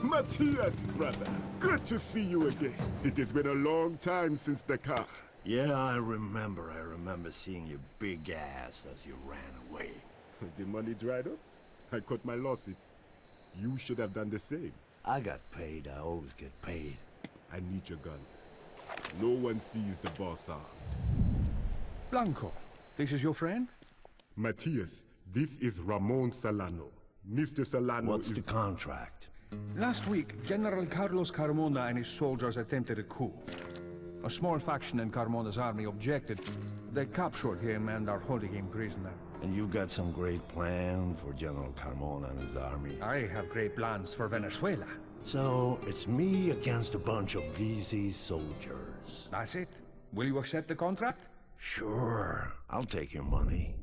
Matthias, brother. Good to see you again. It has been a long time since the car. Yeah, I remember seeing your big ass as you ran away. The money dried up. I cut my losses. You should have done the same. I got paid. I always get paid. I need your guns. No one sees the boss armed. Blanco, this is your friend? Matthias, this is Ramon Solano. Mr. Solano What's the contract? Last week, General Carlos Carmona and his soldiers attempted a coup. A small faction in Carmona's army objected. They captured him and are holding him prisoner. And you got some great plan for General Carmona and his army? I have great plans for Venezuela. So, it's me against a bunch of VZ soldiers. That's it. Will you accept the contract? Sure. I'll take your money.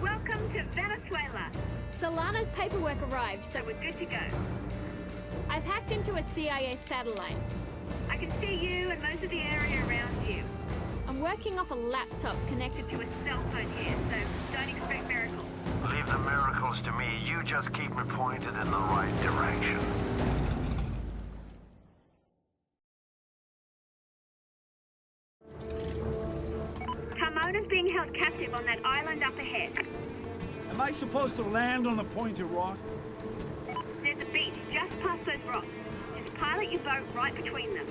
Welcome to Venezuela. Solano's paperwork arrived, So we're good to go. I've hacked into a CIA satellite. I can see you and most of the area around you. I'm working off a laptop connected To a cell phone here, so don't expect miracles. Leave the miracles to me. You just keep me pointed in the right direction. Carmona's being held captive on that island up ahead. Am I supposed to land on the pointed rock? There's a beach just past those rocks. Just pilot your boat right between them.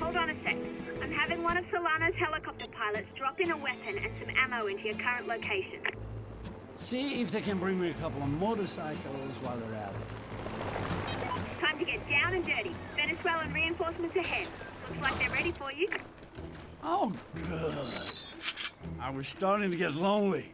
Hold on a sec. I'm having one of Solano's helicopter pilots drop in a weapon and some ammo into your current location. See if they can bring me a couple of motorcycles while they're at it. Time to get down and dirty. Venezuelan reinforcements ahead. Looks like they're ready for you. Oh, good. I was starting to get lonely.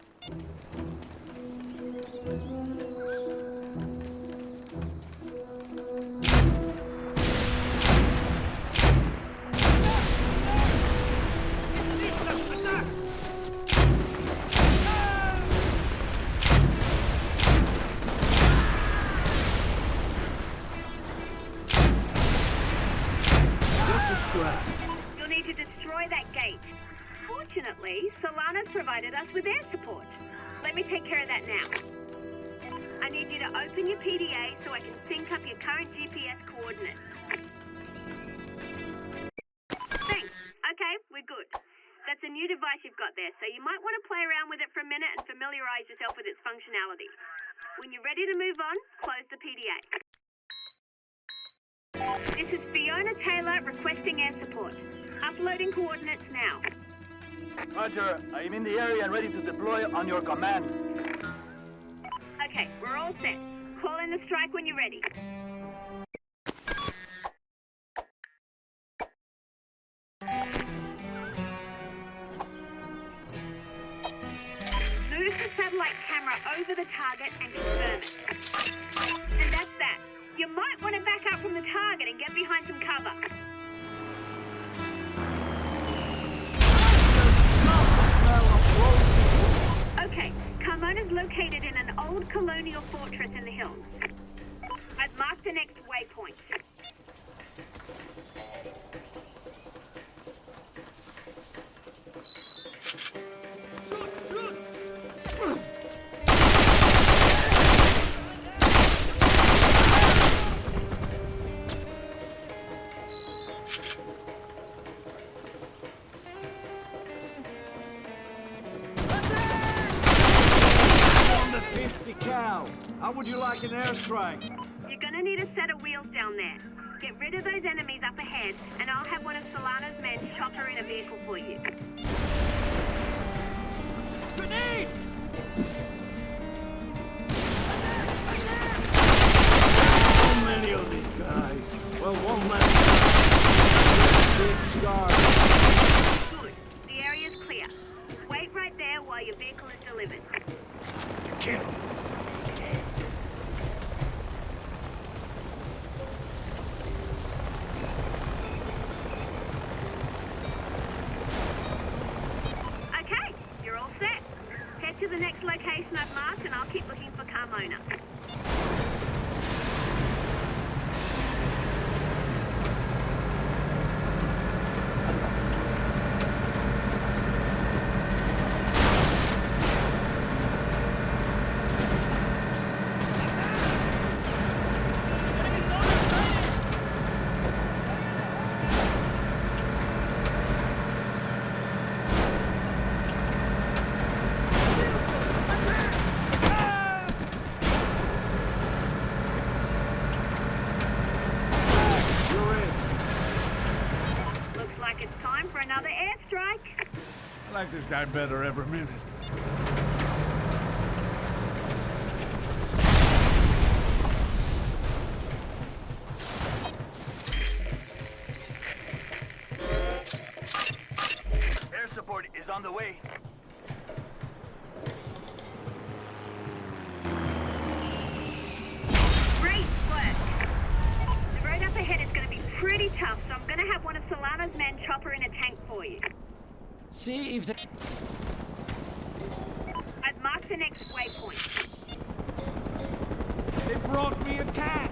You'll need to destroy that gate. Fortunately, Solano's provided us with air support. Let me take care of that now. I need you to open your PDA so I can sync up your current GPS coordinates. Thanks. Okay, we're good. That's a new device you've got there, so you might want to play around with it for a minute and familiarize yourself with its functionality. When you're ready to move on, close the PDA. This is Fiona Taylor requesting air support. Uploading coordinates now. Roger, I am in the area and ready to deploy on your command. Okay, we're all set. Call in the strike when you're ready. Move the satellite camera over the target and confirm it. And that's that. You might want to back up from the target and get behind some cover. Okay, Carmona's located in an old colonial fortress in the hills. I've marked the next waypoint. How would you like an airstrike? You're gonna need a set of wheels down there. Get rid of those enemies up ahead, and I'll have one of Solano's men chopper in a vehicle for you. Grenade! So many of these guys. Well, one left. Big scar. Good. The area's clear. Wait right there while your vehicle is delivered. Kill. Okay, you're all set. Head to the next location I've marked and I'll keep looking for Carmona. Another airstrike. I like this guy better every minute. Air support is on the way. Great work. The road up ahead is going to be pretty tough, so I'm going to have one of Solano's men chopper in a tank for you. See if the... I've marked the next waypoint. They brought me a tank!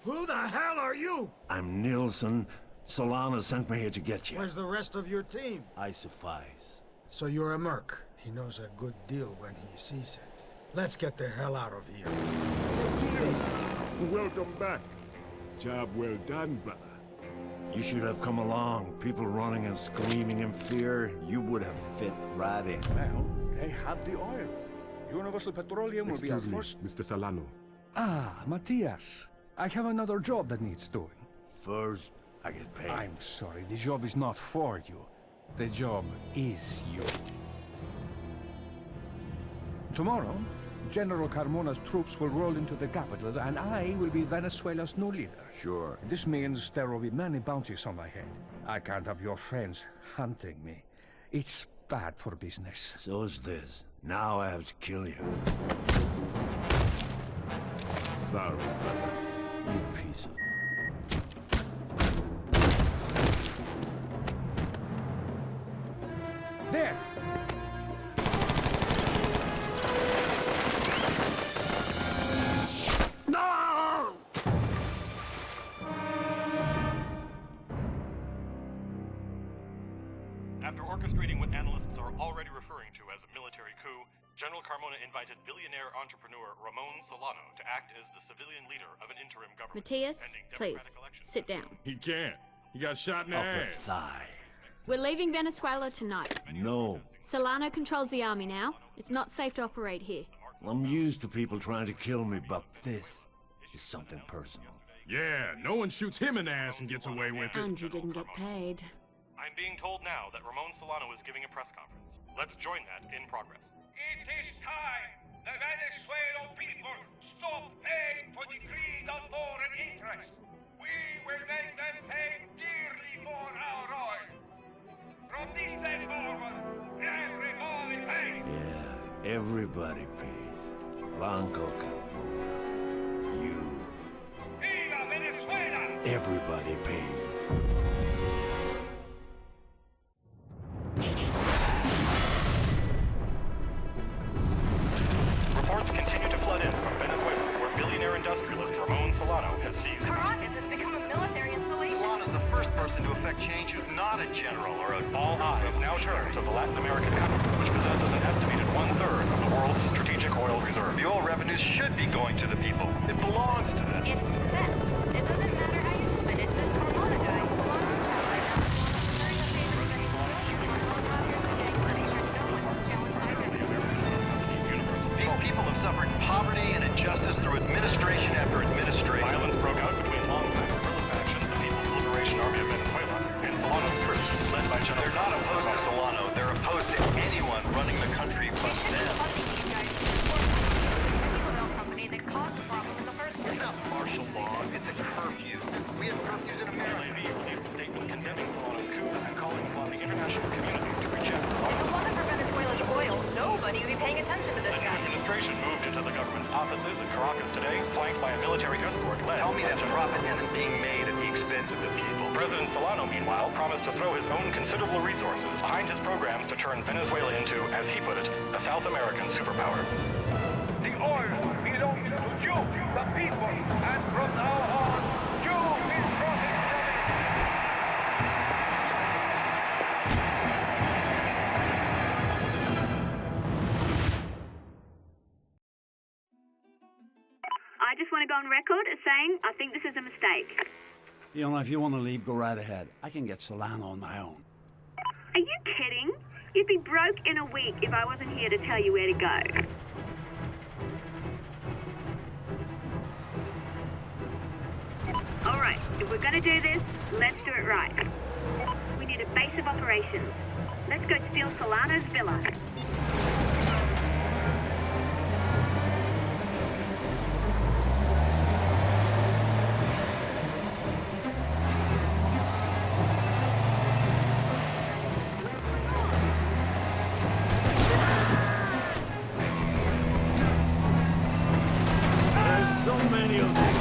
Who the hell are you? I'm Nielsen. Solana sent me here to get you. Where's the rest of your team? I suffice. So you're a merc. He knows a good deal when he sees it. Let's get the hell out of here. Welcome back. Job well done, brother. You should have come along. People running and screaming in fear. You would have fit right in. Well, they have the oil. Universal Petroleum will be our Excuse me, first... Mr. Solano. Ah, Matthias. I have another job that needs doing. First, I get paid. I'm sorry, the job is not for you. The job is you. Tomorrow, General Carmona's troops will roll into the capital, and I will be Venezuela's new leader. Sure. This means there will be many bounties on my head. I can't have your friends hunting me. It's bad for business. So is this. Now I have to kill you. Sorry, brother. You piece of... There! No! After orchestrating what analysts are already referring to as a military coup, General Carmona invited billionaire entrepreneur Ramon Solano to act as the civilian leader of an interim government. Matthias, pending please, democratic elections. sit down. He can't. He got shot in the Upper ass. thigh. We're leaving Venezuela tonight. No. Solano controls the army now. It's not safe to operate here. I'm used to people trying to kill me, but this is something personal. Yeah, no one shoots him in the ass and gets away with it. And he didn't get paid. I'm being told now that Ramon Solano is giving a press conference. Let's join that in progress. It is time the Venezuelan people stop paying for the greed of foreign interests. We will make them pay dearly for our oil. From this day forward, everybody pays. Yeah, everybody pays. Blanco Carmona. You. Viva Venezuela! Everybody pays. Reports continue to flood in from Venezuela, where billionaire industrialist Ramon Solano has seized. Caracas has become a military installation. Solano's the first person to effect change who's not a general or a... All eyes now turn to the Latin American capital, which possesses an estimated 1/3 of the world's strategic oil reserve. The oil revenues should be going to the people. It belongs to them. It's them. It doesn't matter how you spin it. This Carmona guy, Solano's power right now. These people have suffered poverty and injustice through administration after administration. Violence broke out between longplay guerrilla factions, the People's Liberation Army of Venezuela, and Solano's troops, led by General... They're not opposed to Solano. They're opposed to anyone running the country but them. It's not martial law. It's a curfew. We have curfews in America. LAV released a statement condemning Solano's coup and calling upon the international community to reject... If it wasn't for Venezuela's oil, nobody would be paying attention to this The guy. administration moved into the government's offices in Caracas today, flanked by a military escort led... Tell me that profit isn't being made at the expense of the people. President Solano, meanwhile, promised to throw his own considerable resources behind his programs to turn Venezuela into, as he put it, a South American superpower. The oil belongs to you, the people, and from now on, you will profit from it. I just want to go on record as saying I think this is a mistake. Fiona, if you want to leave, go right ahead. I can get Solano on my own. Are you kidding? You'd be broke in a week if I wasn't here to tell you where to go. All right, if we're gonna do this, let's do it right. We need a base of operations. Let's go steal Solano's villa. There's so many of them.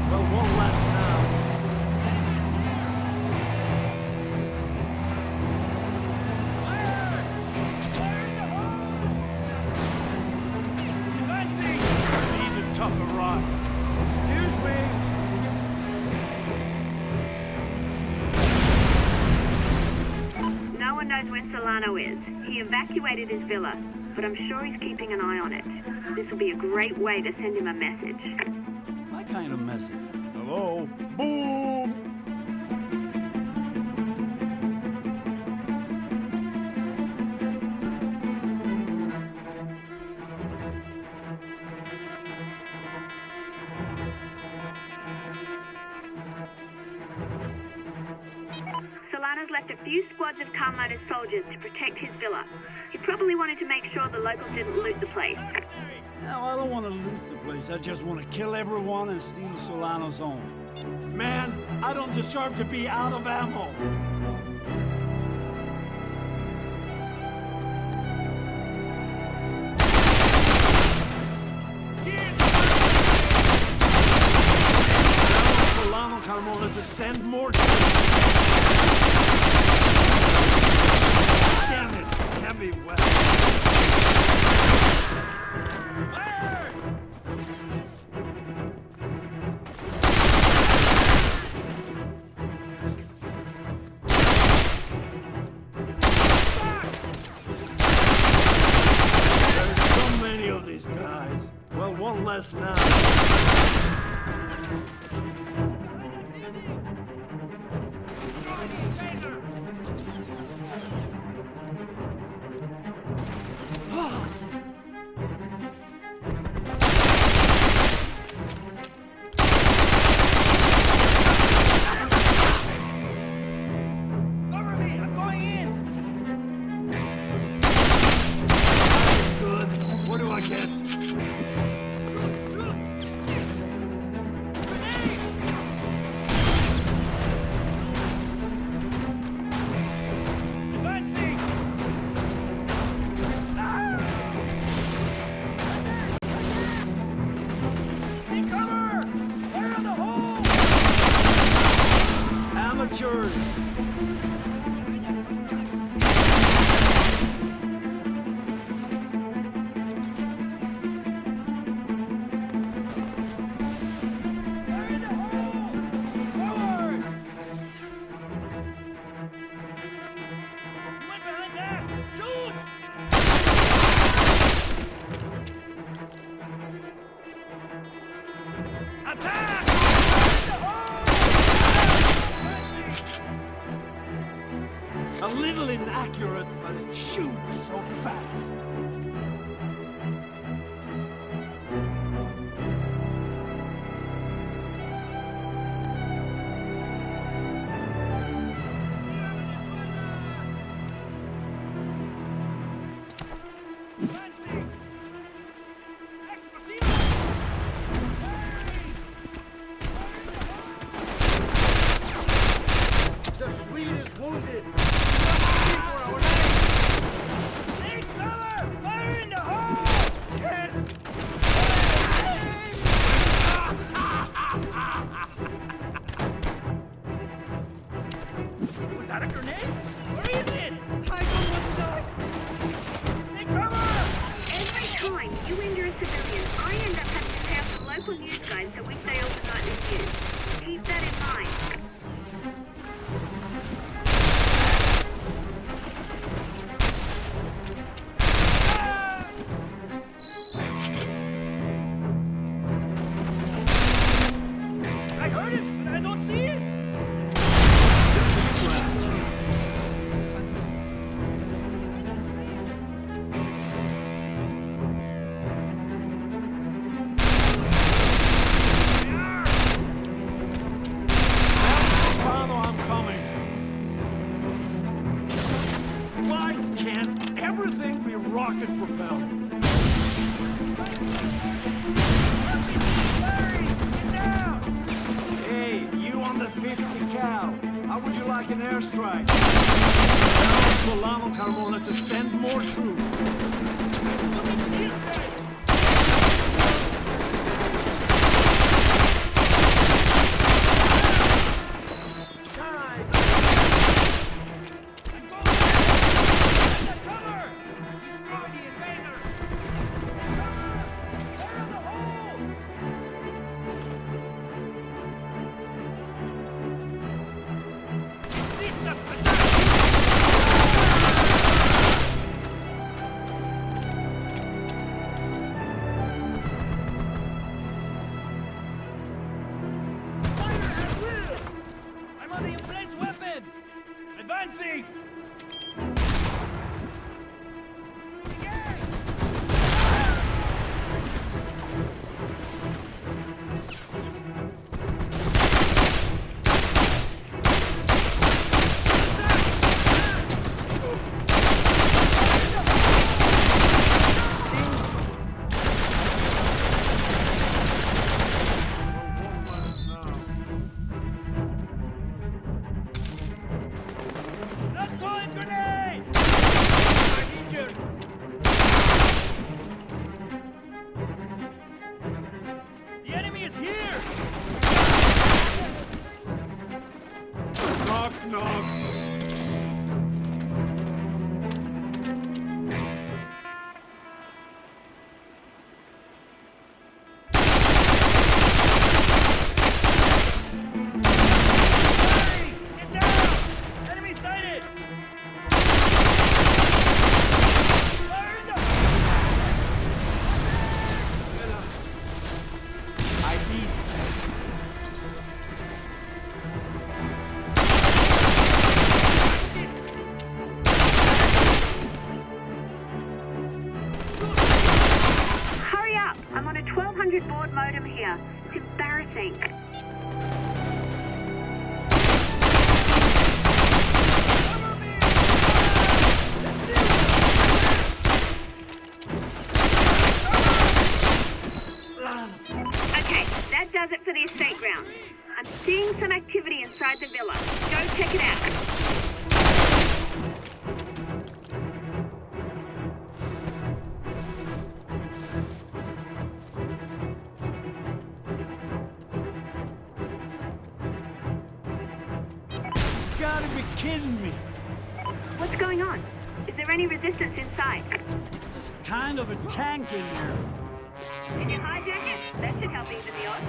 Well, one less now. I need a tougher rod. Excuse me. No one knows where Solano is. He evacuated his villa, but I'm sure he's keeping an eye on it. This will be a great way to send him a message. What kind of message? Hello? Boom! Solano's left a few squads of Carmona's soldiers to protect his villa. He probably wanted to make sure the locals didn't loot the place. No, I don't want to loot the place. I just want to kill everyone and steal Solano's own. Man, I don't deserve to be out of ammo. Solano Carmona to send more troops. Damn it, heavy weapon. There's so many of these guys. Well, one less now. A little inaccurate, but it shoots so fast. The Swede is wounded! Was that a grenade? Where is it? I don't want to die. Take cover! Every time you injure a civilian, I end up having to pay off the local news guys so we stay all the nightly news. Keep that in mind. I heard it, but I don't see it. I'm coming. Why can't everything be rocket propelled? Hey, you on the 50 cal. How would you like an airstrike? Tell Solano Carmona to send more troops. I'm on the emplaced weapon! Advancing! Let's go in grenade! I need you! The enemy is here! Knock, knock! Get down! Enemy sighted! Fire in the... ID. Hurry up! I'm on a 1200 baud modem here. It's embarrassing. Okay, that does it for the estate ground. I'm seeing some activity inside the villa. Go check it out. Got kidding me? What's going on? Is there any resistance inside? There's kind of a tank in here. Did you hijack it? That should help even the odds.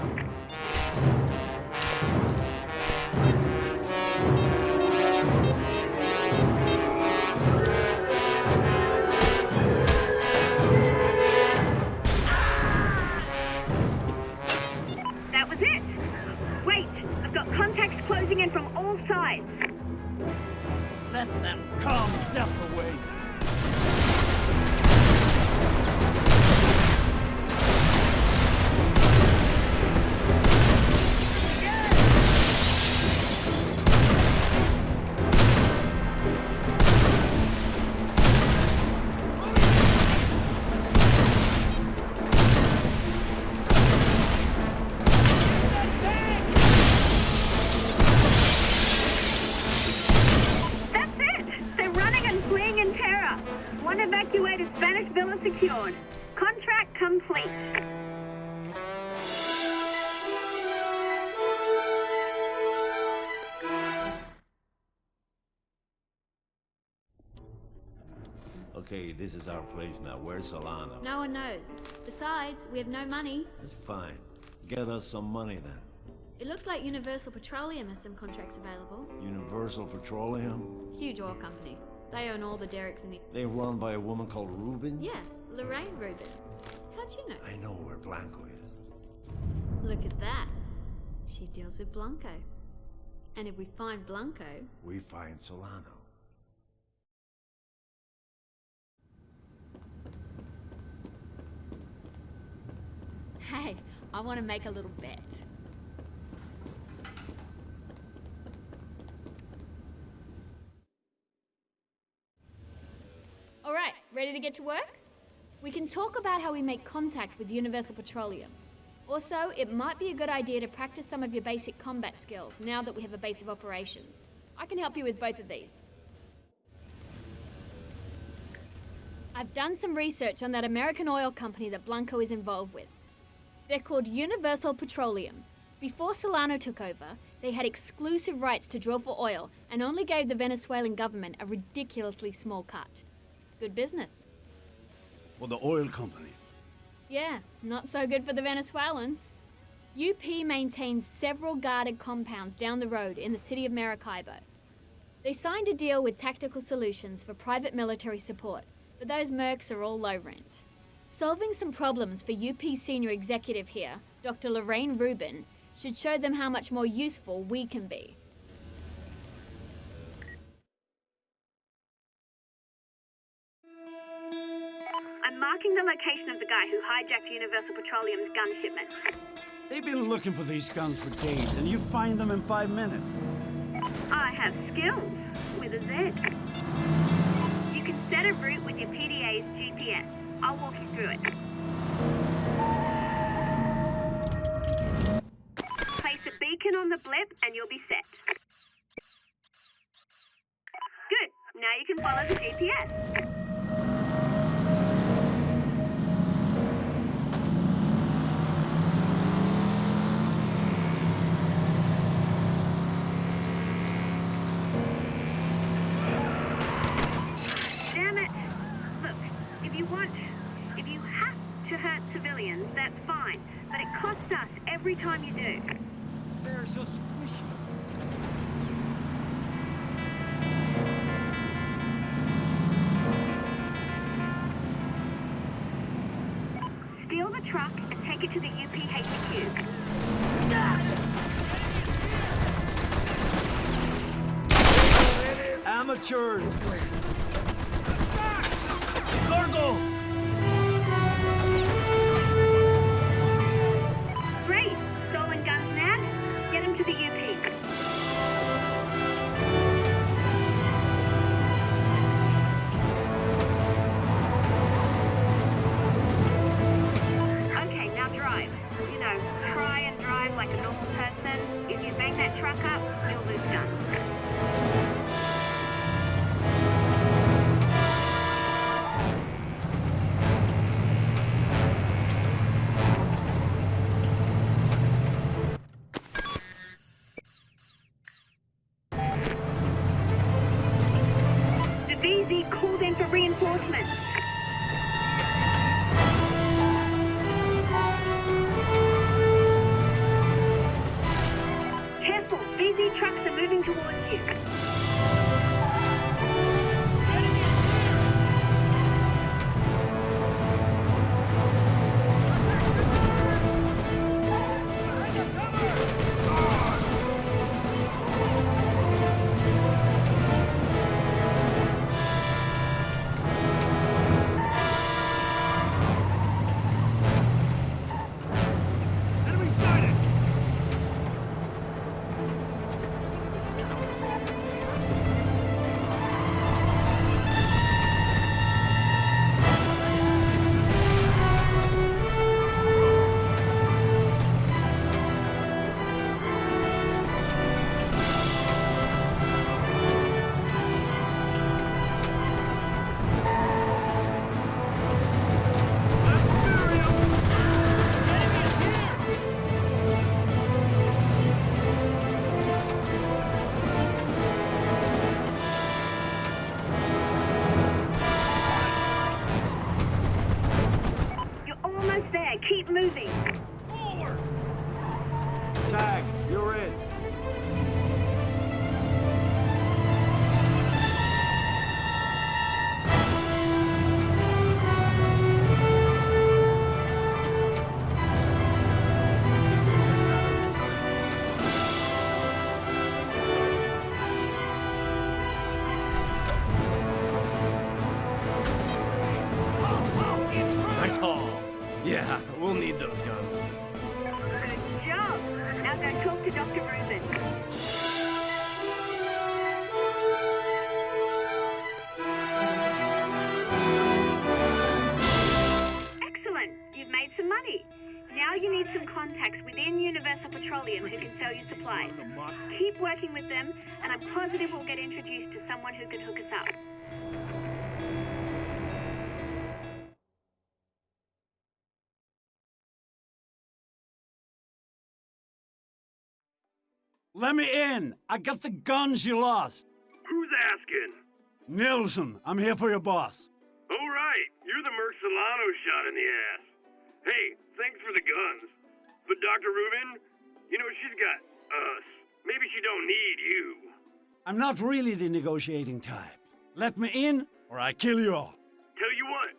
That was it! Wait! I've got contacts closing in from all sides. Let them come, death away. One evacuated Spanish villa secured. Contract complete. Okay, this is our place now. Where's Solano? No one knows. Besides, we have no money. That's fine. Get us some money then. It looks like Universal Petroleum has some contracts available. Universal Petroleum? Huge oil company. They own all the derricks in the... They run by a woman called Rubin? Yeah, Lorraine Rubin. How'd you know? I know where Blanco is. Look at that. She deals with Blanco. And if we find Blanco... we find Solano. Hey, I want to make a little bet. All right, ready to get to work? We can talk about how we make contact with Universal Petroleum. Also, it might be a good idea to practice some of your basic combat skills now that we have a base of operations. I can help you with both of these. I've done some research on that American oil company that Blanco is involved with. They're called Universal Petroleum. Before Solano took over, they had exclusive rights to drill for oil and only gave the Venezuelan government a ridiculously small cut. Good business. For the oil company. Yeah, not so good for the Venezuelans. UP maintains several guarded compounds down the road in the city of Maracaibo. They signed a deal with Tactical Solutions for private military support, but those Mercs are all low rent. Solving some problems for UP senior executive here, Dr. Lorraine Rubin, should show them how much more useful we can be. I'm marking the location of the guy who hijacked Universal Petroleum's gun shipment. They've been looking for these guns for days, and you find them in 5 minutes. I have skills with a Z. You can set a route with your PDA's GPS. I'll walk you through it. Place a beacon on the blip and you'll be set. Good. Now you can follow the GPS. Damn it! Look, if you have to hurt civilians, that's fine. But it costs us every time you do. They're so squishy. Steal the truck and take it to the UP HQ. Amateurs! Largo! Great! Stolen guns nabbed. Get him to the UP. Okay, now drive. You know, try and drive like a normal person. If you bang that truck up, you'll lose guns. Tag, you're in. Nice haul. Yeah, we'll need those guns. Good job. Now go talk to Dr. Rubin. Excellent. You've made some money. Now you need some contacts within Universal Petroleum who can sell you supplies. Keep working with them, and I'm positive we'll get introduced to someone who can hook us up. Let me in. I got the guns you lost. Who's asking? Nilsson, I'm here for your boss. Oh, right. You're the Merc Solano shot in the ass. Hey, thanks for the guns. But Dr. Rubin, you know, she's got us. Maybe she don't need you. I'm not really the negotiating type. Let me in, or I kill you all. Tell you what,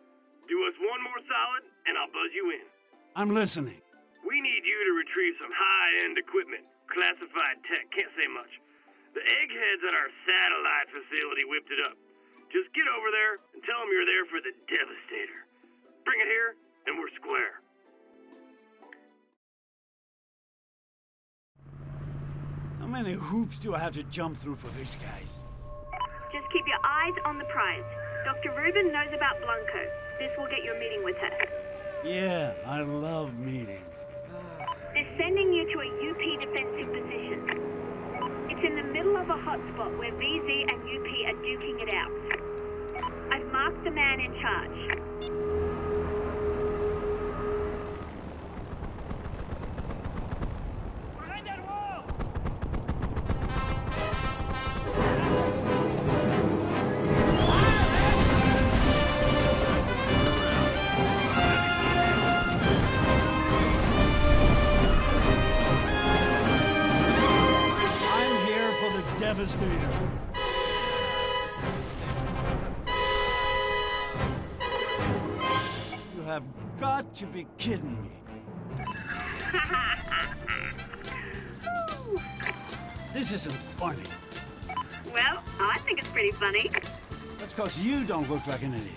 do us one more solid, and I'll buzz you in. I'm listening. We need you to retrieve some high-end equipment. Classified tech, can't say much. The eggheads at our satellite facility whipped it up. Just get over there and tell them you're there for the Devastator. Bring it here, and we're square. How many hoops do I have to jump through for these guys? Just keep your eyes on the prize. Dr. Rubin knows about Blanco. This will get you a meeting with her. Yeah, I love meetings. They're sending you to a UP defensive position. It's in the middle of a hotspot where VZ and UP are duking it out. I've marked the man in charge. Behind that wall! Devastator. You have got to be kidding me. This isn't funny. Well, I think it's pretty funny. That's because you don't look like an idiot.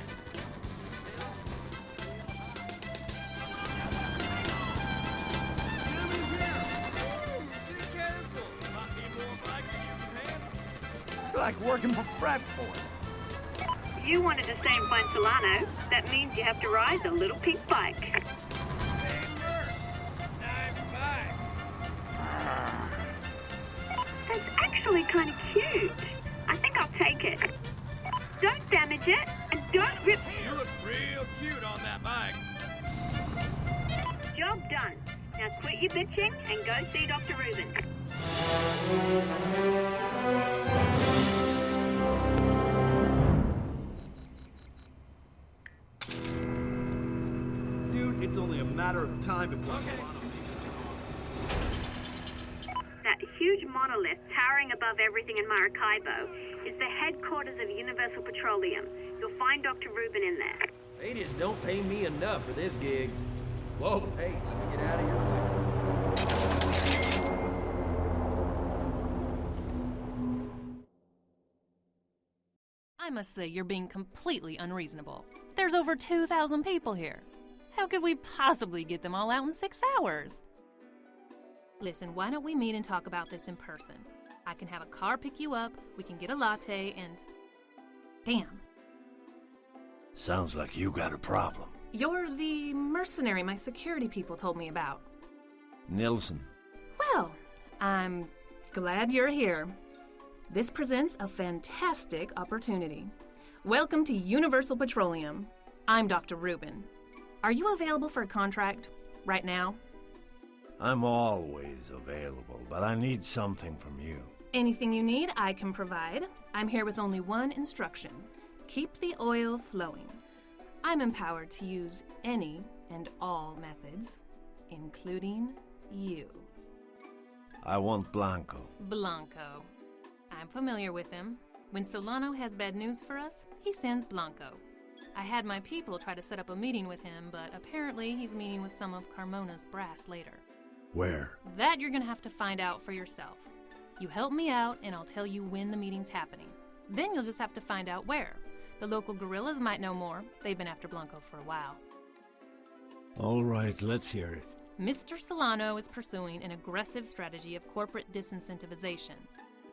It's like working for frat boy. You wanted to stay and find Solano. That means you have to ride the little pink bike. Hey, Merc. Nice bike. That's actually kind of cute. I think I'll take it. Don't damage it, and don't rip... You look real cute on that bike. Job done. Now quit your bitching and go see Dr. Rubin. Dude, it's only a matter of time before Solano That huge monolith towering above everything in Maracaibo is the headquarters of Universal Petroleum. You'll find Dr. Rubin in there. They just don't pay me enough for this gig. Whoa, hey, let me get out of here quick. I must say you're being completely unreasonable. There's over 2,000 people here. How could we possibly get them all out in 6 hours? Listen, why don't we meet and talk about this in person? I can have a car pick you up, we can get a latte, and... Damn. Sounds like you got a problem. You're the mercenary my security people told me about. Nilsson. Well, I'm glad you're here. This presents a fantastic opportunity. Welcome to Universal Petroleum. I'm Dr. Rubin. Are you available for a contract right now? I'm always available, but I need something from you. Anything you need, I can provide. I'm here with only one instruction. Keep the oil flowing. I'm empowered to use any and all methods, including you. I want Blanco. Blanco. I'm familiar with him. When Solano has bad news for us, he sends Blanco. I had my people try to set up a meeting with him, but apparently he's meeting with some of Carmona's brass later. Where? That you're gonna have to find out for yourself. You help me out, and I'll tell you when the meeting's happening. Then you'll just have to find out where. The local guerrillas might know more. They've been after Blanco for a while. All right, let's hear it. Mr. Solano is pursuing an aggressive strategy of corporate disincentivization.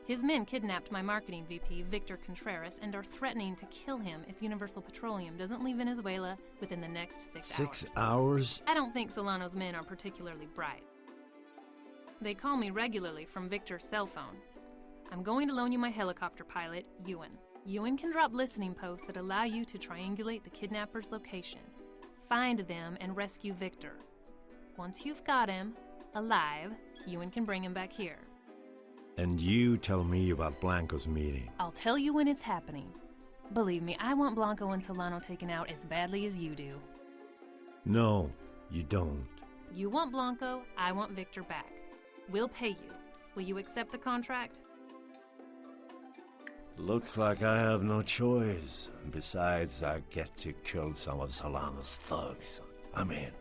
His men kidnapped my marketing VP, Victor Contreras, and are threatening to kill him if Universal Petroleum doesn't leave Venezuela within the next 6 hours. 6 hours? I don't think Solano's men are particularly bright. They call me regularly from Victor's cell phone. I'm going to loan you my helicopter pilot, Ewan. Ewan can drop listening posts that allow you to triangulate the kidnapper's location. Find them and rescue Victor. Once you've got him, alive, Ewan can bring him back here. And you tell me about Blanco's meeting. I'll tell you when it's happening. Believe me, I want Blanco and Solano taken out as badly as you do. No, you don't. You want Blanco, I want Victor back. We'll pay you. Will you accept the contract? Looks like I have no choice. Besides, I get to kill some of Solano's thugs. I'm in.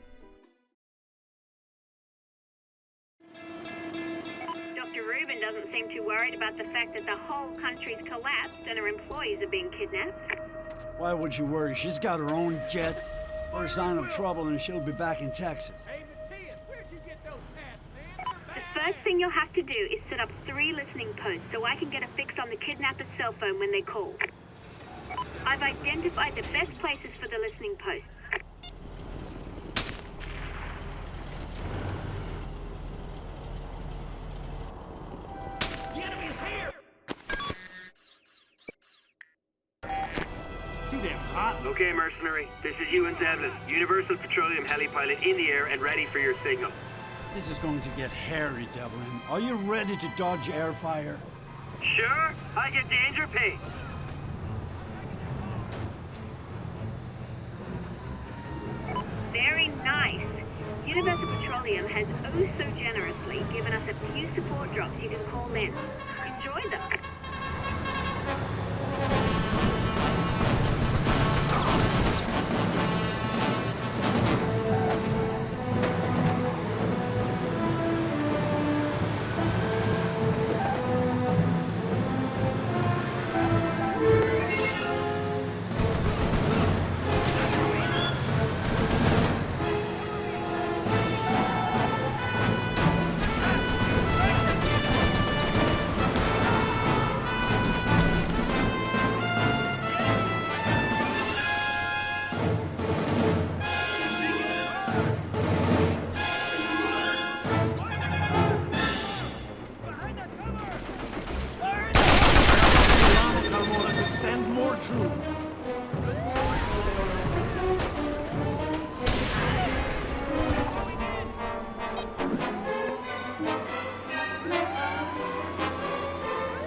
Dr. Rubin doesn't seem too worried about the fact that the whole country's collapsed and her employees are being kidnapped. Why would you worry? She's got her own jet. First sign of trouble and she'll be back in Texas. The first thing you'll have to do is set up 3 listening posts so I can get a fix on the kidnapper's cell phone when they call. I've identified the best places for the listening posts. The enemy is here! Too damn hot. Okay, Mercenary. This is Ewan Devlin, Universal Petroleum helipilot in the air and ready for your signal. This is going to get hairy, Devlin. Are you ready to dodge air fire? Sure, I get danger pay. Very nice. Universal Petroleum has oh so generously given us a few support drops you can call in. Enjoy them.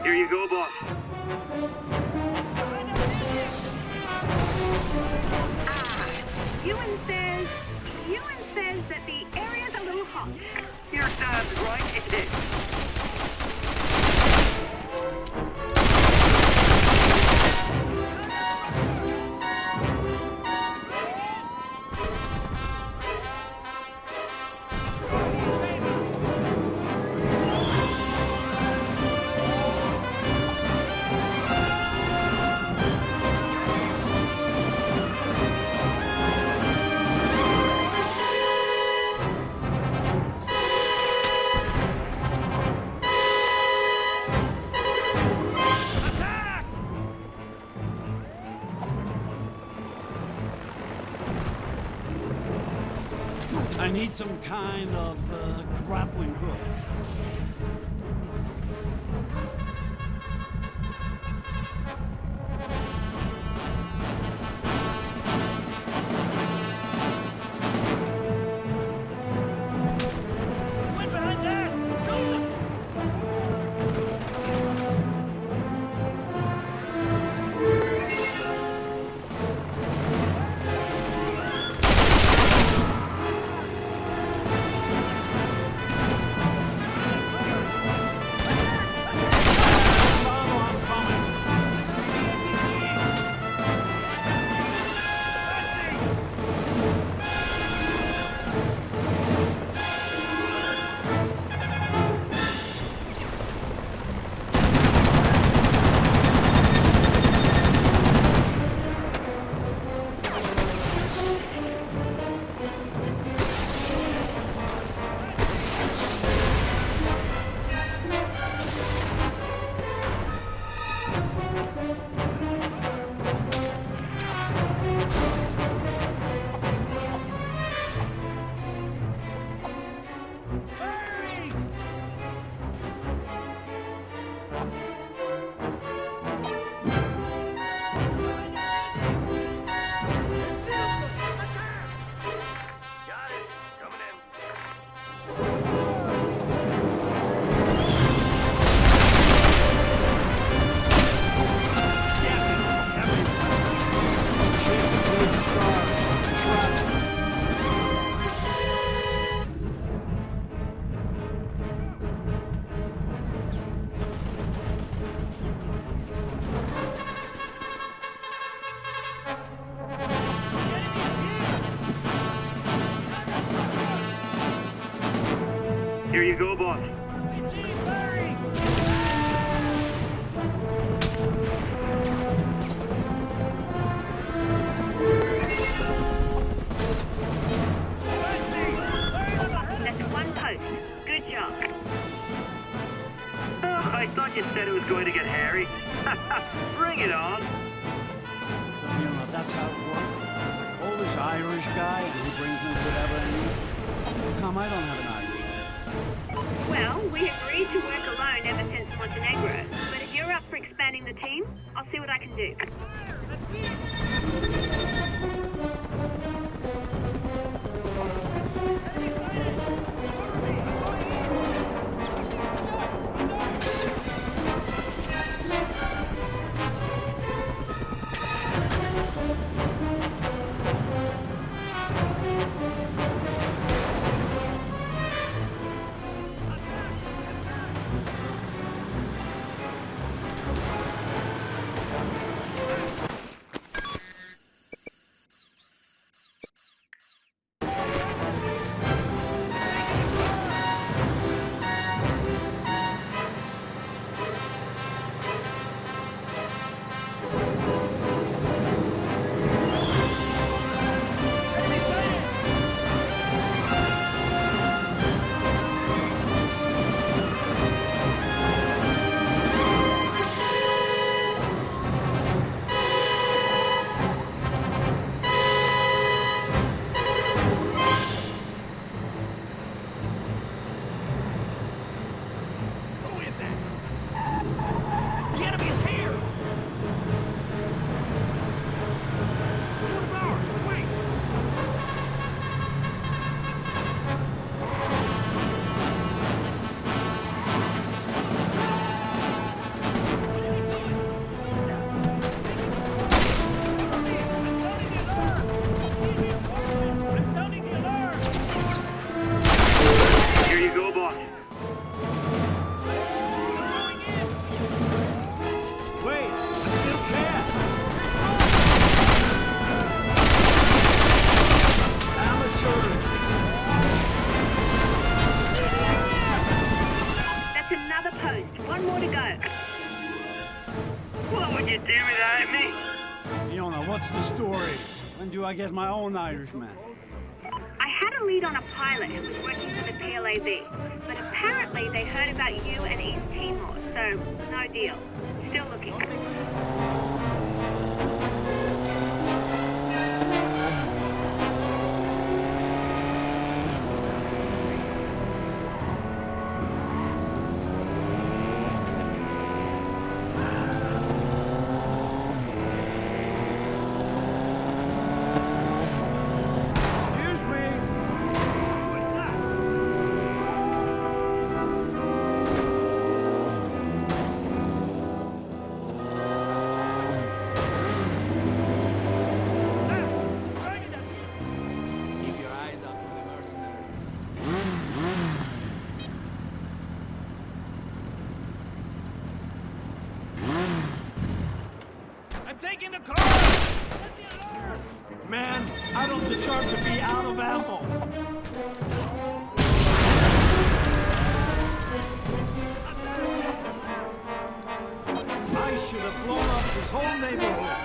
Here you go, boss. Ewan says that the area's a little hot. You're damn right it is. I need some kind of grappling hook. Here you go, boss. That's one post. Good job. Oh, I thought you said it was going to get hairy. Bring it on. So, Fiona, that's how it works. I call this Irish guy, and he brings me whatever I need. How come I don't have an Irish? Well, we agreed to work alone ever since Montenegro. But if you're up for expanding the team, I'll see what I can do. I get my own Irishman. I had a lead on a pilot who was working for the PLAV, but apparently they heard about you and East Timor, so no deal. Still looking. Taking the car! Man, I don't deserve to be out of ammo. I should have blown up this whole neighborhood.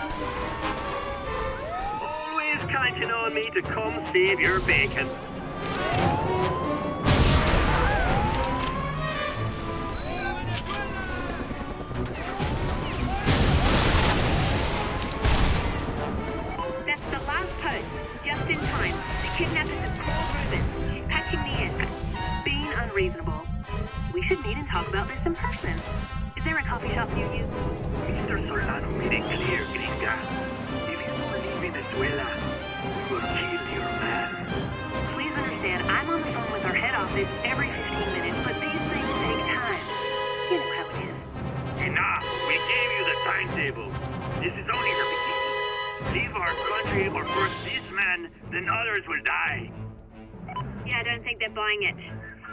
Always counting on me to come save your bacon. Just in time. The kidnappers have called Ruben. She's patching me in. Being unreasonable. We should meet and talk about this in person. Is there a coffee shop near you? Mr. Solano made it clear, gringa. If you don't leave Venezuela, we will kill your man. Please understand, I'm on the phone with our head office every 15 minutes, but these things take time. You know how it is. Enough! We gave you the timetable. This is only the beginning. Leave our country or first this man, then others will die. Yeah, I don't think they're buying it.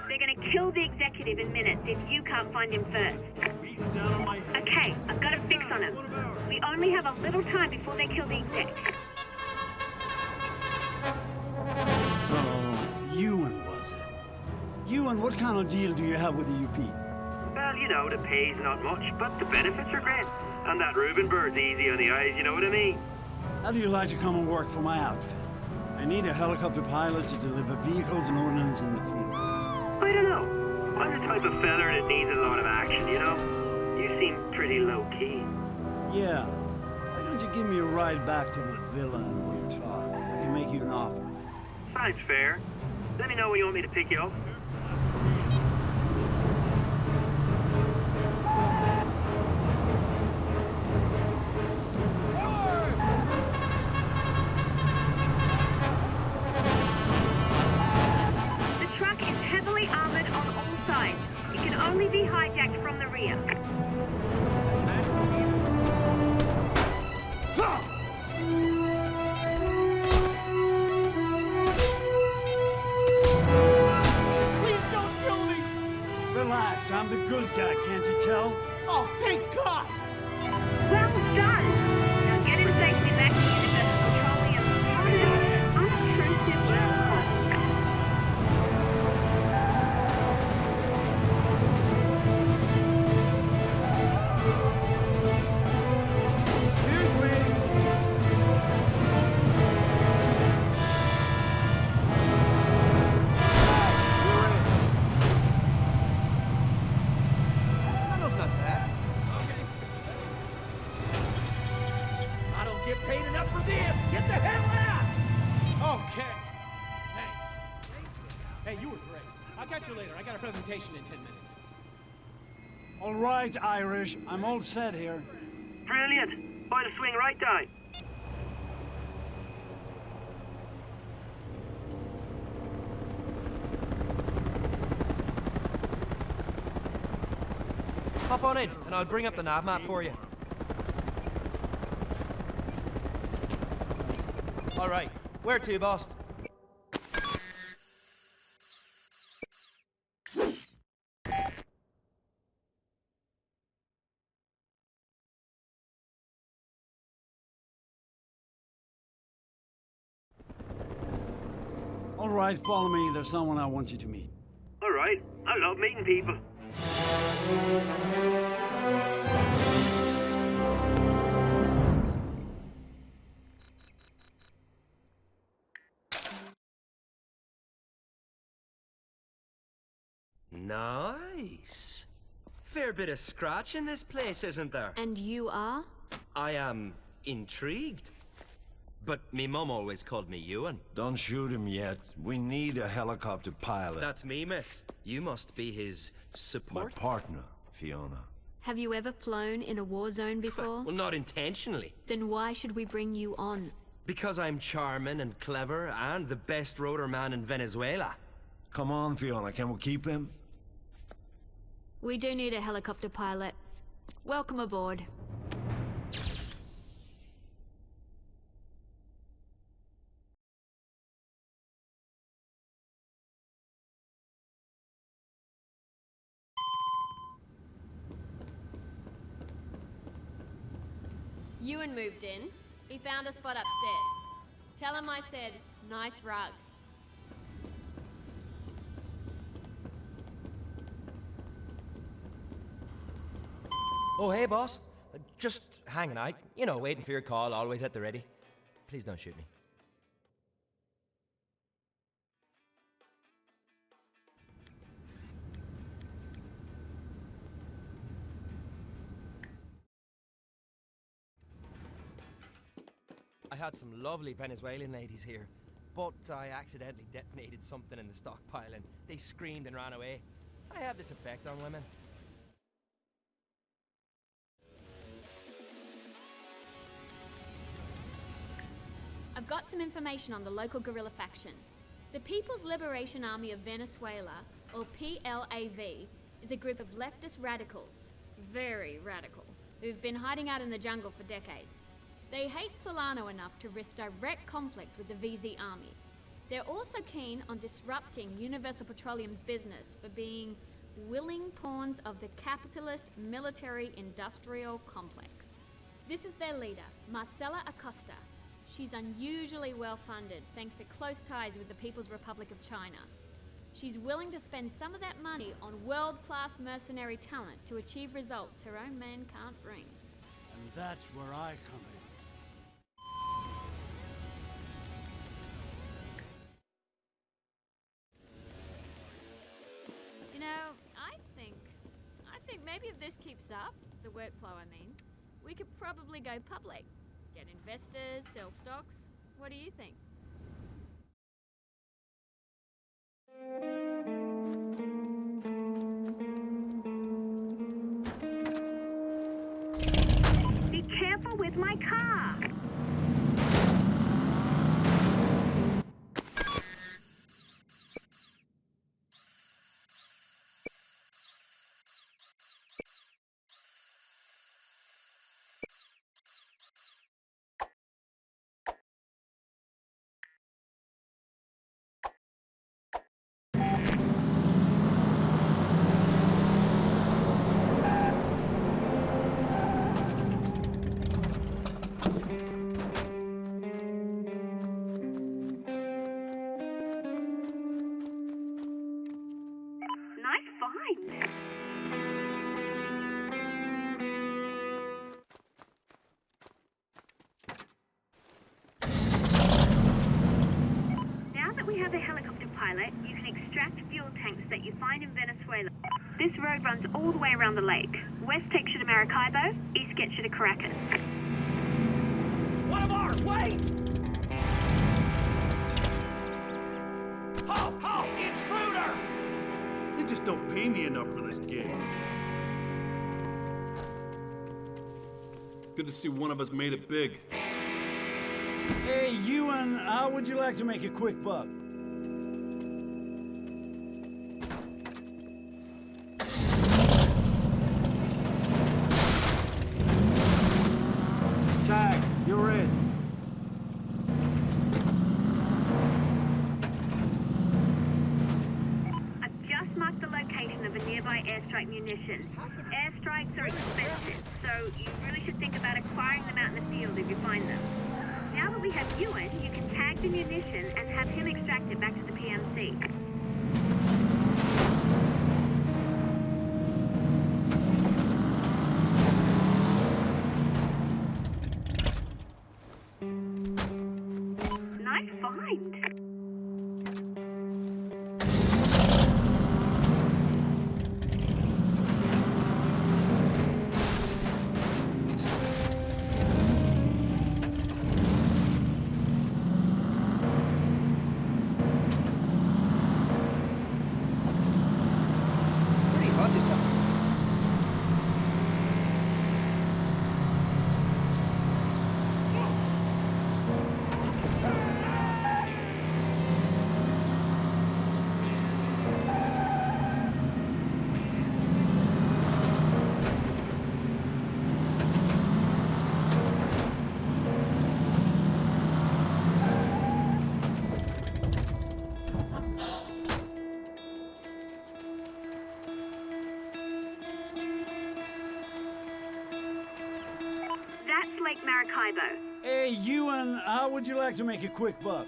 They're gonna kill the executive in minutes if you can't find him first. Okay, I've got a fix on him. We only have a little time before they kill the exec. So, Ewan was it? Ewan, what kind of deal do you have with the UP? Well, you know, the pay's not much, but the benefits are great. And that Reuben bird's easy on the eyes, you know what I mean? How do you like to come and work for my outfit? I need a helicopter pilot to deliver vehicles and ordnance in the field. I don't know. I'm the type of fella that needs a lot of action, you know? You seem pretty low-key. Yeah. Why don't you give me a ride back to the villa and we'll talk? I can make you an offer. Sounds fair. Let me know when you want me to pick you up. The truck is heavily armored on all sides. It can only be hijacked from the rear. Relax, I'm the good guy, can't you tell? Oh, thank God! Well done! Now get him safely back to Universal Petroleum. Unobtrusive welcome. Excuse me! That's not bad. Okay. I don't get paid enough for this! Get the hell out! Okay. Thanks. Hey, you were great. I'll catch you later. I got a presentation in 10 minutes. All right, Irish. I'm all set here. Brilliant. By the swing right down. Hop on in, and I'll bring up the nav map for you. All right. Where to, boss? All right, follow me. There's someone I want you to meet. All right. I love meeting people. Nice. Fair bit of scratch in this place, isn't there? And you are? I am intrigued. But me mum always called me Ewan. Don't shoot him yet. We need a helicopter pilot. That's me, miss. You must be his support. My partner, Fiona. Have you ever flown in a war zone before? Well, not intentionally. Then why should we bring you on? Because I'm charming and clever and the best rotor man in Venezuela. Come on, Fiona. Can we keep him? We do need a helicopter pilot. Welcome aboard. Ewan moved in. He found a spot upstairs. Tell him I said, nice rug. Oh, hey, boss. Just hanging out. You know, waiting for your call, always at the ready. Please don't shoot me. I had some lovely Venezuelan ladies here, but I accidentally detonated something in the stockpile and they screamed and ran away. I have this effect on women. I've got some information on the local guerrilla faction. The People's Liberation Army of Venezuela, or PLAV, is a group of leftist radicals, very radical, who've been hiding out in the jungle for decades. They hate Solano enough to risk direct conflict with the VZ army. They're also keen on disrupting Universal Petroleum's business for being willing pawns of the capitalist military-industrial complex. This is their leader, Marcela Acosta. She's unusually well-funded thanks to close ties with the People's Republic of China. She's willing to spend some of that money on world-class mercenary talent to achieve results her own man can't bring. And that's where I come in. You know, I think maybe if this keeps up, the workflow I mean, we could probably go public. Get investors, sell stocks. What do you think? Be careful with my car. Nice find. Now that we have a helicopter pilot, you can extract fuel tanks that you find in Venezuela. This road runs all the way around the lake. West takes you to Maracaibo, east gets you to Caracas. One of ours, wait! Halt! Halt! Intruder! They just don't pay me enough for this gig. Good to see one of us made it big. Hey, Ewan, how would you like to make a quick buck? Tag, you're in. Mark the location of a nearby airstrike munition. Airstrikes are expensive, so you really should think about acquiring them out in the field if you find them. Now that we have Ewan, you can tag the munition and have him extract it back to the PMC. Nice find. Lake Maracaibo. Hey, Ewan, how would you like to make a quick buck?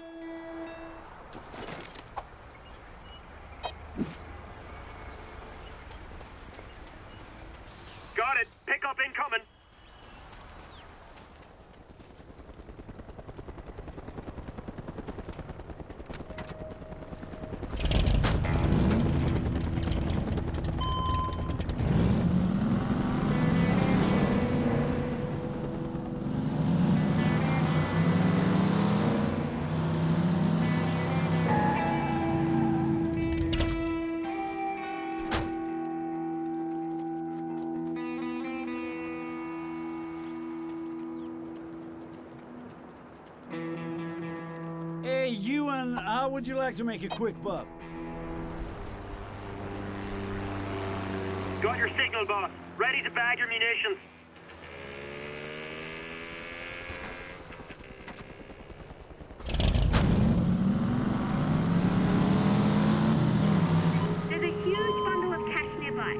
Got it. Pickup incoming. Hey, Ewan, how would you like to make a quick buck? Got your signal, boss. Ready to bag your munitions. There's a huge bundle of cash nearby.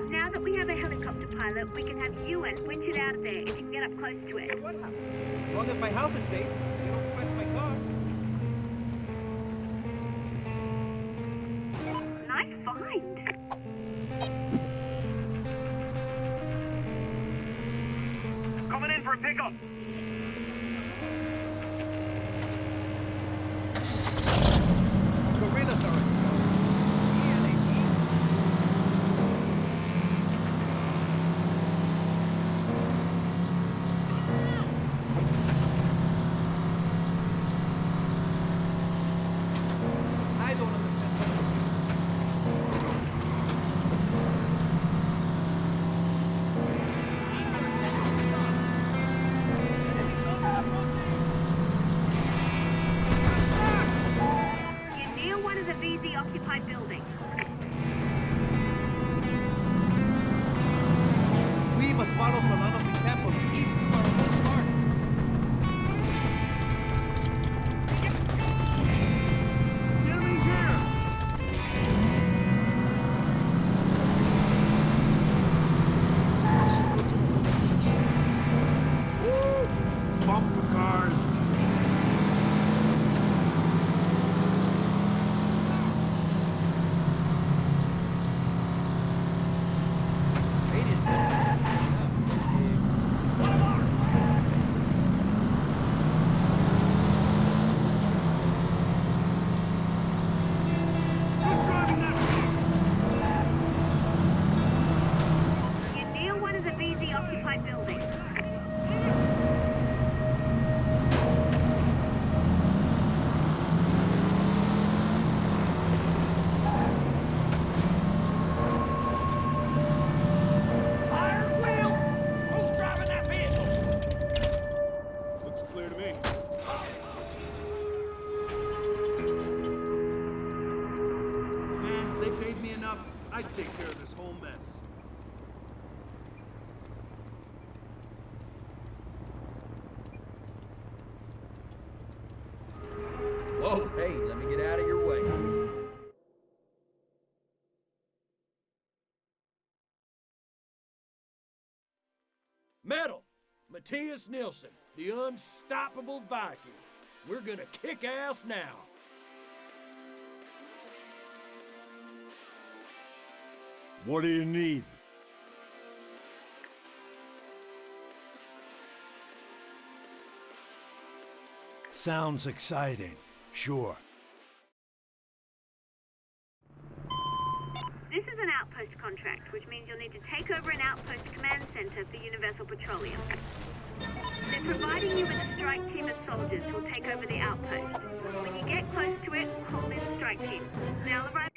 Now that we have a helicopter pilot, we can have Ewan winch it out of there if you can get up close to it. What happened? As long as my house is safe, you don't scratch my car. for pickup. Gorillas are... I don't understand. You're near one of the VZ-occupied buildings. We must follow Solano's example, each to our own part. The enemy's here! Woo! Bumper cars! It is Who's driving that vehicle? You're near one of the VZ-occupied buildings. Fire wheel! Who's driving that vehicle? Looks clear to me. Man, they paid me enough. I'd take care of this whole mess. Whoa, hey, let me get out of your way. Metal, Matthias Nilsson, the unstoppable Viking. We're gonna kick ass now. What do you need? Sounds exciting. Sure. This is an outpost contract, which means you'll need to take over an outpost command center for Universal Petroleum. They're providing you with a strike team of soldiers who'll take over the outpost. When you get close to it, call in the strike team. They'll arrive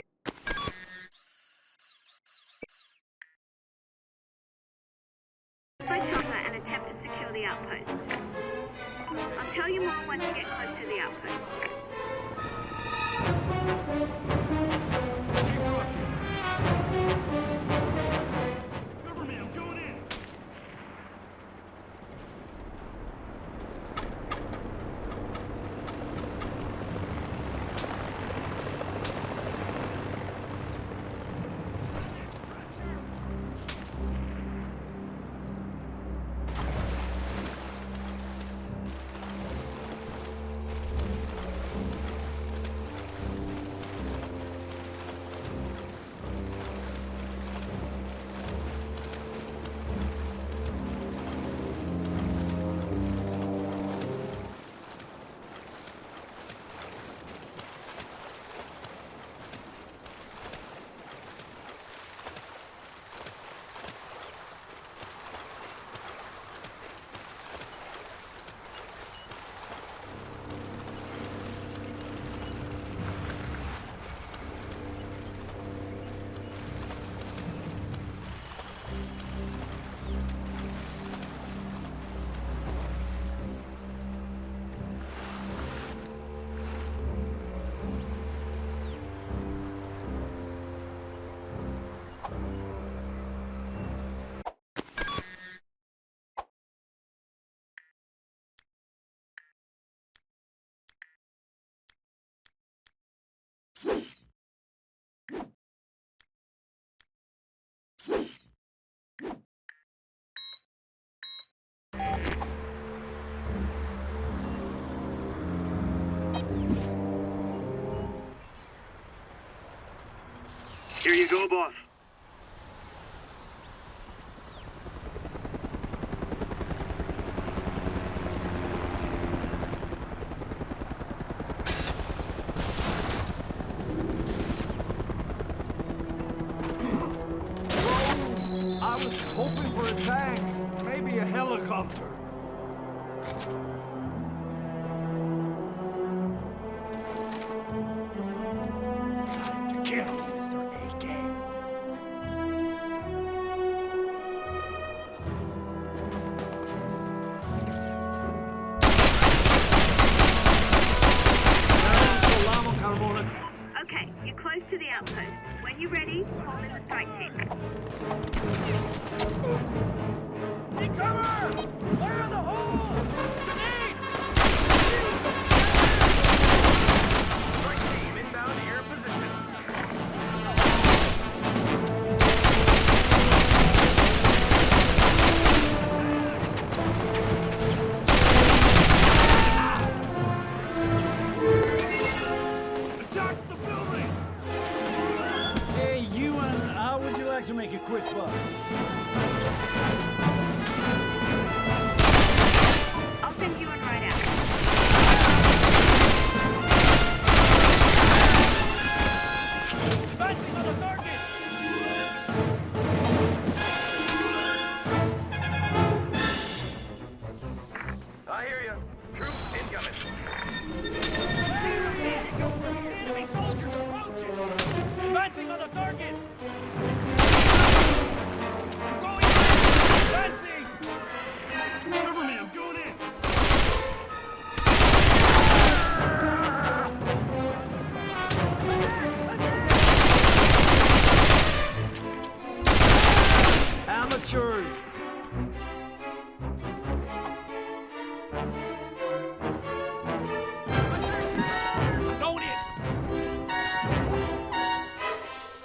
by chopper and attempt to secure the outpost. I'll tell you more once you get close to the outpost. Cover me, I'm going in! Here you go, boss. tank, maybe a helicopter. Kill him, Mr. AK. Okay, you're close to the outpost. When you're ready, call in the strike team. Take cover! Fire in the hole! Grenade! Strike team inbound to your position. Attack the building! Hey, Ewan, how would you like to make a quick buck? I'll send you in right out. Advancing on the target! I hear you. Troops incoming. Enemy soldiers approaching! Advancing on the target! I'm going in! Advancing! Cover me, I'm going in! Amateurs! I'm going in!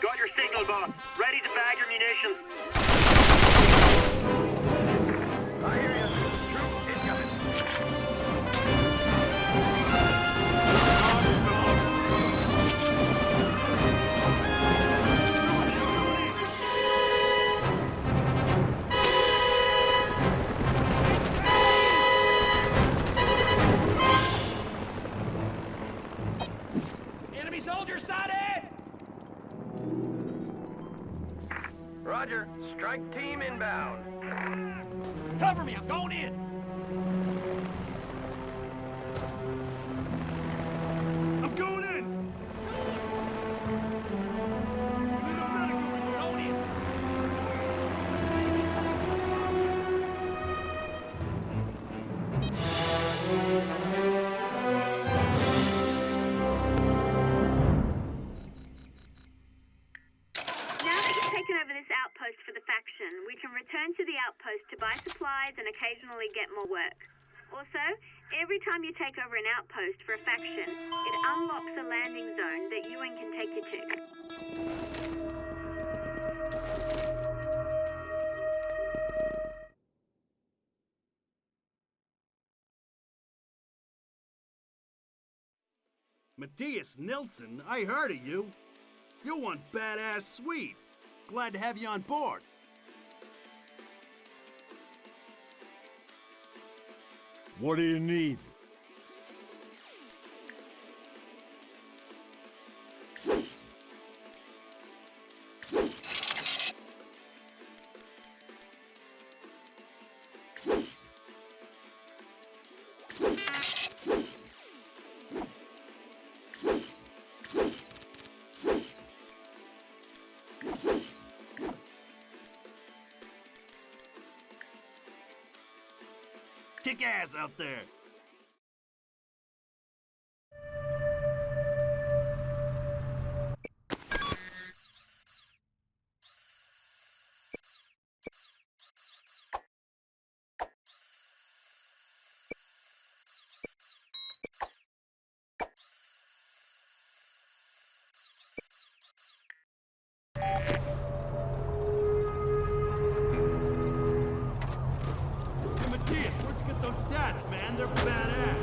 Got your signal, boss. Ready to bag your munitions. I hear you. Troops incoming. Enemy soldiers sighted! Roger. Strike team inbound. Cover me, I'm going in! I'm going in! Need a medical, going in! Now that you've taken over this outpost for the faction, we can return to the outpost to buy supplies and occasionally get more work. Also, every time you take over an outpost for a faction, it unlocks a landing zone that Ewan can take you to. Matthias Nilsson, I heard of you. You're one badass Swede. Glad to have you on board. What do you need? Kick ass out there. Hey, Matthias, where'd you get those tats, man? They're badass.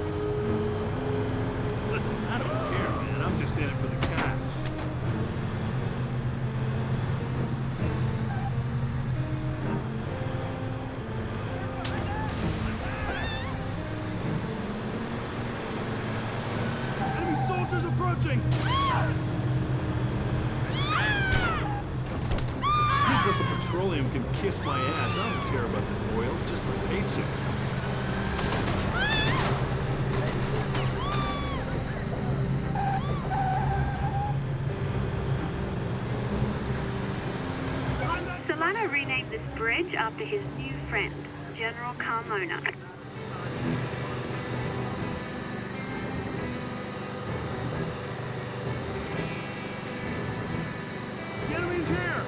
Listen, I don't care, man. I'm just in it for the cash. Enemy soldiers approaching! You Universal Petroleum can kiss my ass. I don't care about the oil, just the paycheck. Solano renamed this bridge after his new friend, General Carmona. The enemy's here!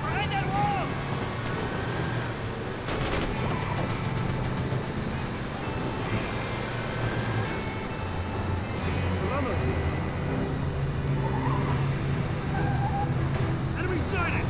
Behind that wall! Solano's here. Enemy sighted!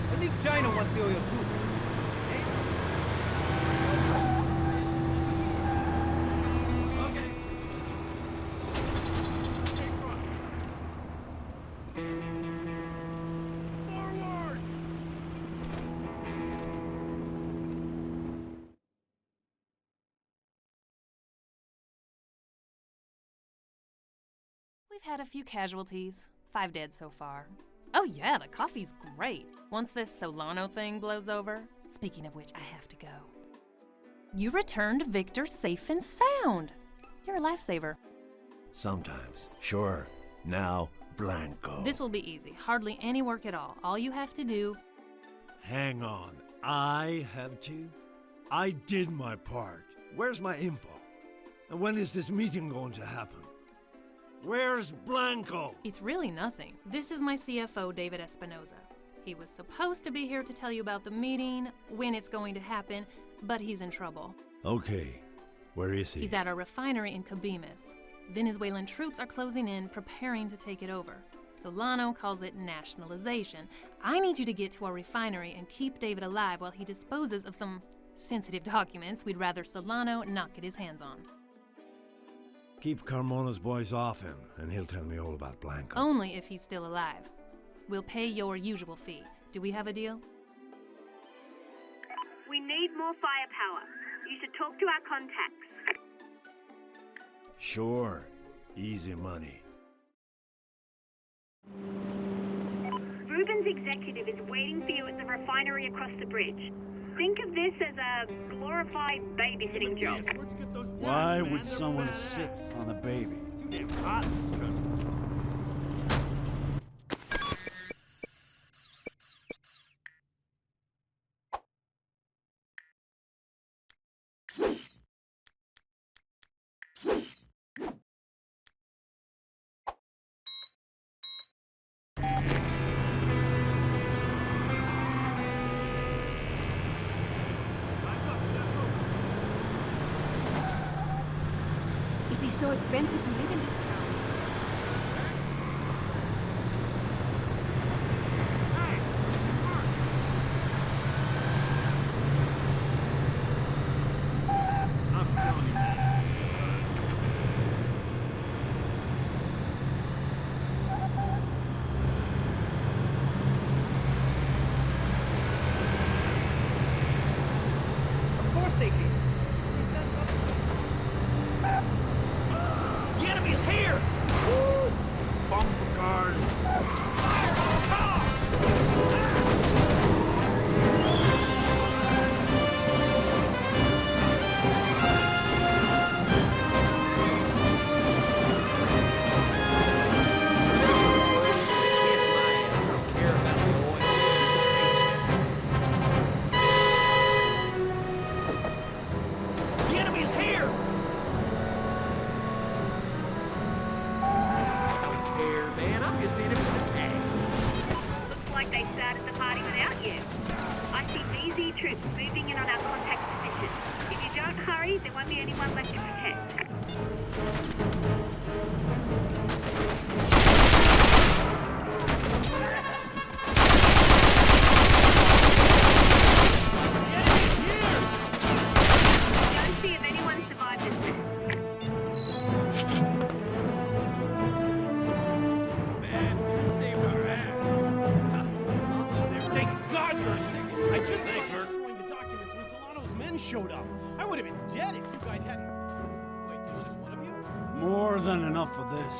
I think China wants the oil too. We've had a few casualties. 5 dead so far. Oh yeah, the coffee's great. Once this Solano thing blows over, speaking of which, I have to go. You returned Victor safe and sound. You're a lifesaver. Sometimes. Sure. Now, Blanco. This will be easy. Hardly any work at all. All you have to do... Hang on. I have to? I did my part. Where's my info? And when is this meeting going to happen? Where's Blanco? It's really nothing. This is my CFO, David Espinoza. He was supposed to be here to tell you about the meeting, when it's going to happen, but he's in trouble. Okay. Where is he? He's at our refinery in Cabimas. Venezuelan troops are closing in, preparing to take it over. Solano calls it nationalization. I need you to get to our refinery and keep David alive while he disposes of some sensitive documents we'd rather Solano not get his hands on. Keep Carmona's boys off him, and he'll tell me all about Blanco. Only if he's still alive. We'll pay your usual fee. Do we have a deal? We need more firepower. You should talk to our contacts. Sure. Easy money. Ruben's executive is waiting for you at the refinery across the bridge. Think of this as a glorified babysitting job. Why would someone sit on a baby? Too damn hot in this country. It is so expensive to live in this town. I'm telling you, man. Of course they can. The enemy is here! Bumper cars. Fire on the car! Kiss my ass. I don't care about the oil. The enemy is here! Man, I'm just in it for the tag. Looks like they started the party without you. I see VZ troops moving in on our contact position. If you don't hurry, there won't be anyone left to protect. showed up. I would have been dead if you guys hadn't... Wait, there's just one of you? More than enough for this.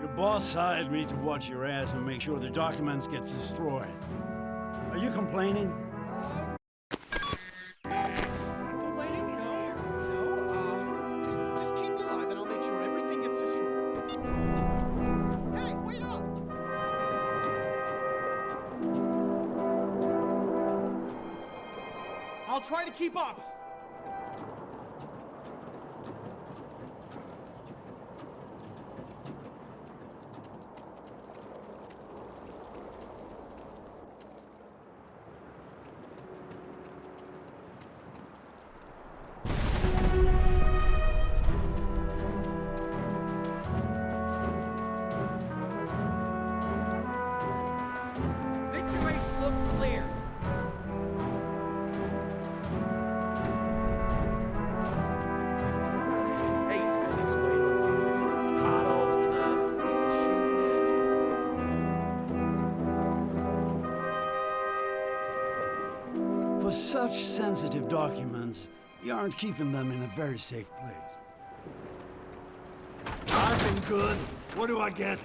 Your boss hired me to watch your ass and make sure the documents get destroyed. Are you complaining? Complaining? No. Just keep me alive and I'll make sure everything gets destroyed. Hey, wait up! I'll try to keep up. Situation looks clear. Hey, this way. Hot all the time. For such sensitive documents, you aren't keeping them in a very safe place. I've been good. What do I get?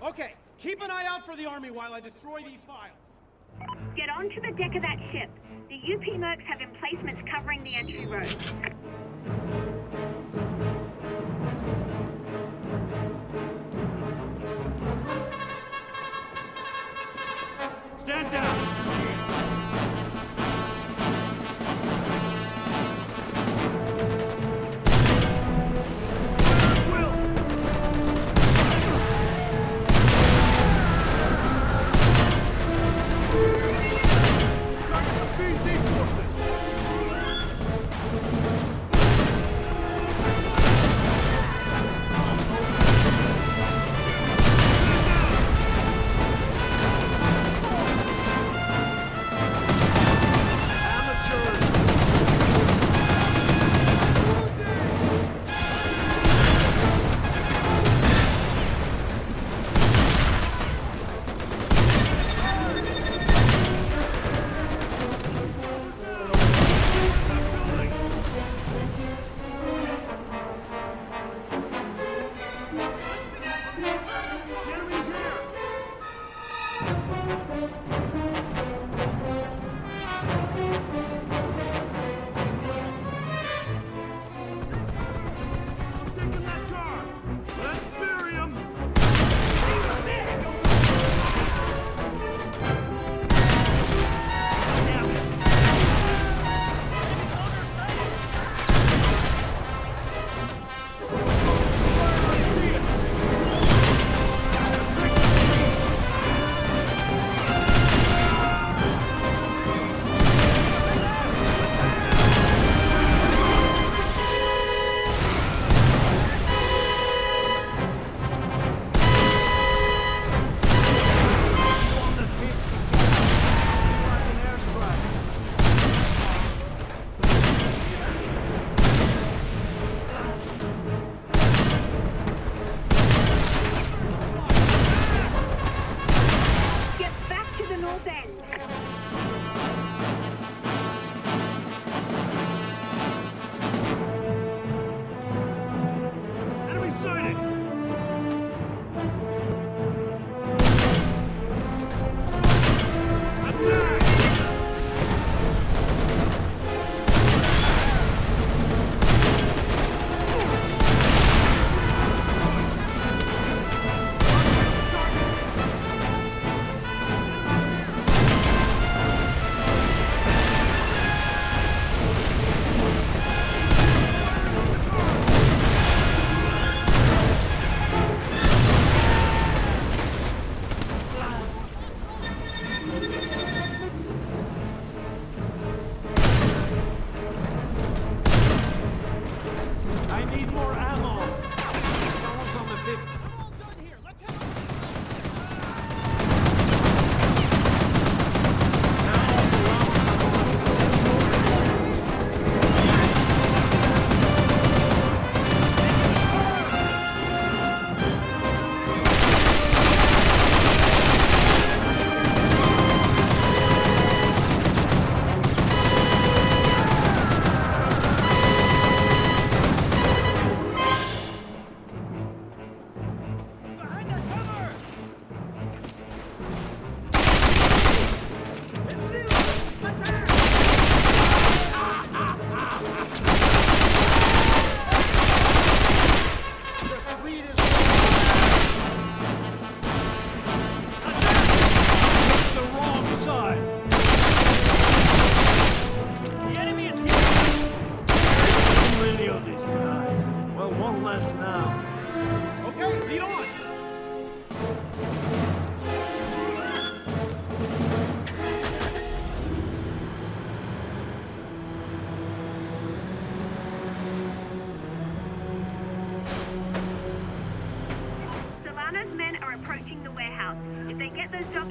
Okay, keep an eye out for the army while I destroy these files. Get onto the deck of that ship. The UP Mercs have emplacements covering the entry roads. Stand down!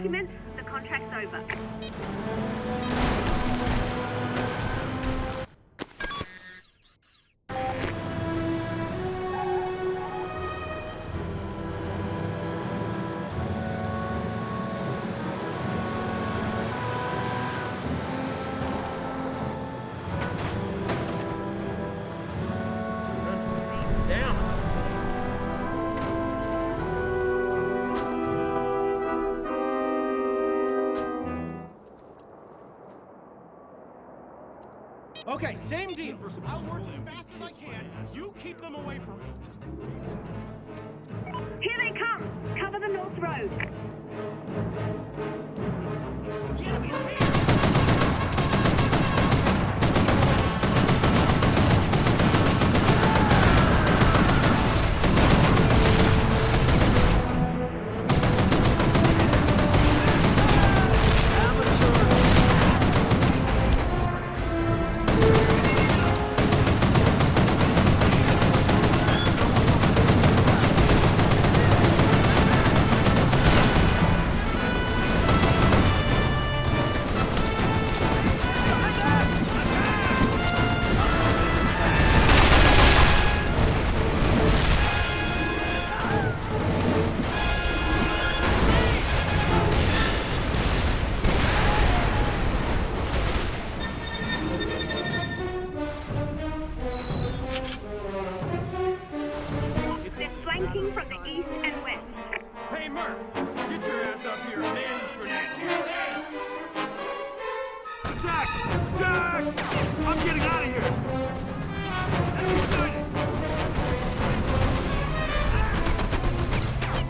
documents, the contract's over. Okay, same deal. I'll work as fast as I can. You keep them away from me. Here they come! Cover the North Road. The enemy is here! From the east and west. Hey, Merc! Get your ass up here! Man's grenade! Hear this! Attack! Attack! I'm getting out of here! Enemy sighted!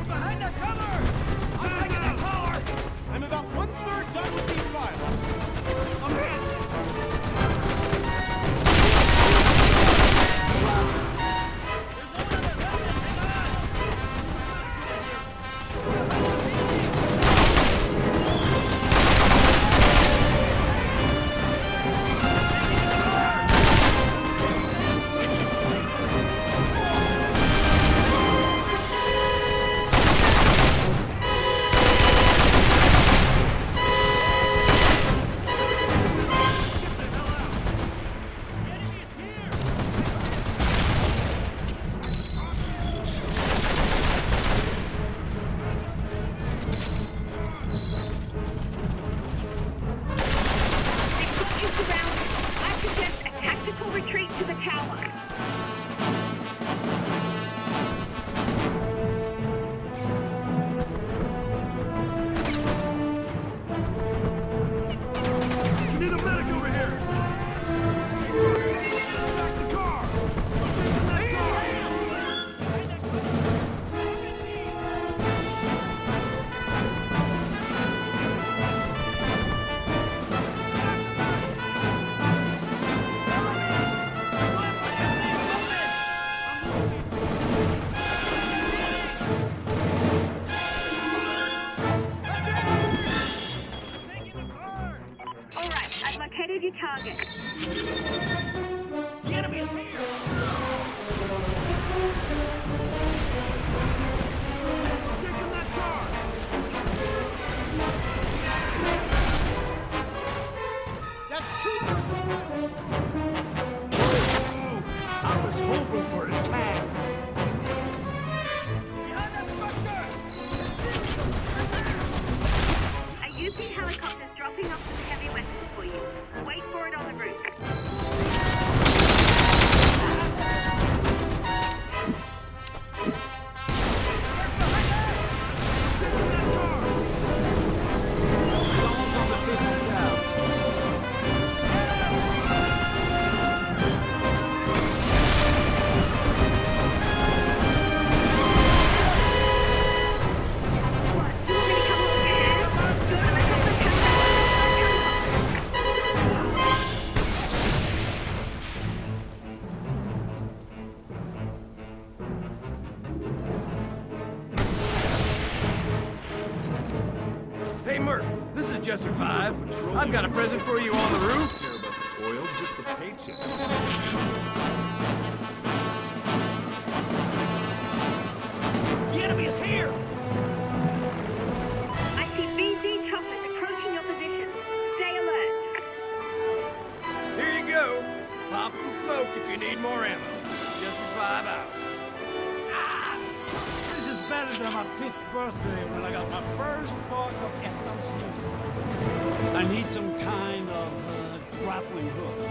Behind that cover! I'm taking that tower! I'm about 1/3 done with these files. I'm hit! Located your target. The enemy is here! Taking that car! That's 2 I was hoping for a tag. Behind that structure! A UP helicopter's dropping off some heavy weapons for you. Wait for it on the roof. Hey, Merc, this is Jester 5. I've got a present for you on the roof. Care about the oil, just the paycheck. The enemy is here! I see BZ birthday when I got my first box of Ethel Smith. I need some kind of grappling hook.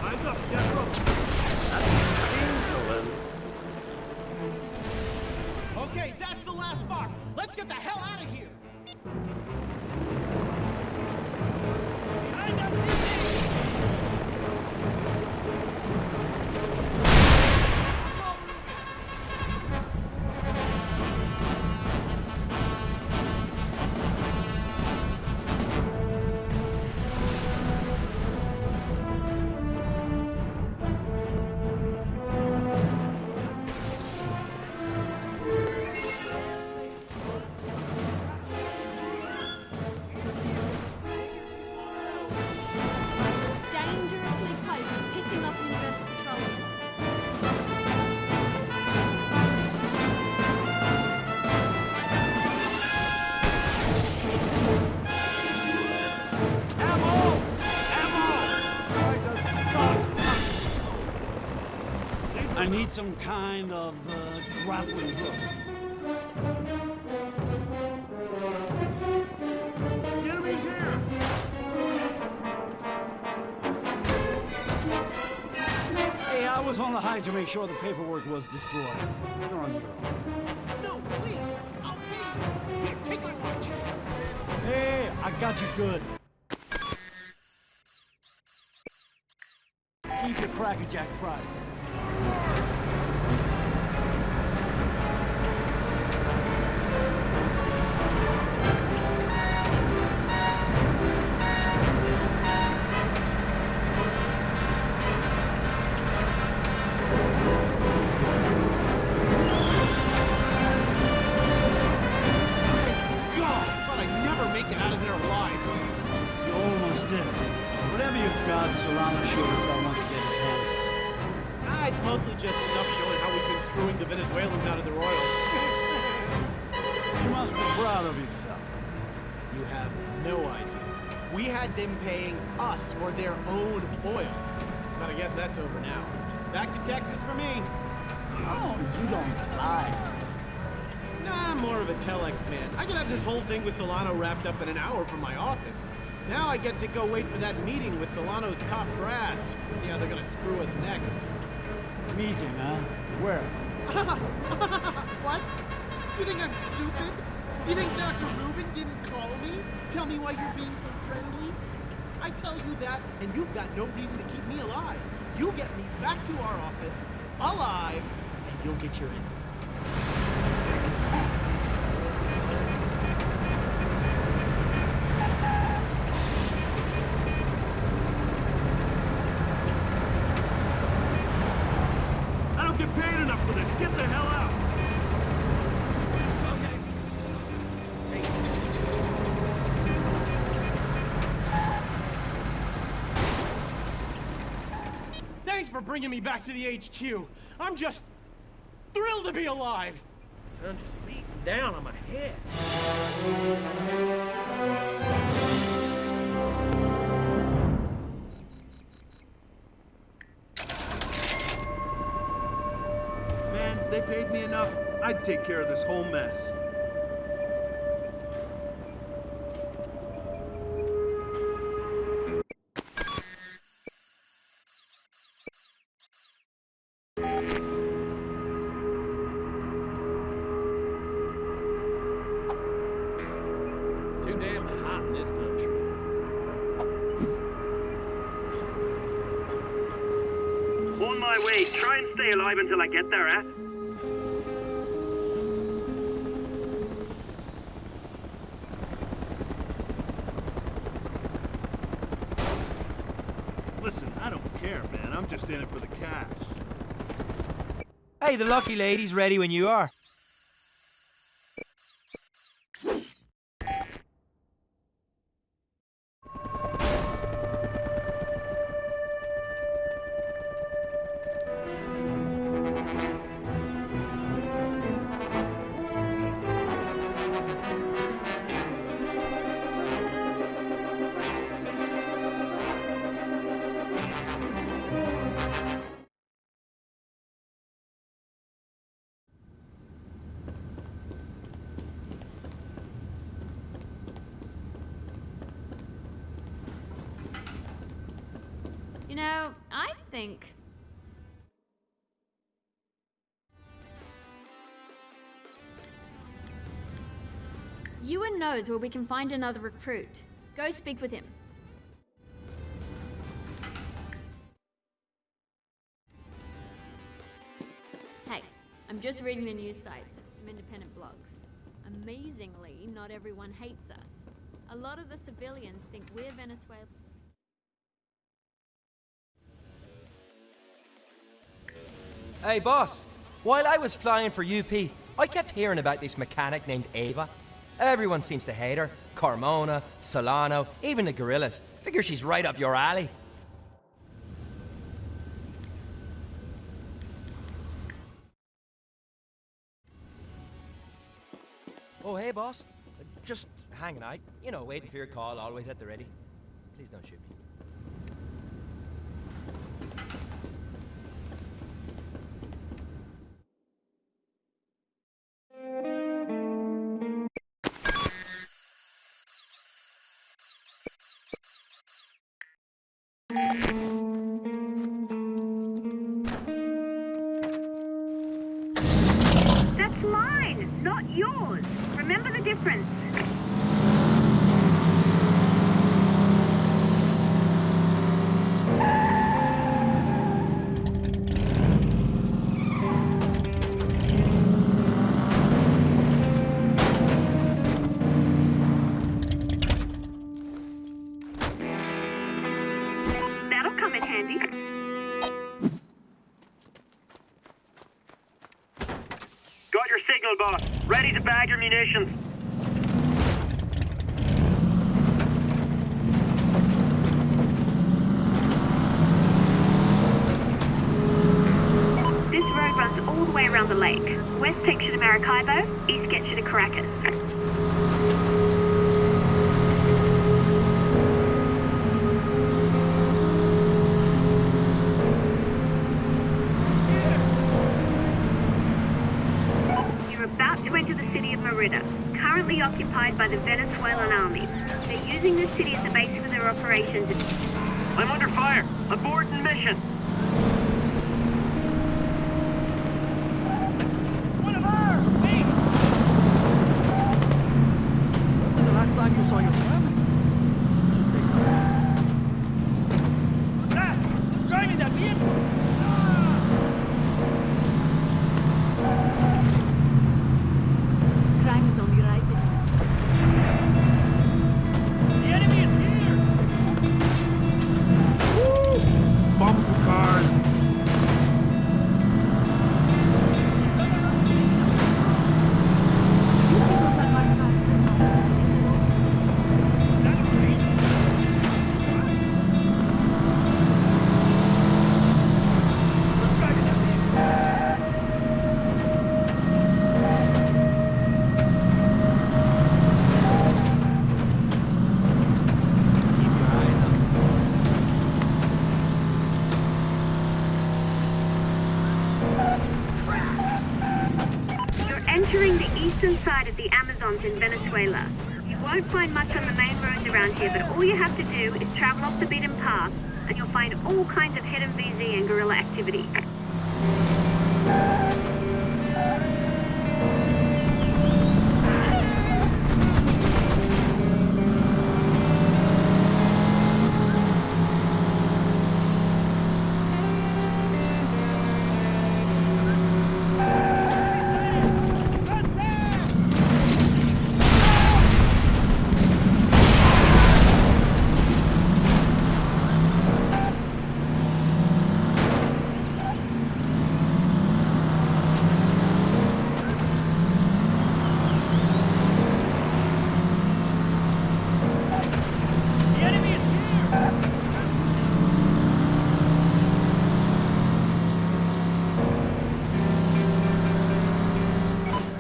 Eyes up, General. That's insolent. Okay, that's the last box. Let's get the hell out of here. Dangerously close to pissing off Universal Petroleum. I need some kind of grappling hook. The enemy's here! Hey, I was on the high to make sure the paperwork was destroyed. You're on your own. No, please. I'll pay you. Here, take my watch. Hey, I got you good. Keep your crackerjack prize. God, I thought I'd never make it out of there alive. You almost did. Whatever you've got, Solano sure as hell wants to get his hands on. It's mostly just stuff showing how we've been screwing the Venezuelans out of the oil. You must be proud of yourself. You have no idea. We had them paying us for their own oil. But I guess that's over now. Back to Texas for me. Oh, you don't lie. Nah, I'm more of a telex man. I could have this whole thing with Solano wrapped up in an hour from my office. Now I get to go wait for that meeting with Solano's top brass. See how they're gonna screw us next. Meeting, huh? Where? What? You think I'm stupid? You think Dr. Rubin didn't call me? Tell me why you're being so friendly? I tell you that, and you've got no reason to keep me alive. You get me back to our office, alive, and you'll get your info. I don't get paid enough for this. Get the hell out. Thanks for bringing me back to the HQ. I'm just thrilled to be alive. Sun just beating down on my head. Man, they paid me enough. I'd take care of this whole mess. Too damn hot in this country. On my way. Try and stay alive until I get there, eh? Listen, I don't care, man. I'm just in it for the cash. Hey, the lucky lady's ready when you are. You know, I think... Ewan knows where we can find another recruit. Go speak with him. Hey, I'm just reading the news sites, some independent blogs. Amazingly, not everyone hates us. A lot of the civilians think we're Venezuela. Hey, boss. While I was flying for UP, I kept hearing about this mechanic named Ava. Everyone seems to hate her. Carmona, Solano, even the guerrillas. Figure she's right up your alley. Oh, hey, boss. Just hanging out. You know, waiting for your call, always at the ready. Please don't shoot me. That's mine, not yours. Remember the difference. That'll come in handy. Got your signal, boss. Ready to bag your munitions. This road runs all the way around the lake. West takes you to Maracaibo, east gets you to Caracas. You're about to enter the city of Merida, currently occupied by the Venezuelan army. They're using this city as a base for their operations. I'm under fire. Abort the mission. It's one of ours! Wait! When was the last time you saw your family? You should take some. What's that? Who's driving that vehicle? Crime is on the rise again. The enemy is here! Woo! Bumper cars. Do you see those unmarked cars? Is that a raid? Who's driving that vehicle? Keep your eyes on the course. You're entering the eastern side of the Amazons in Venezuela. You won't find much on the main roads around here, but all you have to do is travel off the beaten path, and you'll find all kinds of hidden VZ and guerrilla activity. The enemy is here!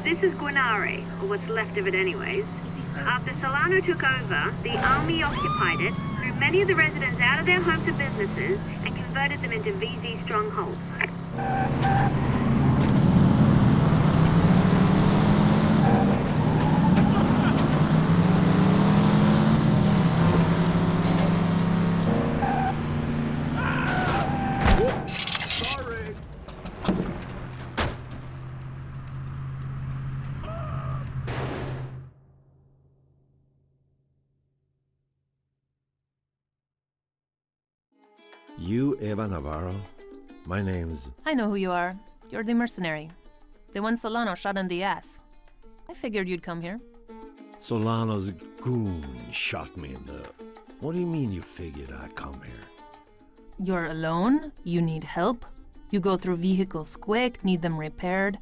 This is Guanare, or what's left of it anyways. After Solano took over, the army occupied it, threw many of the residents out of their homes and businesses, and converted them into VZ strongholds. You, Eva Navarro? My name's... I know who you are. You're the mercenary. The one Solano shot in the ass. I figured you'd come here. Solano's goon shot me in the... What do you mean you figured I'd come here? You're alone? You need help? You go through vehicles quick, need them repaired.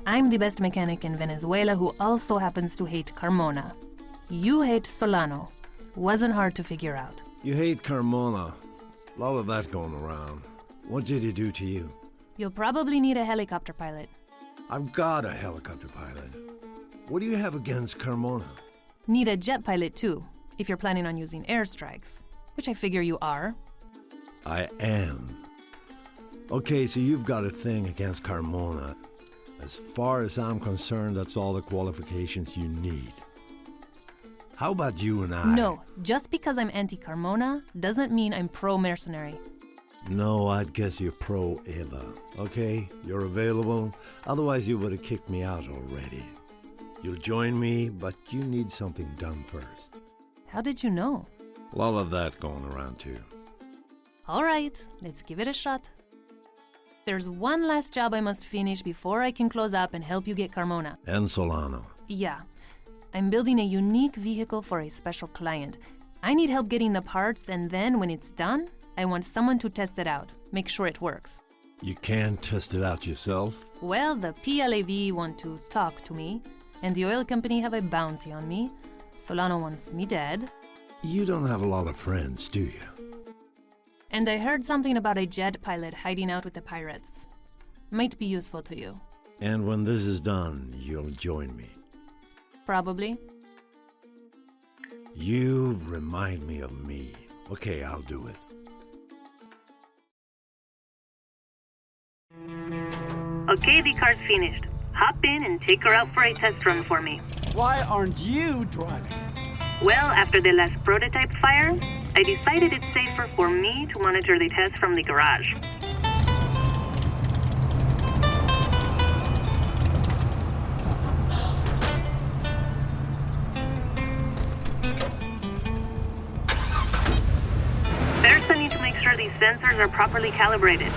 I'm the best mechanic in Venezuela who also happens to hate Carmona. You hate Solano. Wasn't hard to figure out. You hate Carmona. A lot of that going around. What did he do to you? You'll probably need a helicopter pilot. I've got a helicopter pilot. What do you have against Carmona? Need a jet pilot too, if you're planning on using airstrikes, which I figure you are. I am. Okay, so you've got a thing against Carmona. As far as I'm concerned, that's all the qualifications you need. How about you and I? No, just because I'm anti-Carmona doesn't mean I'm pro-mercenary. No, I'd guess you're pro-Eva. Okay, you're available. Otherwise, you would have kicked me out already. You'll join me, but you need something done first. How did you know? A lot of that going around, too. All right, let's give it a shot. There's one last job I must finish before I can close up and help you get Carmona. And Solano. Yeah. I'm building a unique vehicle for a special client. I need help getting the parts, and then when it's done, I want someone to test it out, make sure it works. You can't test it out yourself? Well, the PLAV want to talk to me, and the oil company have a bounty on me. Solano wants me dead. You don't have a lot of friends, do you? And I heard something about a jet pilot hiding out with the pirates. Might be useful to you. And when this is done, you'll join me. Probably. You remind me of me. Okay, I'll do it. Okay, the car's finished. Hop in and take her out for a test run for me. Why aren't you driving it? Well, after the last prototype fire, I decided it's safer for me to monitor the test from the garage. First, I need to make sure these sensors are properly calibrated.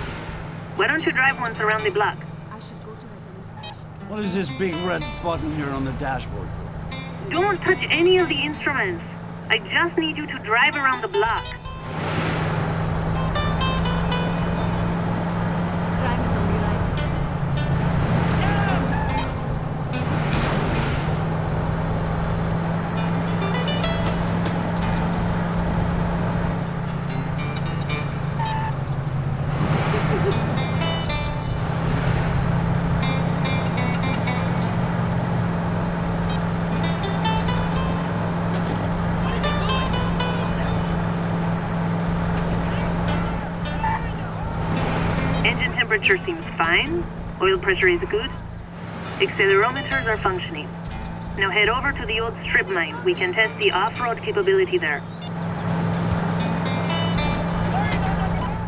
Why don't you drive once around the block? What is this big red button here on the dashboard for? Don't touch any of the instruments. I just need you to drive around the block. Engine temperature seems fine. Oil pressure is good. Accelerometers are functioning. Now head over to the old strip mine. We can test the off-road capability there.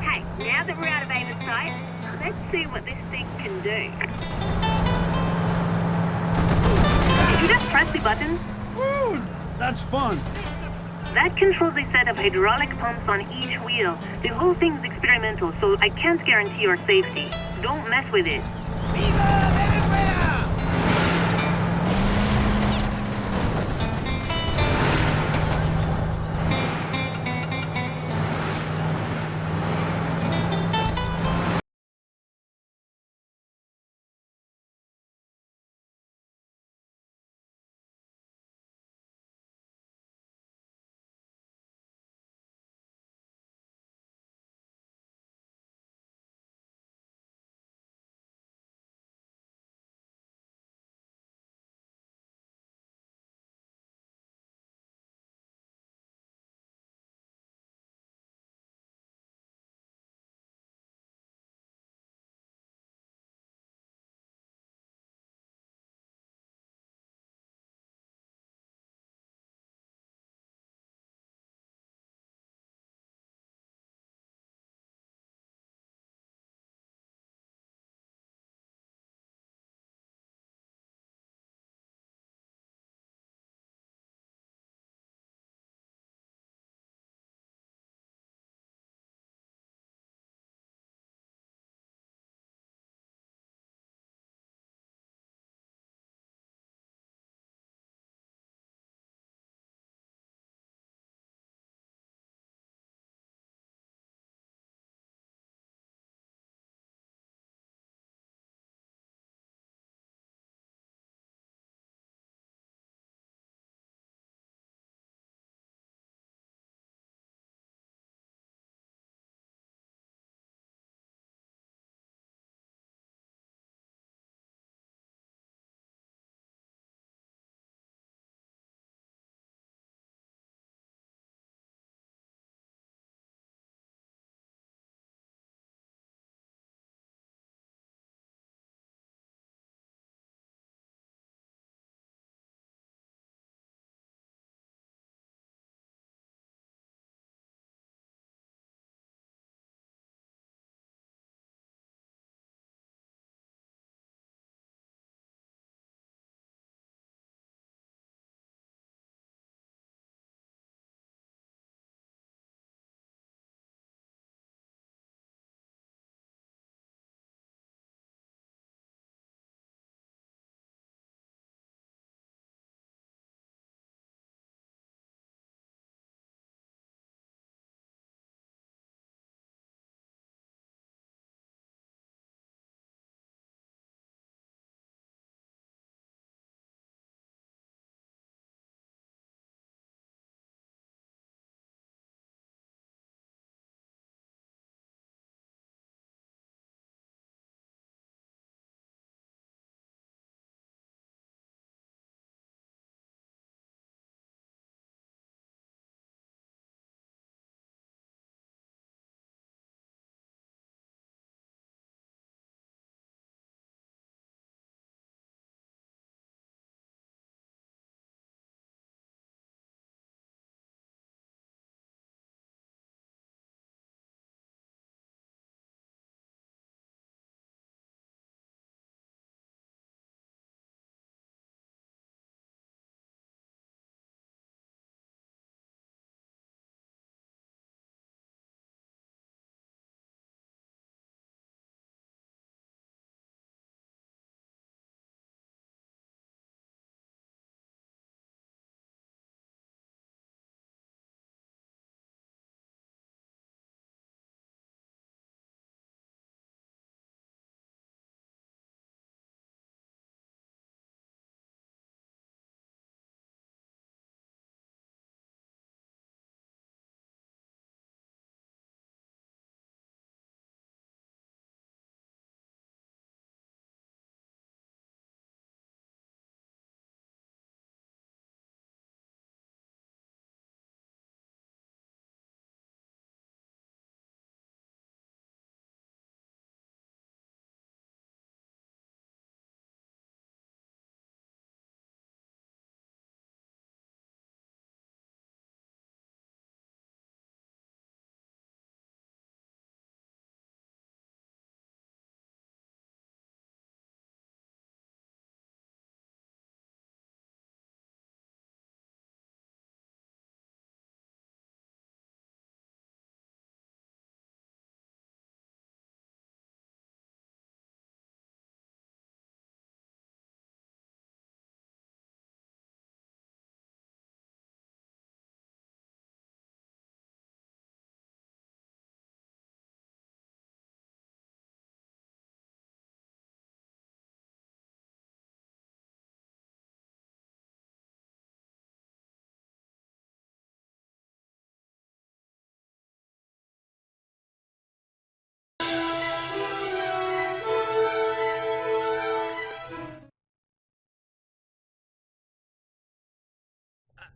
Hey, now that we're out of Ava's sight, let's see what this thing can do. Did you just press the button? Woo! That's fun. That controls a set of hydraulic pumps on each wheel. The whole thing's experimental, so I can't guarantee your safety. Don't mess with it. Viva Venezuela!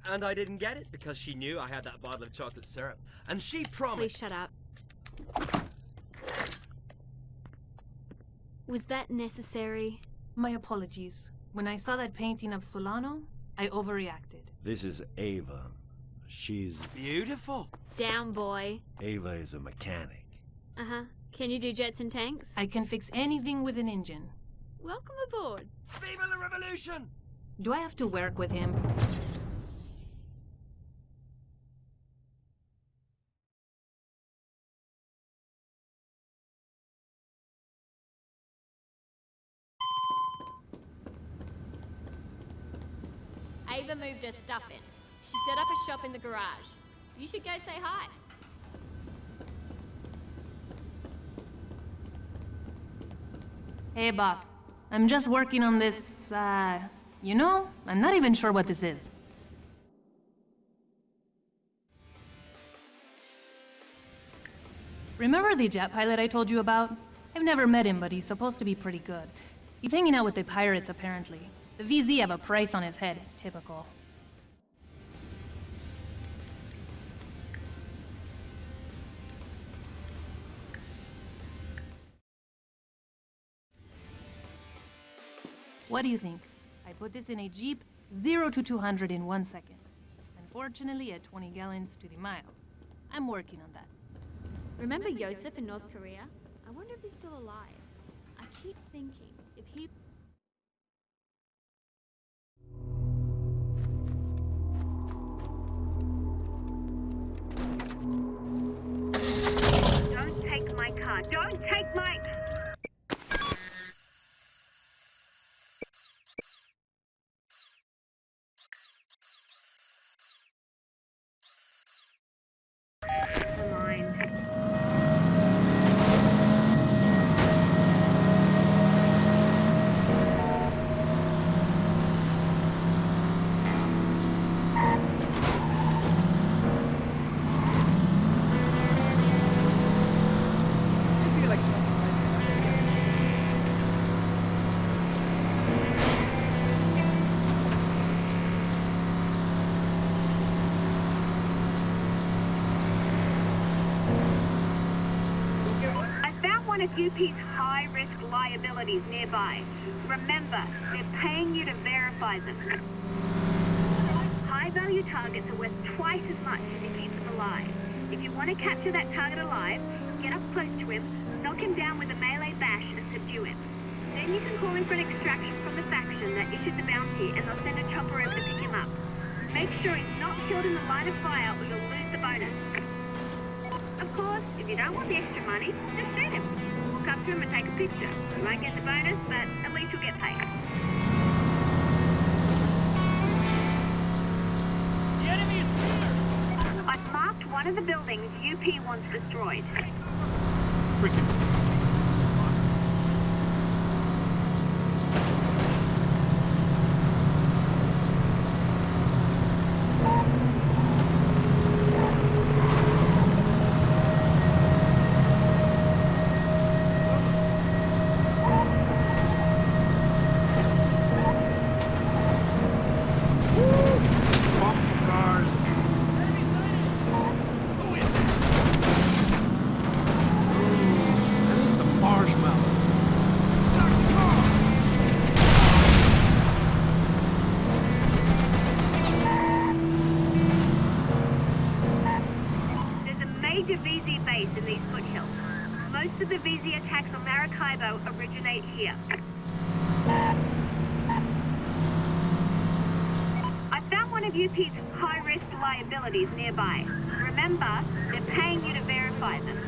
And I didn't get it because she knew I had that bottle of chocolate syrup. And she promised... Please shut up. Was that necessary? My apologies. When I saw that painting of Solano, I overreacted. This is Ava. She's beautiful. Down, boy. Ava is a mechanic. Uh-huh. Can you do jets and tanks? I can fix anything with an engine. Welcome aboard. Viva la revolution! Do I have to work with him? Ava moved her stuff in. She set up a shop in the garage. You should go say hi. Hey, boss. I'm just working on this, you know, I'm not even sure what this is. Remember the jet pilot I told you about? I've never met him, but he's supposed to be pretty good. He's hanging out with the pirates, apparently. The VZ have a price on his head. Typical. What do you think? I put this in a Jeep 0 to 200 in 1 second. Unfortunately, at 20 gallons to the mile. I'm working on that. Remember Yosef in North Korea? I wonder if he's still alive. I keep thinking, if he... Don't take my car. Don't take my... One of UP's high-risk liabilities nearby. Remember, they're paying you to verify them. High-value targets are worth twice as much if you keep them alive. If you want to capture that target alive, get up close to him, knock him down with a melee bash, and subdue him. Then you can call in for an extraction from the faction that issued the bounty, and they'll send a chopper over to pick him up. Make sure he's not killed in the line of fire, or you'll lose the bonus. Of course, if you don't want the extra money, just shoot him. Walk up to him and take a picture. You won't get the bonus, but at least you'll get paid. The enemy is here! I've marked one of the buildings UP wants destroyed. Freaking... VZ base in these foothills. Most of the VZ attacks on Maracaibo originate here. I found one of UP's high-risk liabilities nearby. Remember, they're paying you to verify them.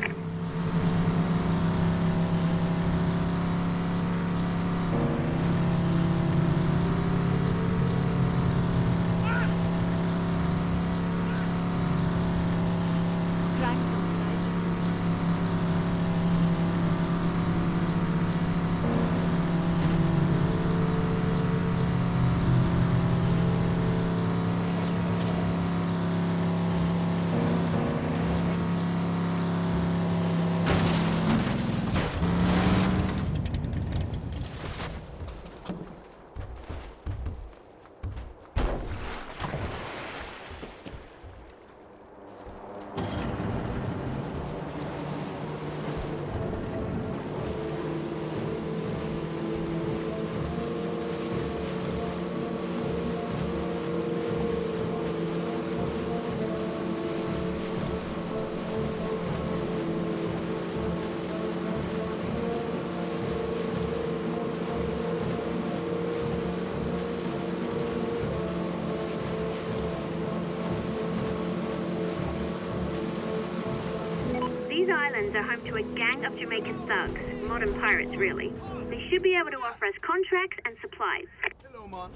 Islands are home to a gang of Jamaican thugs, modern pirates really. They should be able to offer us contracts and supplies. Hello, man.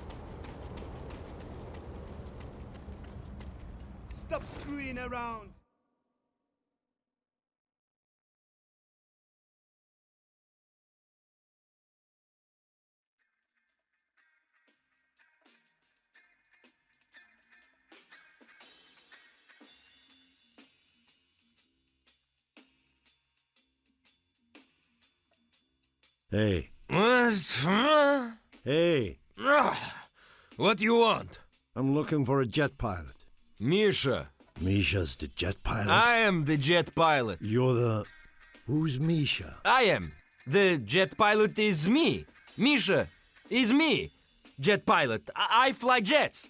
Stop screwing around. Hey. Hey. What do you want? I'm looking for a jet pilot. Misha. Misha's the jet pilot? I am the jet pilot. You're the... Who's Misha? I am. The jet pilot is me. Misha is me. Jet pilot. I fly jets.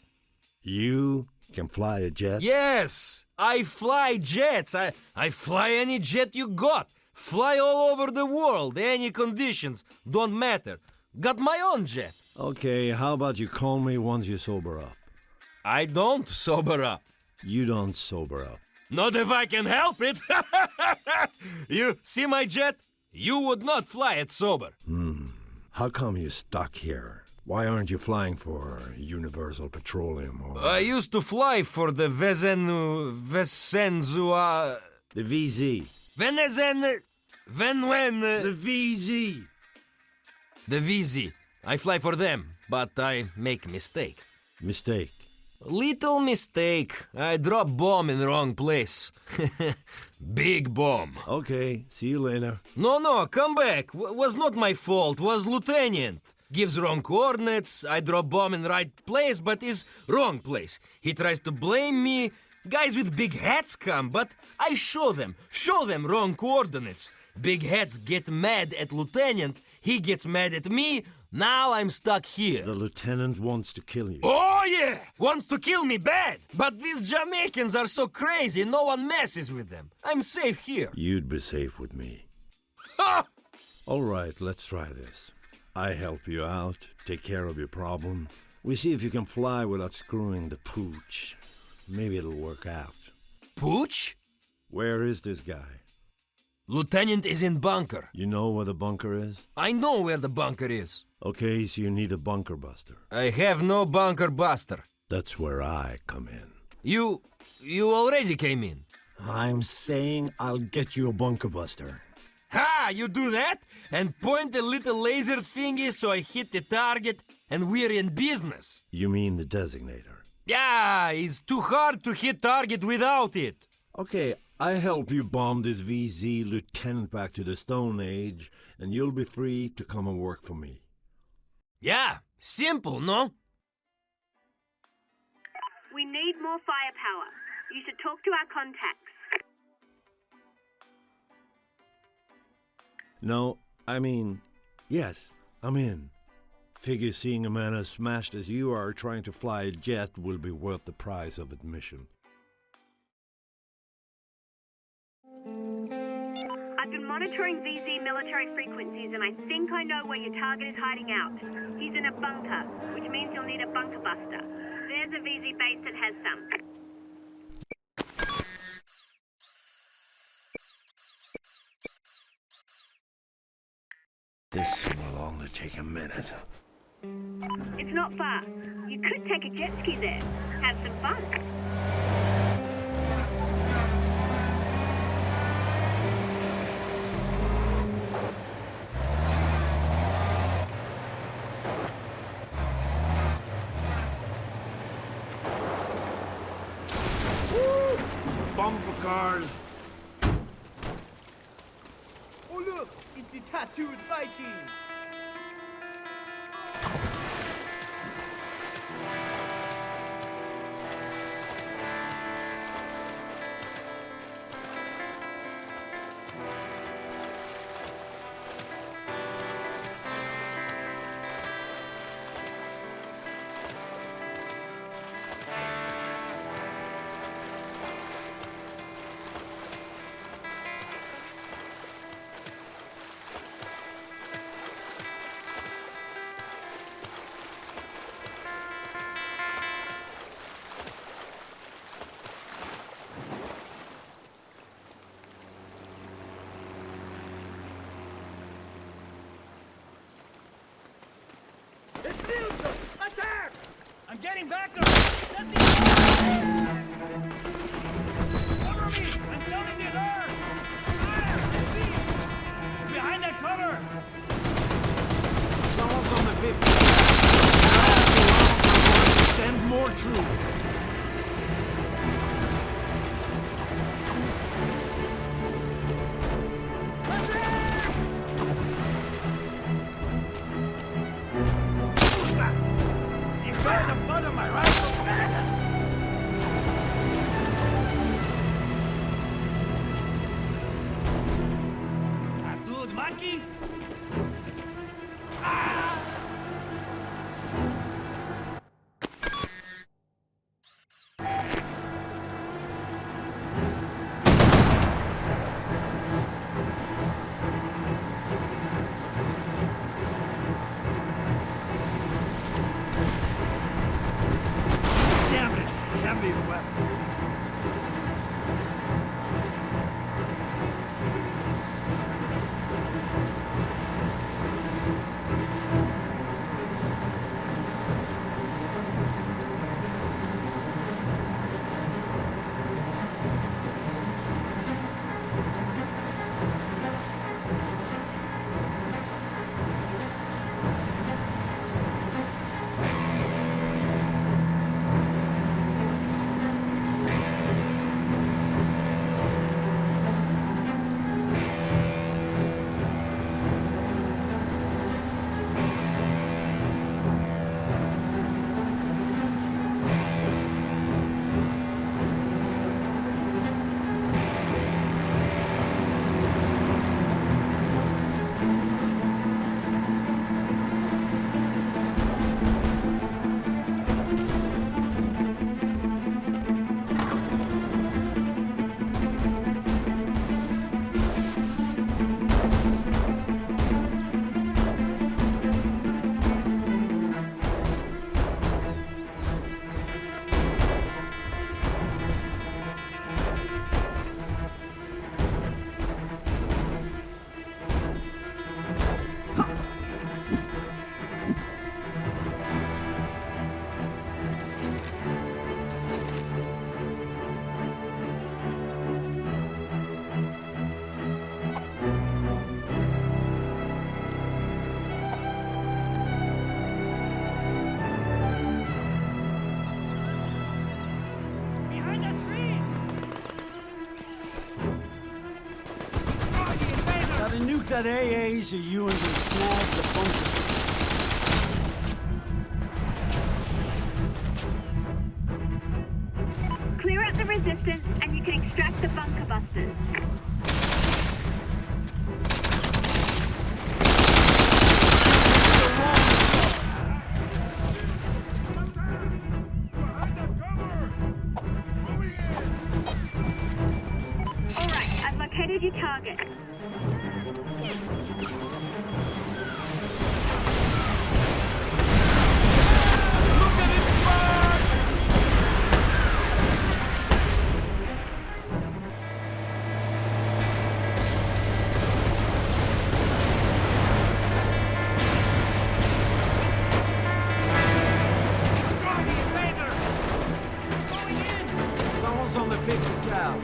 You can fly a jet? Yes. I fly jets. I fly any jet you got. Fly all over the world. Any conditions. Don't matter. Got my own jet. Okay, how about you call me once you sober up? I don't sober up. You don't sober up. Not if I can help it. You see my jet? You would not fly it sober. How come you're stuck here? Why aren't you flying for Universal Petroleum or... I used to fly for the Vezenzua... The VZ. The VZ. The VZ. I fly for them, but I make mistake. Mistake? Little mistake. I drop bomb in the wrong place. Big bomb. Okay, see you later. No, come back. Was not my fault. Was lieutenant. Gives wrong coordinates. I drop bomb in right place, but is wrong place. He tries to blame me. Guys with big hats come, but I show them wrong coordinates. Big hats get mad at lieutenant. He gets mad at me. Now I'm stuck here. The lieutenant wants to kill you. Oh yeah! Wants to kill me bad! But these Jamaicans are so crazy, no one messes with them. I'm safe here. You'd be safe with me. Ha! All right, let's try this. I help you out, take care of your problem. We see if you can fly without screwing the pooch. Maybe it'll work out. Pooch? Where is this guy? Lieutenant is in bunker. You know where the bunker is? I know where the bunker is. Okay, so you need a bunker buster. I have no bunker buster. That's where I come in. You already came in. I'm saying I'll get you a bunker buster. Ha! You do that? And point a little laser thingy so I hit the target and we're in business. You mean the designator? Yeah, it's too hard to hit target without it. Okay, I help you bomb this VZ lieutenant back to the Stone Age, and you'll be free to come and work for me. Yeah, simple, no? We need more firepower. You should talk to our contacts. No, I mean, yes, I'm in. Figure seeing a man as smashed as you are trying to fly a jet will be worth the price of admission. I've been monitoring VZ military frequencies and I think I know where your target is hiding out. He's in a bunker, which means you'll need a bunker buster. There's a VZ base that has some. This will only take a minute. It's not far. You could take a jet ski there. Have some fun. Bumper cars. Oh look, it's the tattooed Viking. backup! Set the alarm! Cover me! I'm sounding the alarm! Fire! Please! Behind that cover! Someone's on the 50. Send more troops. You got the butt of my rifle. Dude, monkey. Damn it! Heavy weapon. Behind that tree! Gotta nuke that AA so you and can snag the bunker. Clear out the resistance and you can extract the bunker busters. Alright, I've located your target. Someone's on the 50 cal.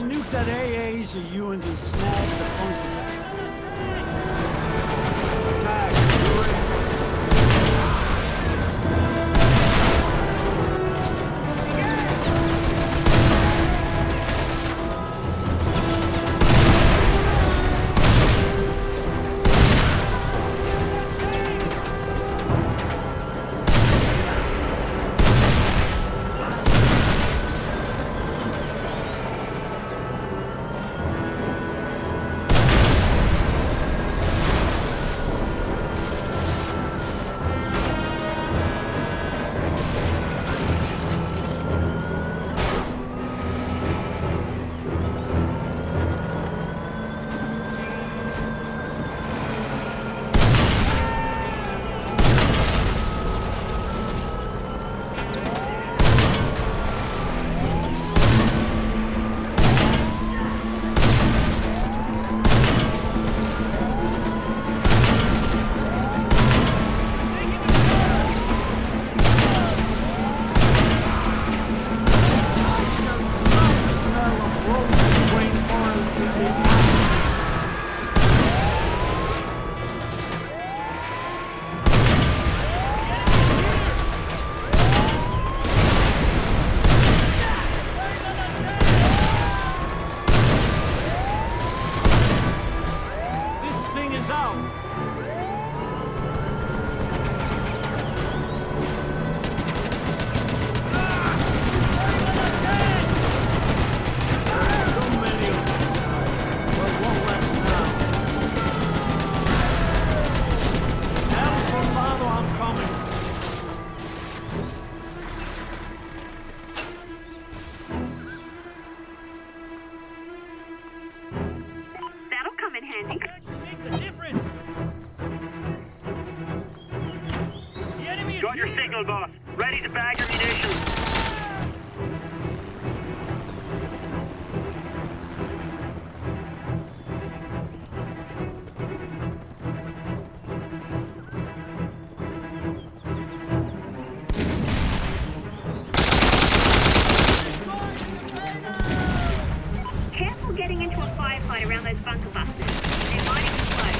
Nuke that AA so you and can snag the bunker. Attack. That'll come in handy. Make the difference. The enemy is Got your signal, boss. Ready to bag your munitions. Careful getting into a firefight around those bunker busters. They might explode.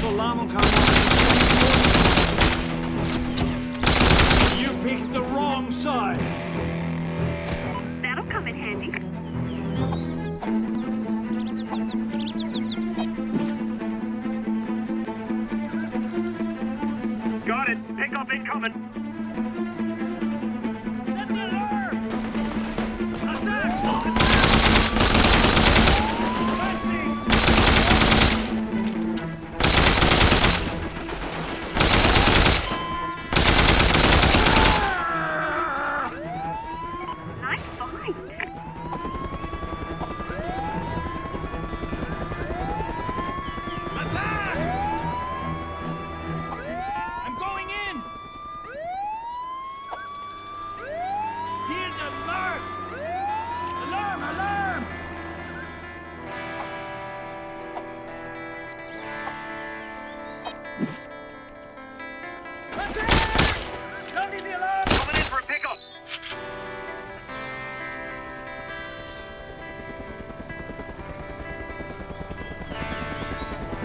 Solano, come on. You picked the wrong side. That'll come in handy. Got it. Pickup incoming. Set the alarm! Attack! Nice fight. Attack! I'm going in! Hear the alarm! Alarm! Alarm! Attack! Sounding the alarm! Coming in for a pickup.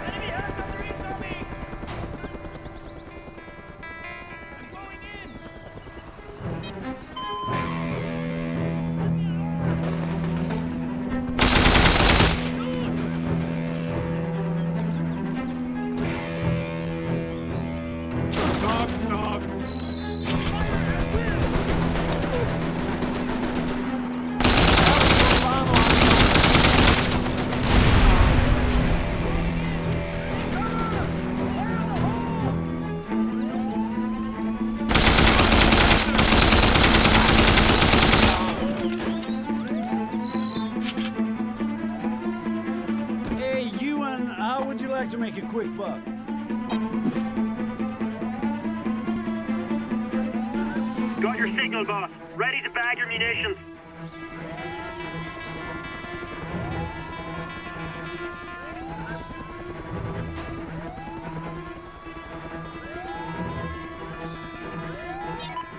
Enemy helicopter incoming! I'm going in! Knock, knock. Hey, Ewan, how would you like to make a quick buck? Got your signal, boss. Ready to bag your munitions.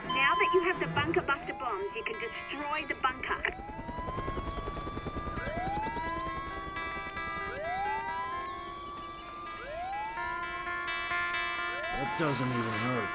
Now that you have the bunker buster bombs, you can destroy the bunker. That doesn't even hurt.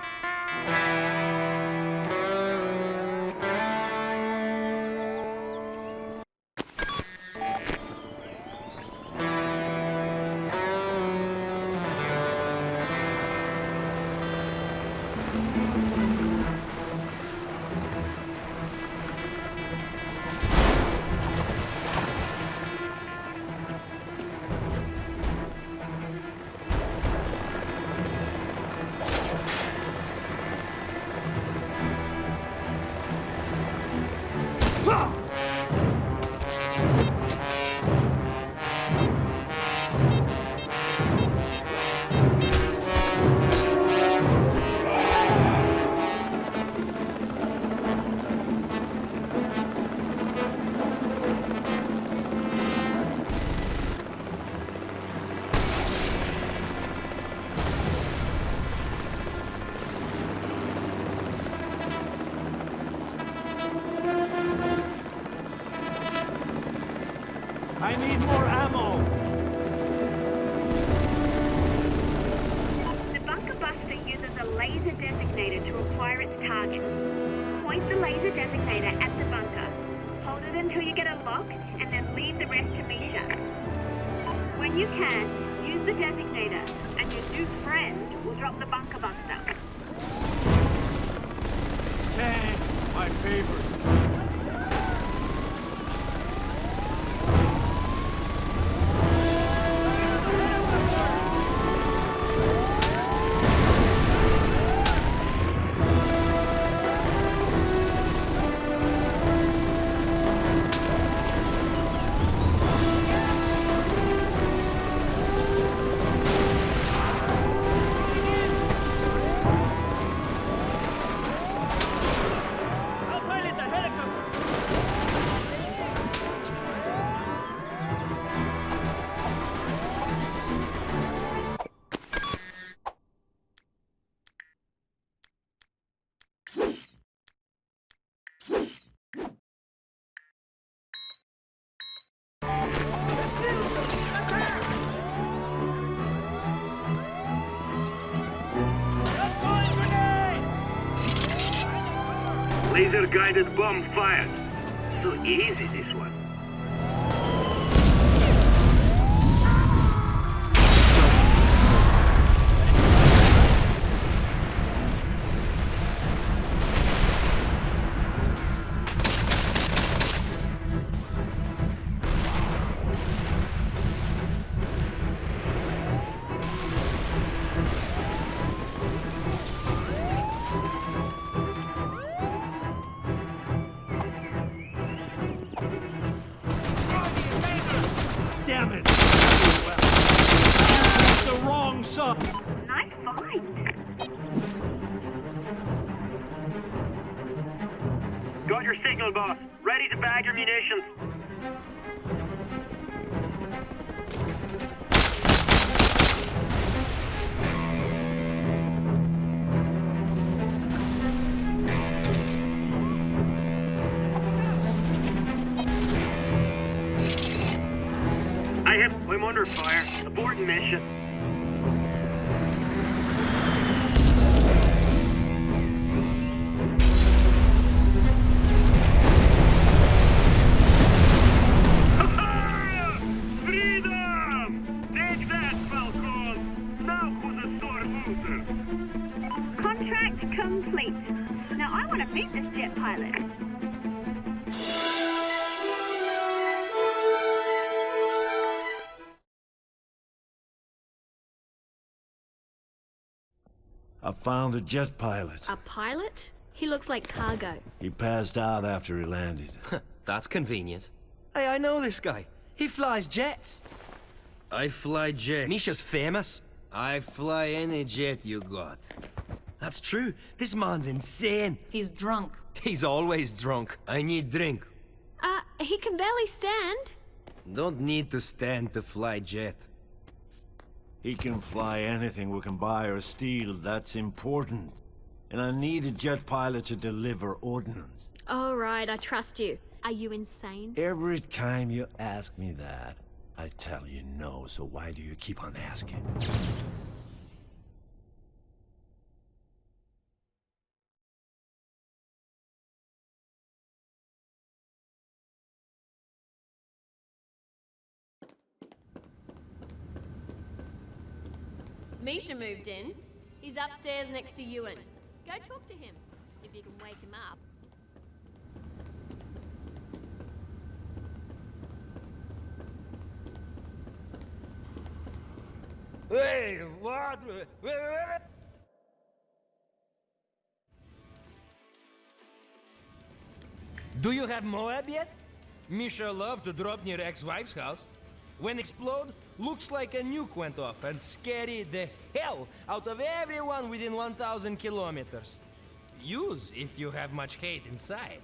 I need more ammo. The bunker buster uses a laser designator to acquire its target. Point the laser designator at the bunker. Hold it until you get a lock, and then leave the rest to Misha. When you can, use the designator, and your new friend will drop the bunker buster. Tank, my favorite. Laser-guided bomb fired. So easy, this one. Damn it! It's the wrong sub. Nice fight. Got your signal, boss. Ready to bag your munitions. I'm under fire. Aborting mission. Freedom! Take that, Falcon! Now for the sore loser! Contract complete. Now I want to meet this jet pilot. I found a jet pilot. A pilot? He looks like cargo. He passed out after he landed. That's convenient. Hey, I know this guy. He flies jets. I fly jets. Misha's famous. I fly any jet you got. That's true. This man's insane. He's drunk. He's always drunk. I need drink. He can barely stand. Don't need to stand to fly jet. He can fly anything we can buy or steal, that's important. And I need a jet pilot to deliver ordnance. All right, I trust you. Are you insane? Every time you ask me that, I tell you no, so why do you keep on asking? Misha moved in. He's upstairs next to Ewan. Go talk to him, if you can wake him up. Hey, what? Do you have Moab yet? Misha loved to drop near ex-wife's house. When explode, looks like a nuke went off and scary the hell out of everyone within 1,000 kilometers. Use if you have much hate inside.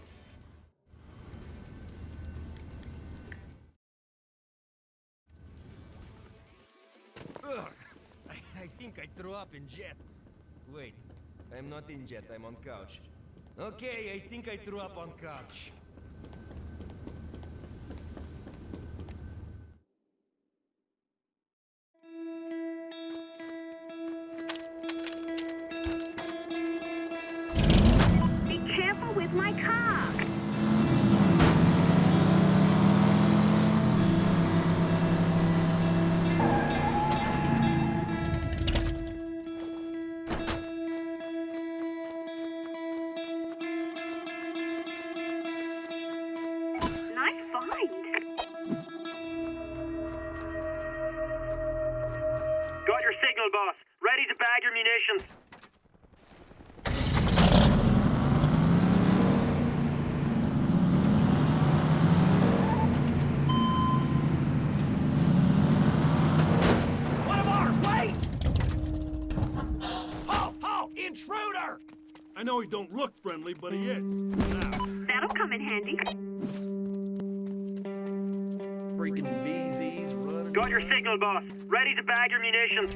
Ugh, I think I threw up in jet. Wait, I'm not in jet, I'm on couch. Okay, I think I threw up on couch. find? Got your signal, boss. Ready to bag your munitions. One of ours, wait! Halt! Halt! Intruder! I know he don't look friendly, but he is. Now. That'll come in handy. Freaking BZ's running. Got your signal, boss. Ready to bag your munitions.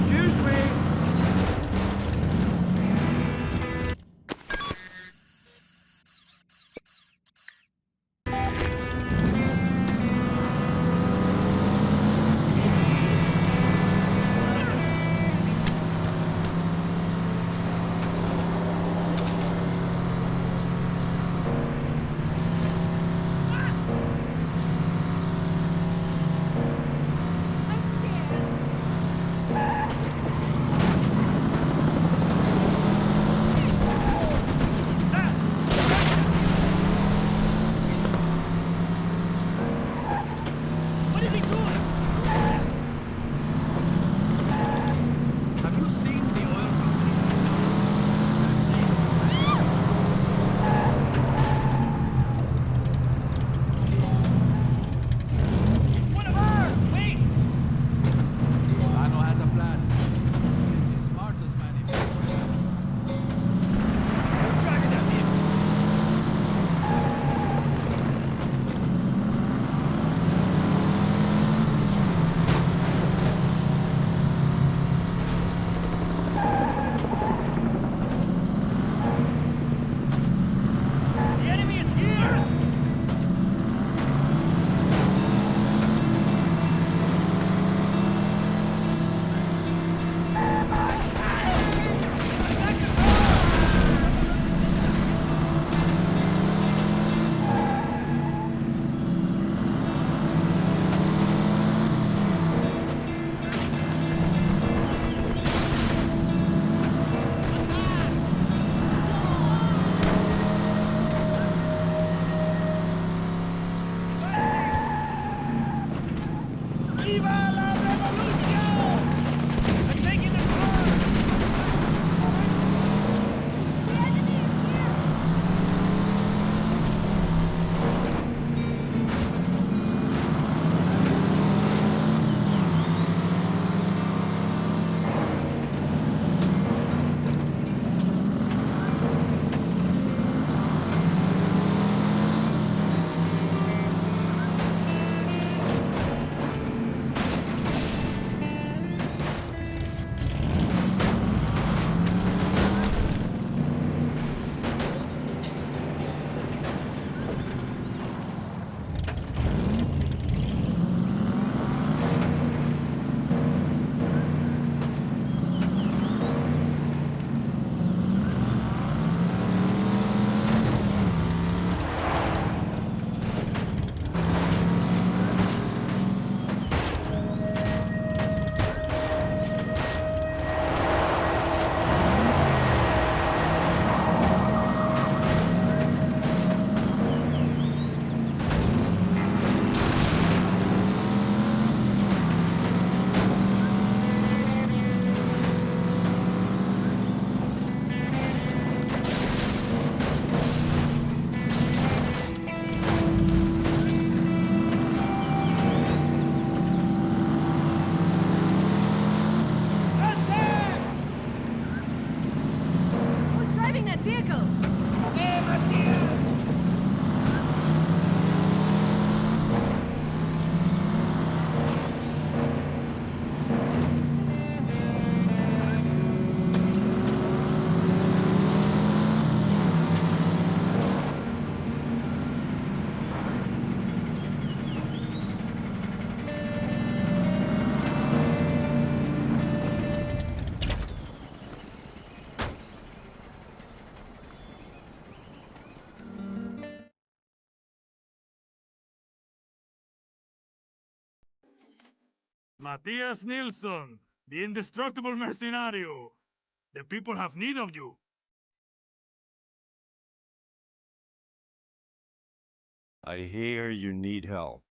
Excuse me. What is he doing? Have you seen the oil companies? It's one of ours! Wait! Solano has a plan. He's the smartest man in the world. Who's driving that vehicle? The enemy is here! Viva la revolution! I'm taking the car! The enemy is here! Who's driving that vehicle? Matthias Nilsson, the indestructible mercenario. The people have need of you. I hear you need help.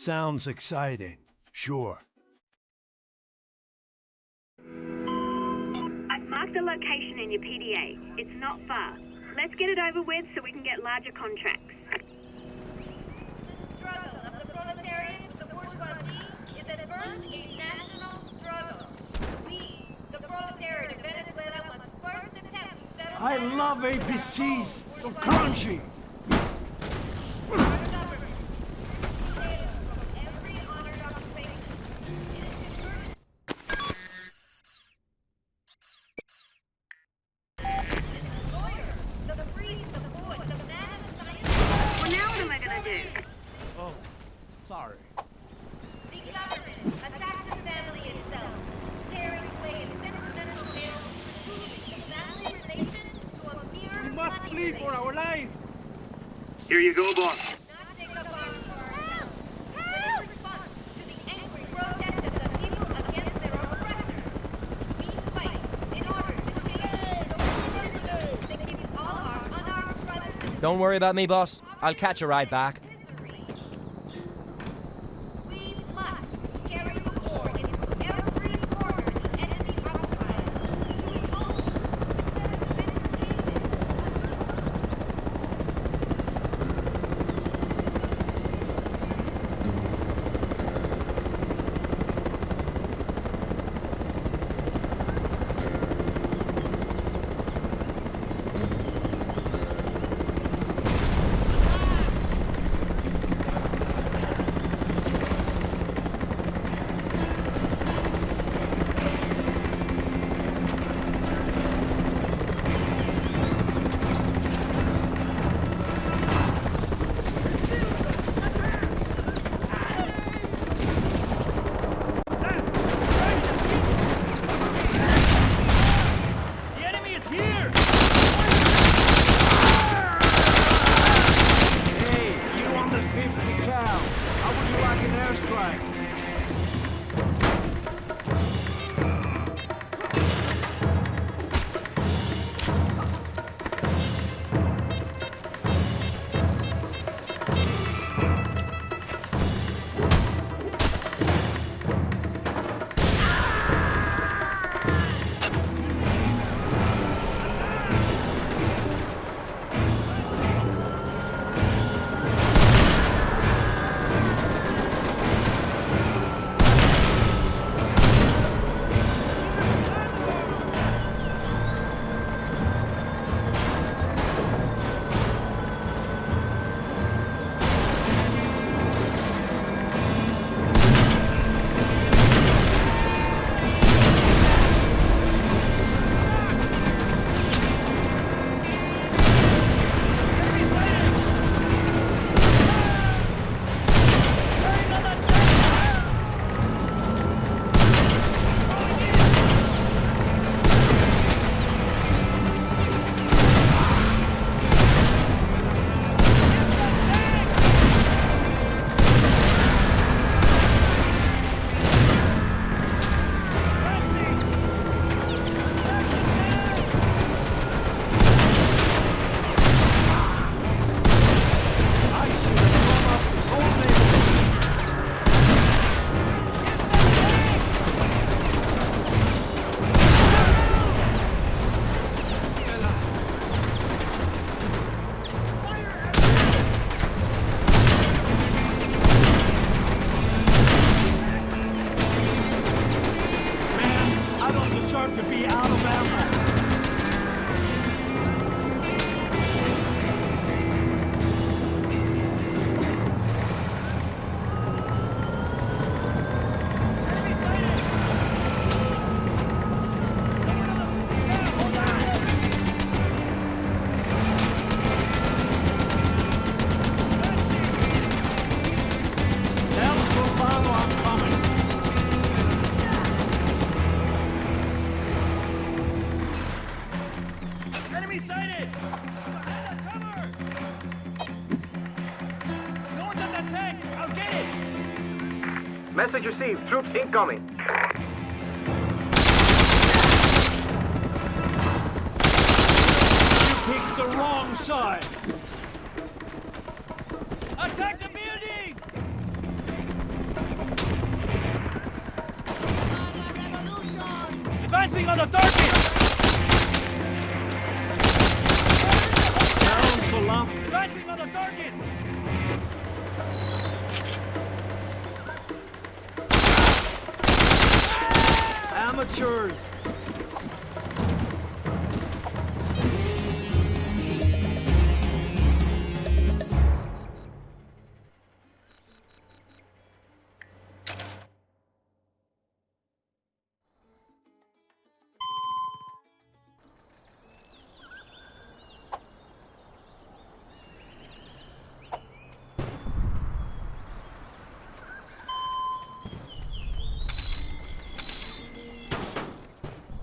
Sounds exciting. Sure. I've marked the location in your PDA. It's not far. Let's get it over with so we can get larger contracts. Struggle of the proletariat, the bourgeoisie, is at first a national struggle. We, the proletariat of Venezuela, must first attempt to settle I love APCs. So crunchy. Well, now what am I gonna do? Oh, sorry. The government attacks the family itself, tearing away its sentimental veil, reducing the family relation to a mere We must flee for our lives. Here you go, boss. not take up arms for ourselves, but in response to the angry protest of the people against their oppressors. We fight in order to change the world that keeps all our unarmed brothers. Don't worry about me, boss. I'll catch a ride back. We must carry the war into every corner the enemy occupies. We hope sighted! Behind the cover! No one's at that tank! I'll get it! Message received. Troops incoming. You picked the wrong side! Attack the building! Advancing on the target! Down, Salam. Advancing on the target! Amateurs!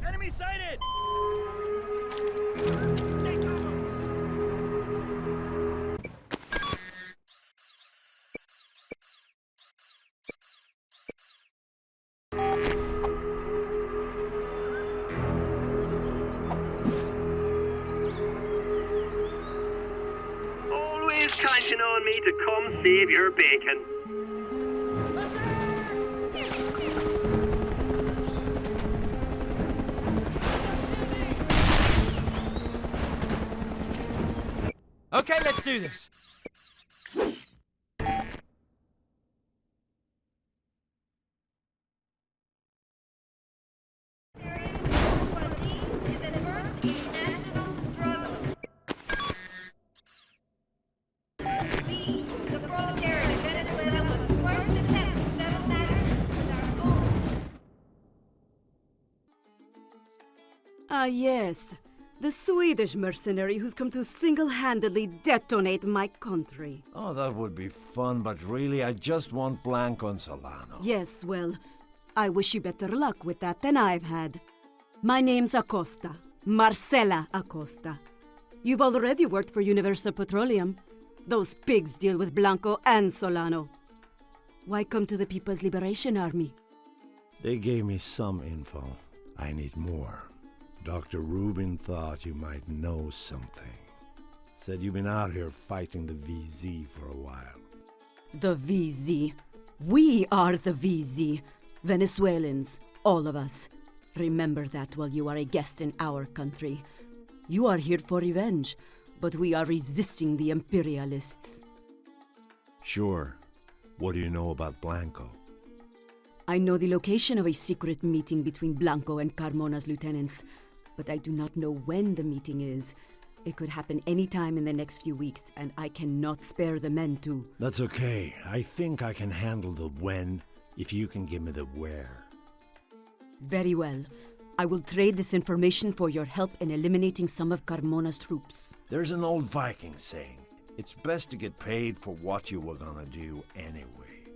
Enemy sighted! Always counting on me to come save your bacon. Okay, let's do this. Ah, yes. The Swedish mercenary who's come to single-handedly detonate my country. Oh, that would be fun, but really, I just want Blanco and Solano. Yes, well, I wish you better luck with that than I've had. My name's Acosta. Marcela Acosta. You've already worked for Universal Petroleum. Those pigs deal with Blanco and Solano. Why come to the People's Liberation Army? They gave me some info. I need more. Dr. Rubin thought you might know something. Said you've been out here fighting the VZ for a while. The VZ. We are the VZ. Venezuelans, all of us. Remember that while you are a guest in our country. You are here for revenge, but we are resisting the imperialists. Sure. What do you know about Blanco? I know the location of a secret meeting between Blanco and Carmona's lieutenants, but I do not know when the meeting is. It could happen any time in the next few weeks, and I cannot spare the men to... That's okay. I think I can handle the when if you can give me the where. Very well. I will trade this information for your help in eliminating some of Carmona's troops. There's an old Viking saying, it's best to get paid for what you were gonna do anyway.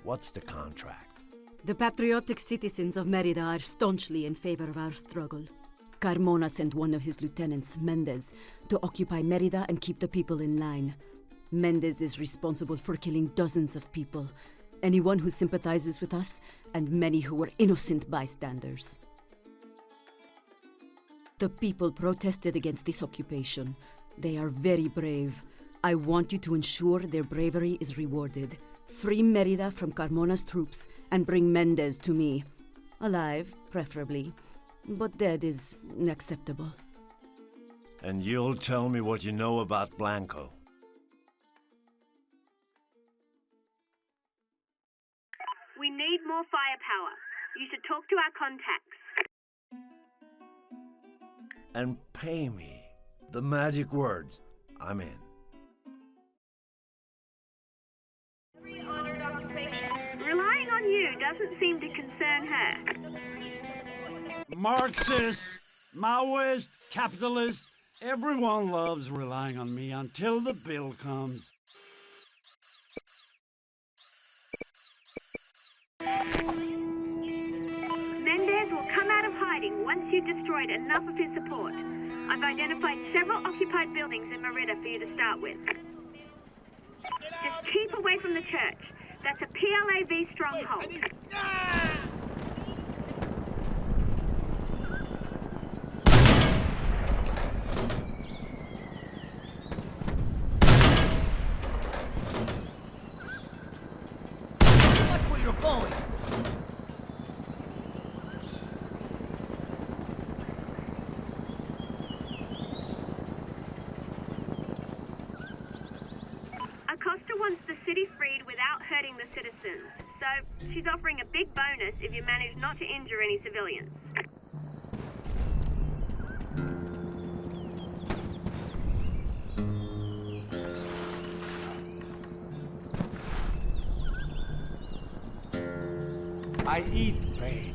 What's the contract? The patriotic citizens of Merida are staunchly in favor of our struggle. Carmona sent one of his lieutenants, Mendez, to occupy Merida and keep the people in line. Mendez is responsible for killing dozens of people, anyone who sympathizes with us, and many who were innocent bystanders. The people protested against this occupation. They are very brave. I want you to ensure their bravery is rewarded. Free Merida from Carmona's troops and bring Mendez to me. Alive, preferably. But dead is unacceptable. And you'll tell me what you know about Blanco. We need more firepower. You should talk to our contacts. And pay me. The magic words. I'm in. Relying on you doesn't seem to concern her. Marxist, Maoist, capitalist, everyone loves relying on me until the bill comes. Mendez will come out of hiding once you've destroyed enough of his support. I've identified several occupied buildings in Merida for you to start with. Just keep away from the church. That's a PLAV stronghold. Watch where you're going. Acosta wants the city freed without hurting the citizens, so she's offering a big bonus if you manage not to injure any civilians. I eat pain.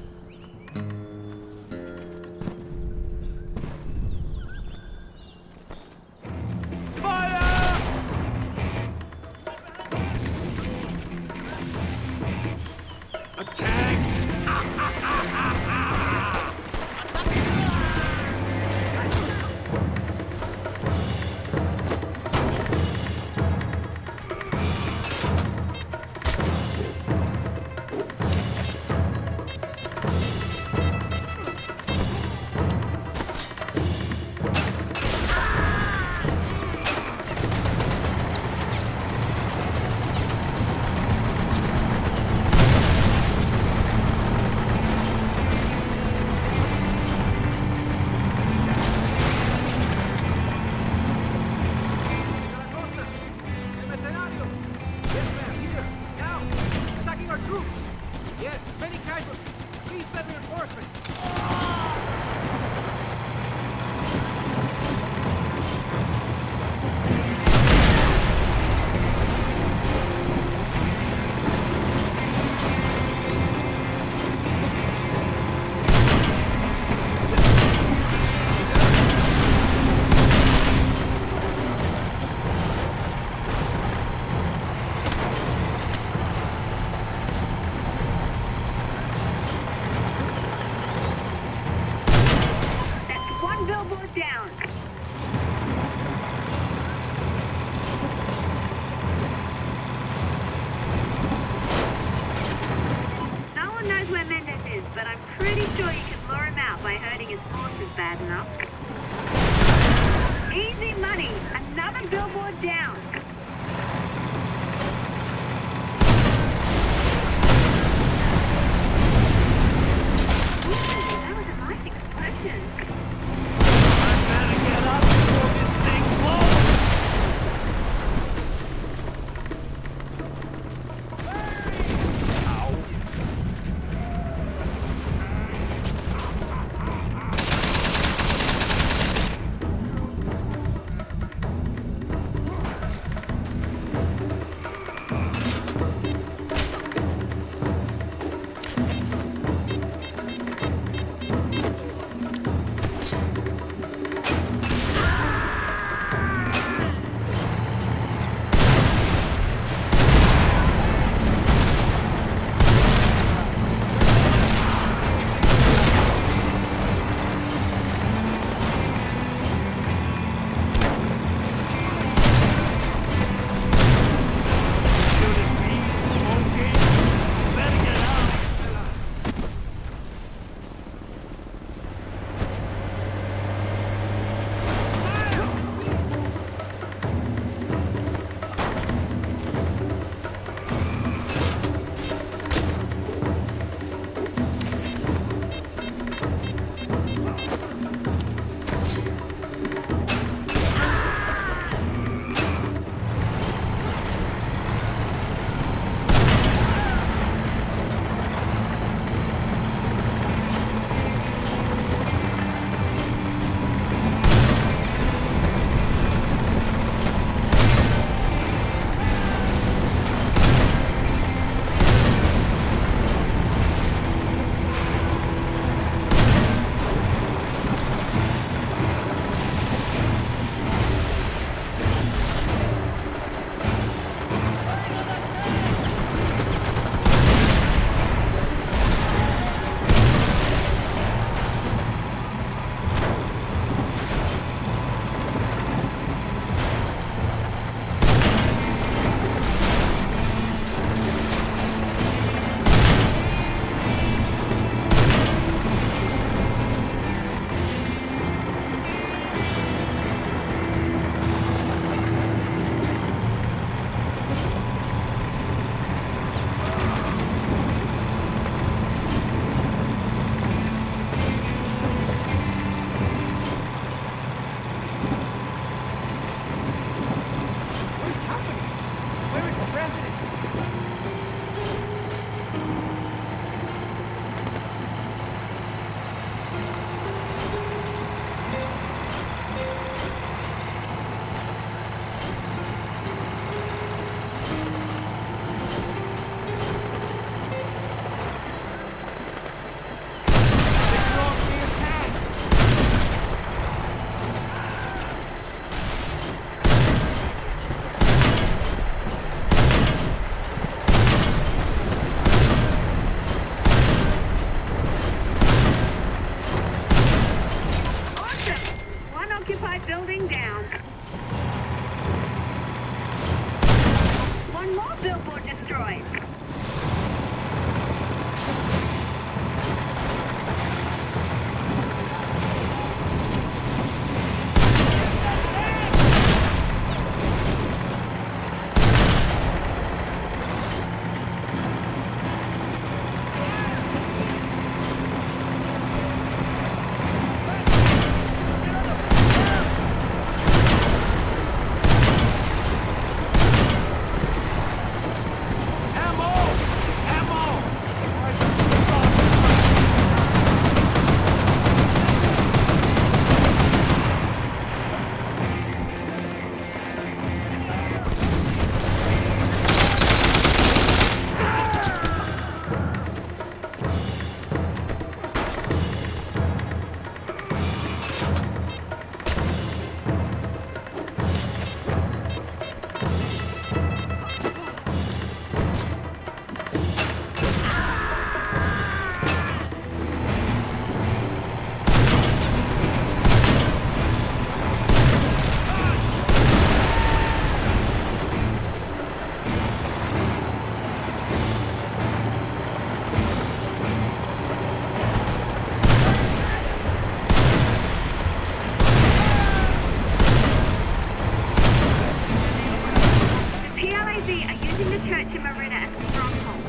UAV are using the church in Marina as a stronghold.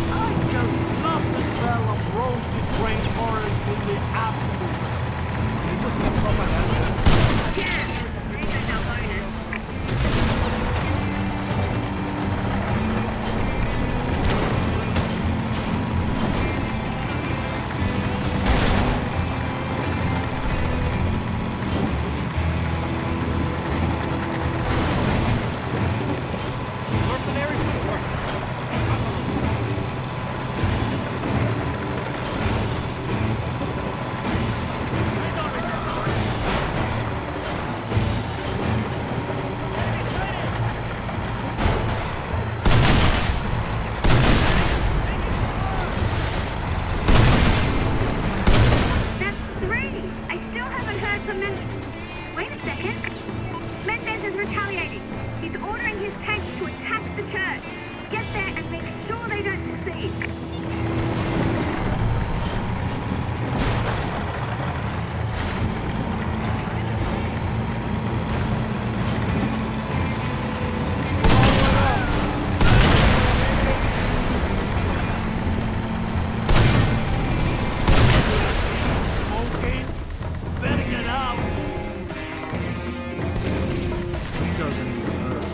I just love the smell of roasted rainforest in the afternoon. It was a propaganda. Yeah, there you go, now bonus. Mercenaries report. That's 3. I still haven't heard from Mendez. Wait a second. Mendez is retaliating. He's ordering his tanks to attack the church. Get there and make sure they don't succeed. Okay, better get out. Doesn't even hurt.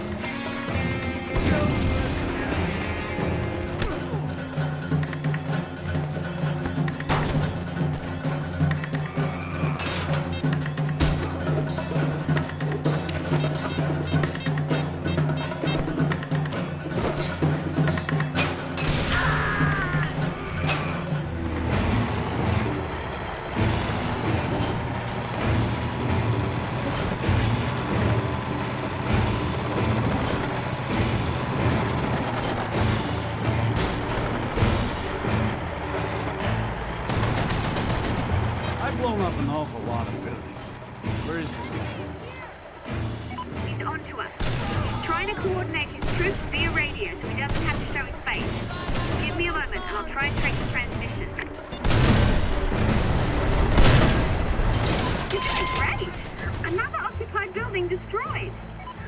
I've blown up an awful lot of buildings. Where is this guy? He's on to us. He's trying to coordinate his troops via radio so he doesn't have to show his face. Give me a moment and I'll try and trace the transmission. You're doing great! Another occupied building destroyed.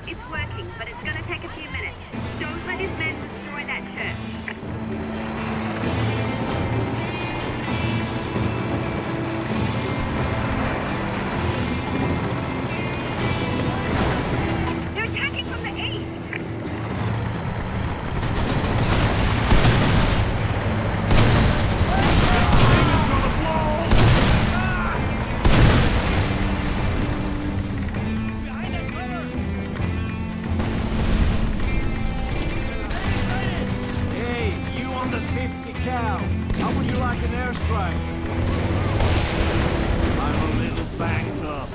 It's working, but it's going to take a few minutes. Don't let his men destroy that church. They're attacking from the east! Hey, you on the 50 cal. How would you like an airstrike? I'm a little backed up.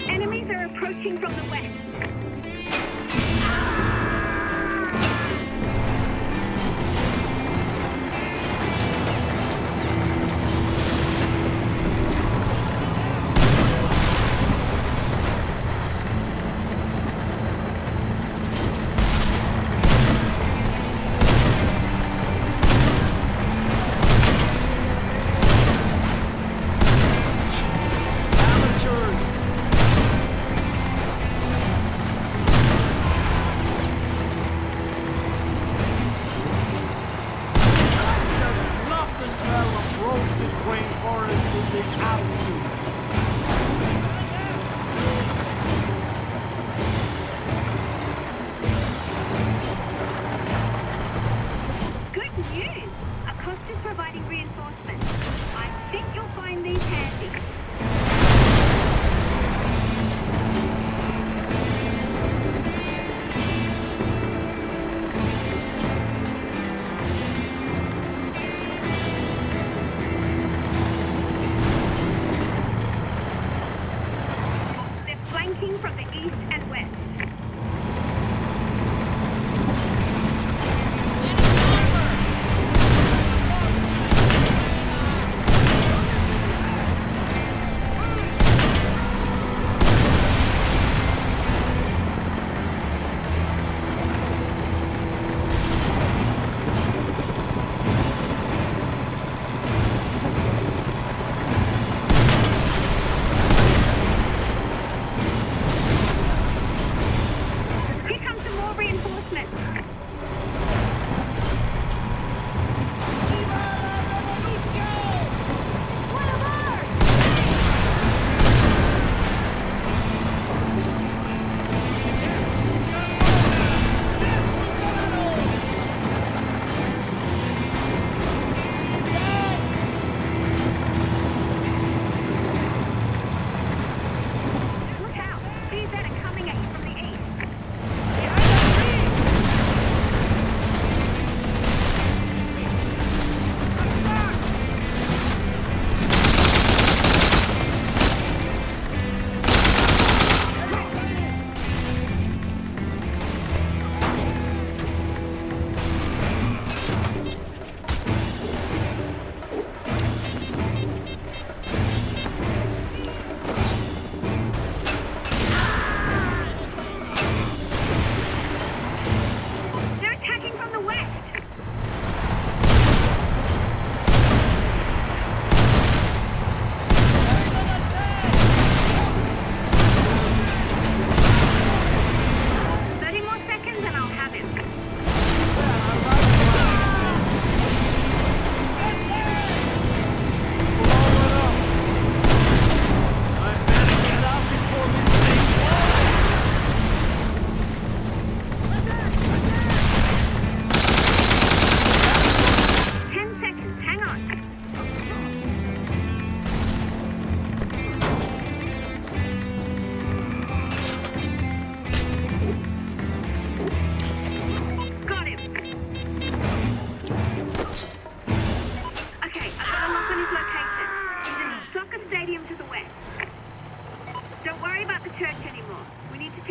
Enemies are approaching from the west.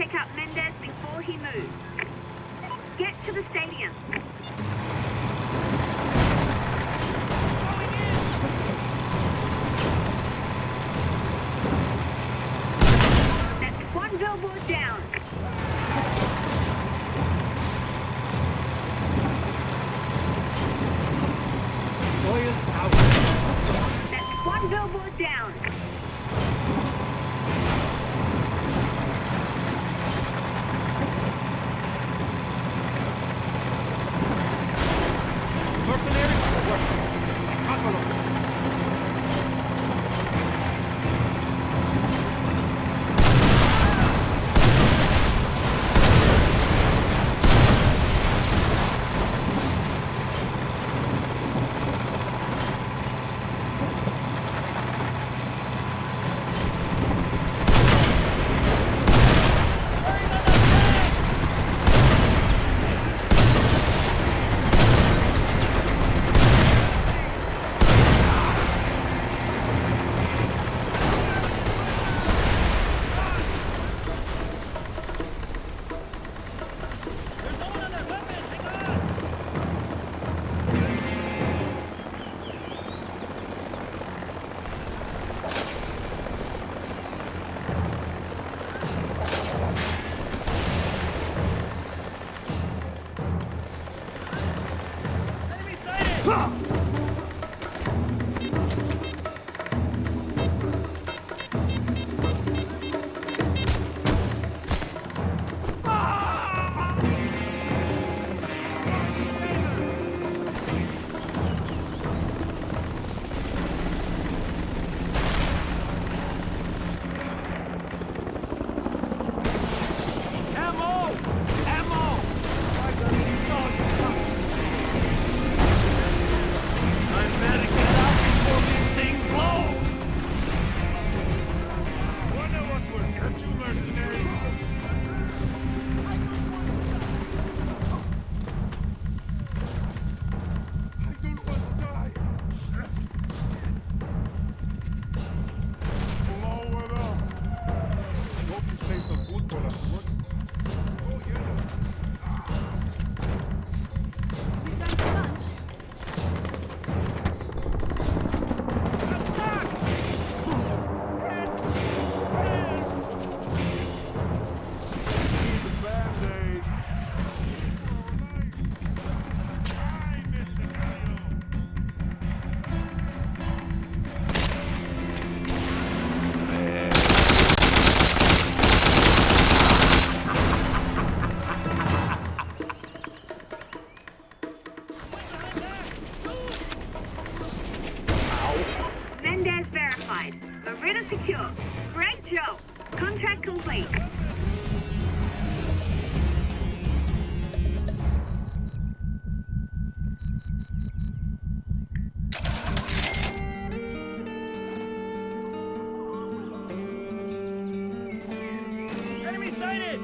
take out Mendez before he moves. Get to the stadium. That's one billboard down. Oil power. That's one billboard down. Mendez verified. Marina secure. Great job. Contract complete. Enemy sighted!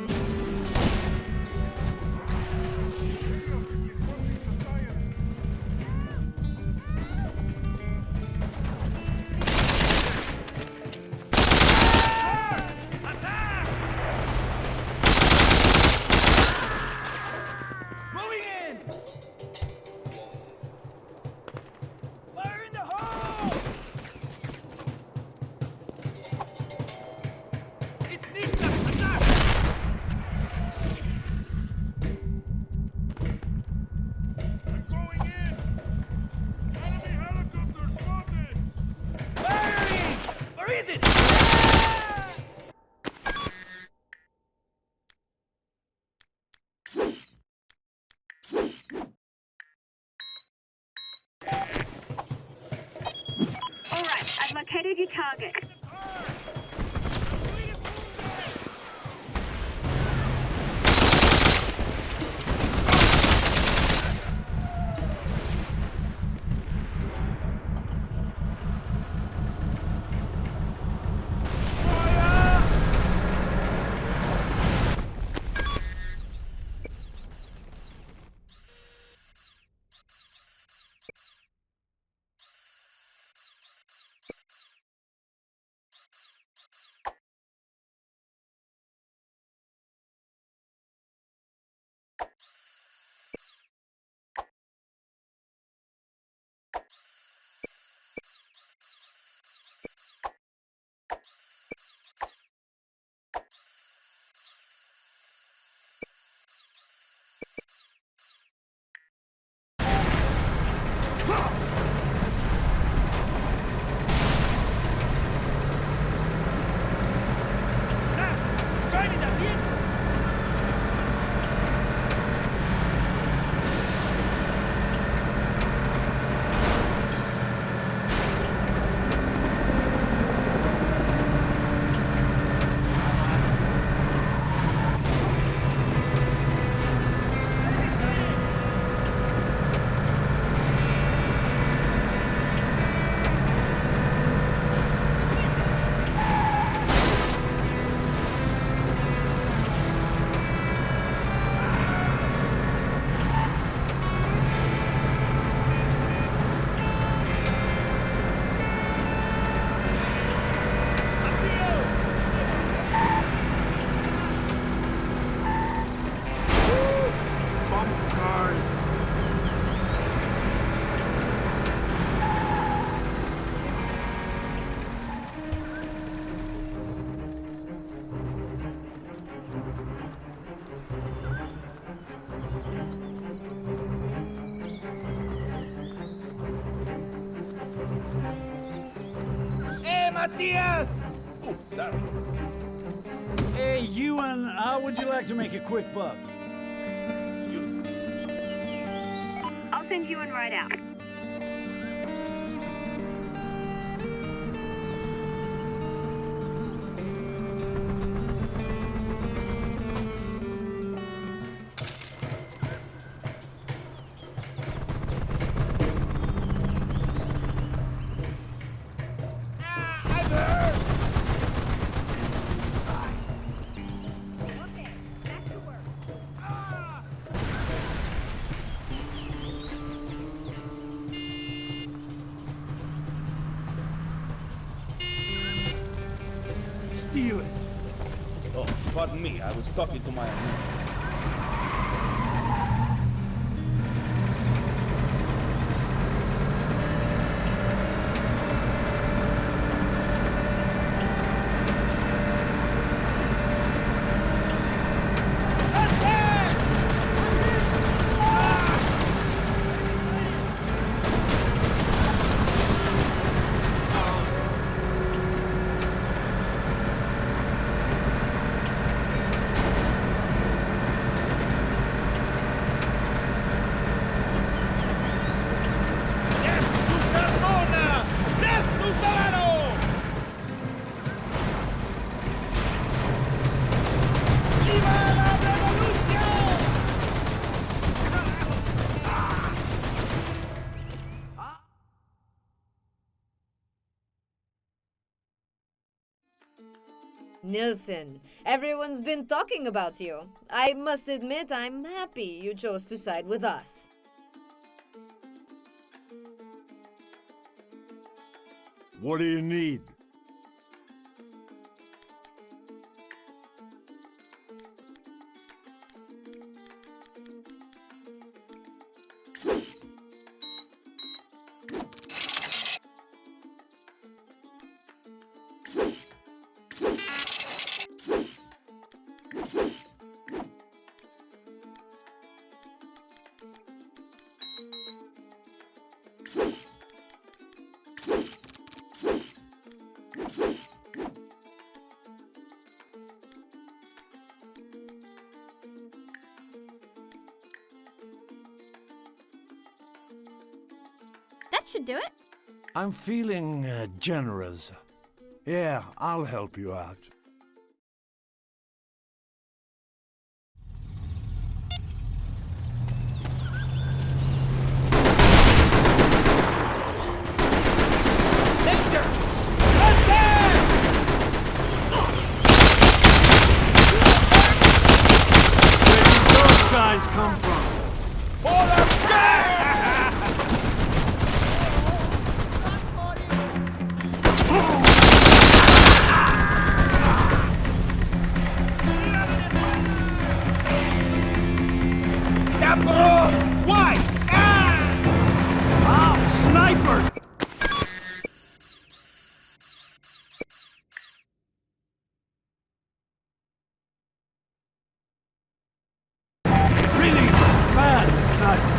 I've located your target. Matthias! Oh, sorry. Hey, Ewan, how would you like to make a quick buck? Excuse me. I'll send Ewan right out. Steal it. Oh, pardon me. I was talking to my... Nilsson, everyone's been talking about you. I must admit I'm happy you chose to side with us. What do you need? That should do it. I'm feeling generous. Yeah, I'll help you out. Guys come from? Why? Oh, sniper! Really bad sniper.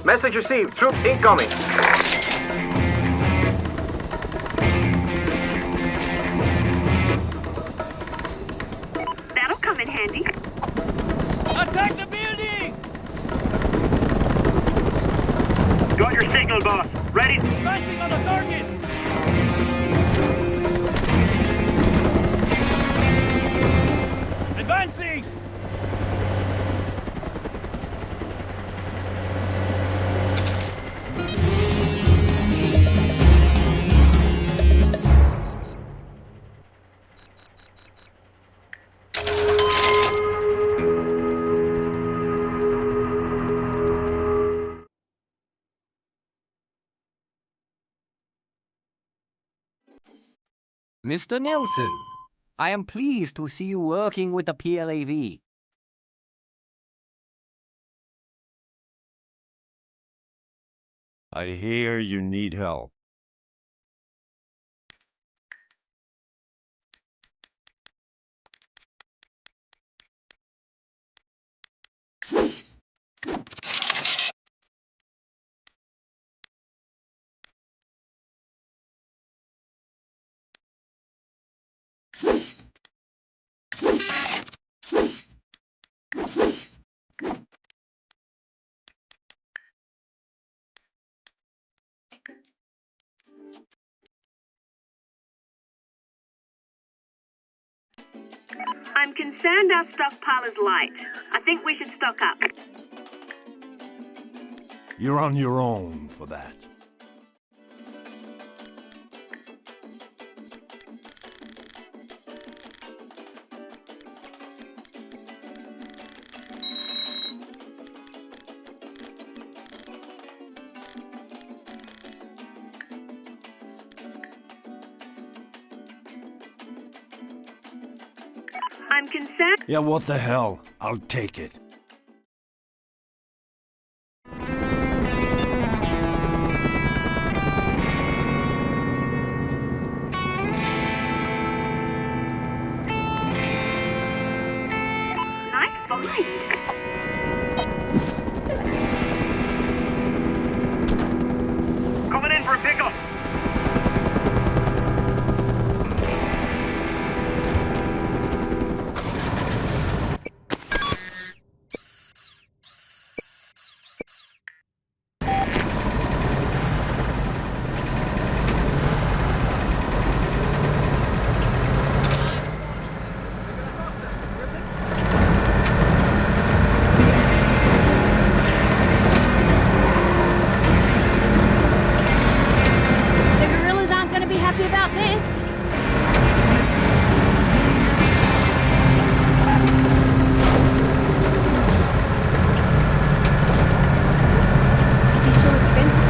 Message received. Troops incoming. That'll come in handy. Attack the building! Got your signal, boss. Ready? Advancing on the target! Advancing! Mr. Nelson, I am pleased to see you working with the PLAV. I hear you need help. I'm concerned our stockpile is light. I think we should stock up. You're on your own for that. I'm concerned. Yeah, what the hell? I'll take it. Nice find. Coming in for a pickup. The gorillas aren't going to be happy about this. It's so expensive.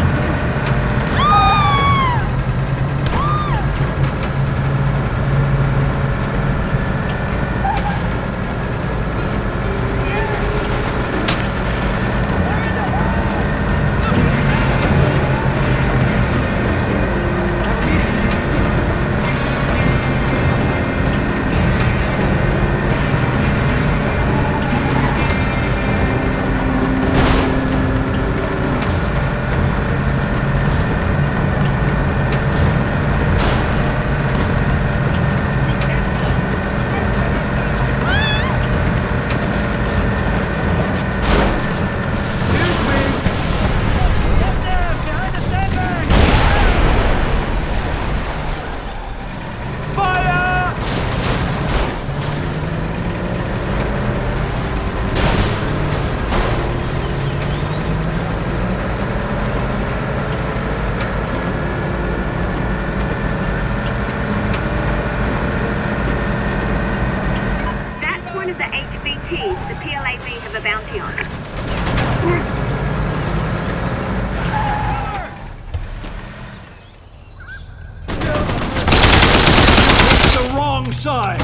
That's one of the HVTs the PLAV have a bounty on. The wrong side!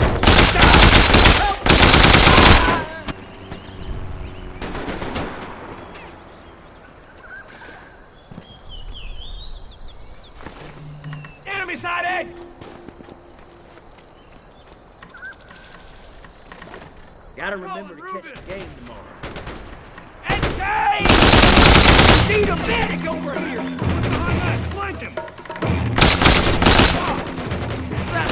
Enemy sighted! Gotta remember to catch the game tomorrow. Engage! Need a medic over here! Look behind that! Flank him! That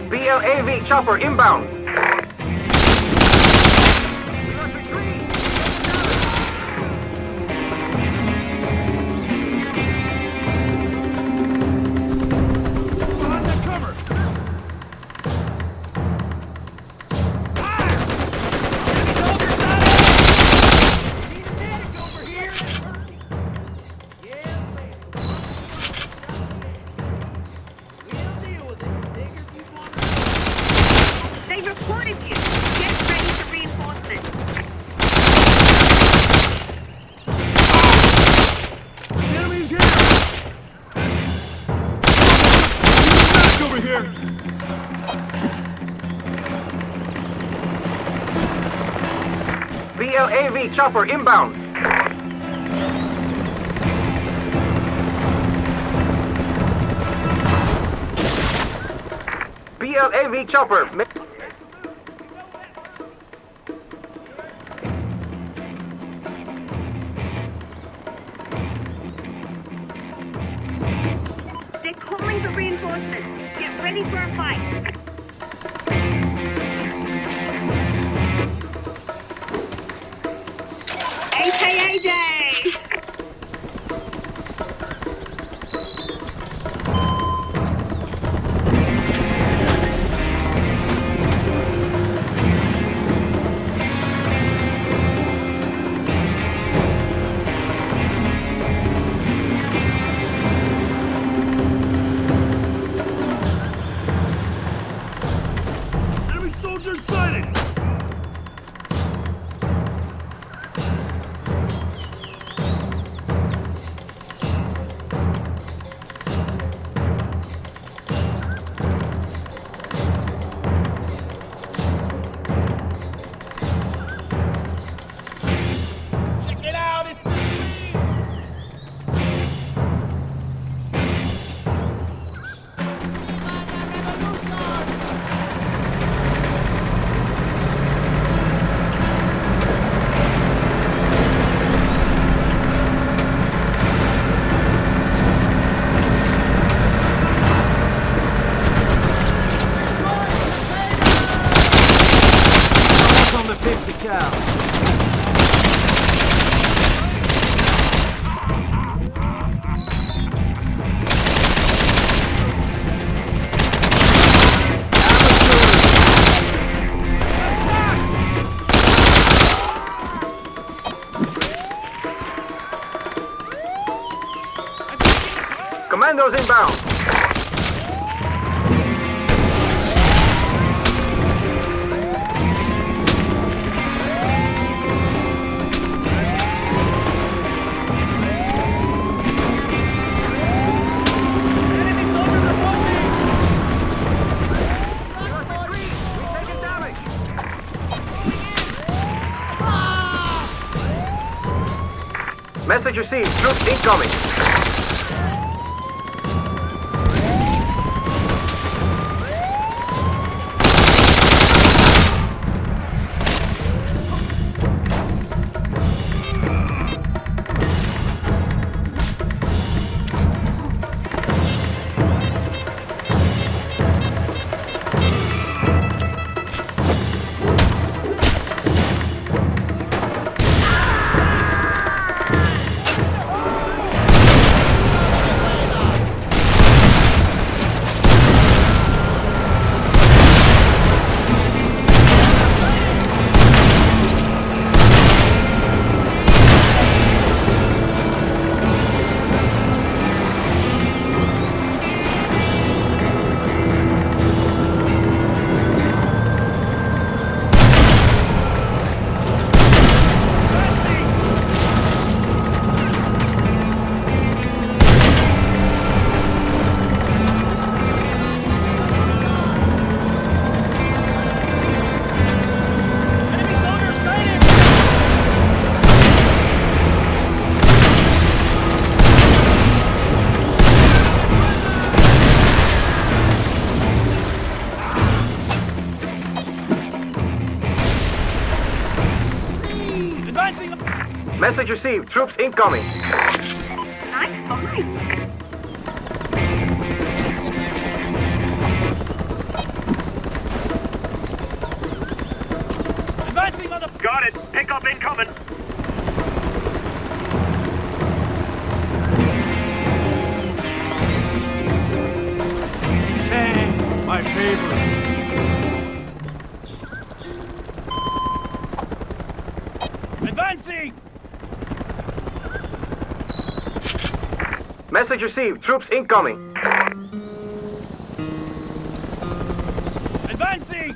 BLAV chopper inbound. They reported you. Get ready for reinforcements. The enemy's here! Back over here! BLAV chopper inbound. BLAV chopper. They're calling for reinforcements. Get ready for a fight. AKA Day! Enemy soldiers sighted! Check it out! It's On the 50 cal. Commandos inbound. Message received. Troops incoming. Message received. Troops incoming. Nice find. Got it. Pickup incoming. Tang, my favorite. Advancing! Message received. Troops incoming. Advancing!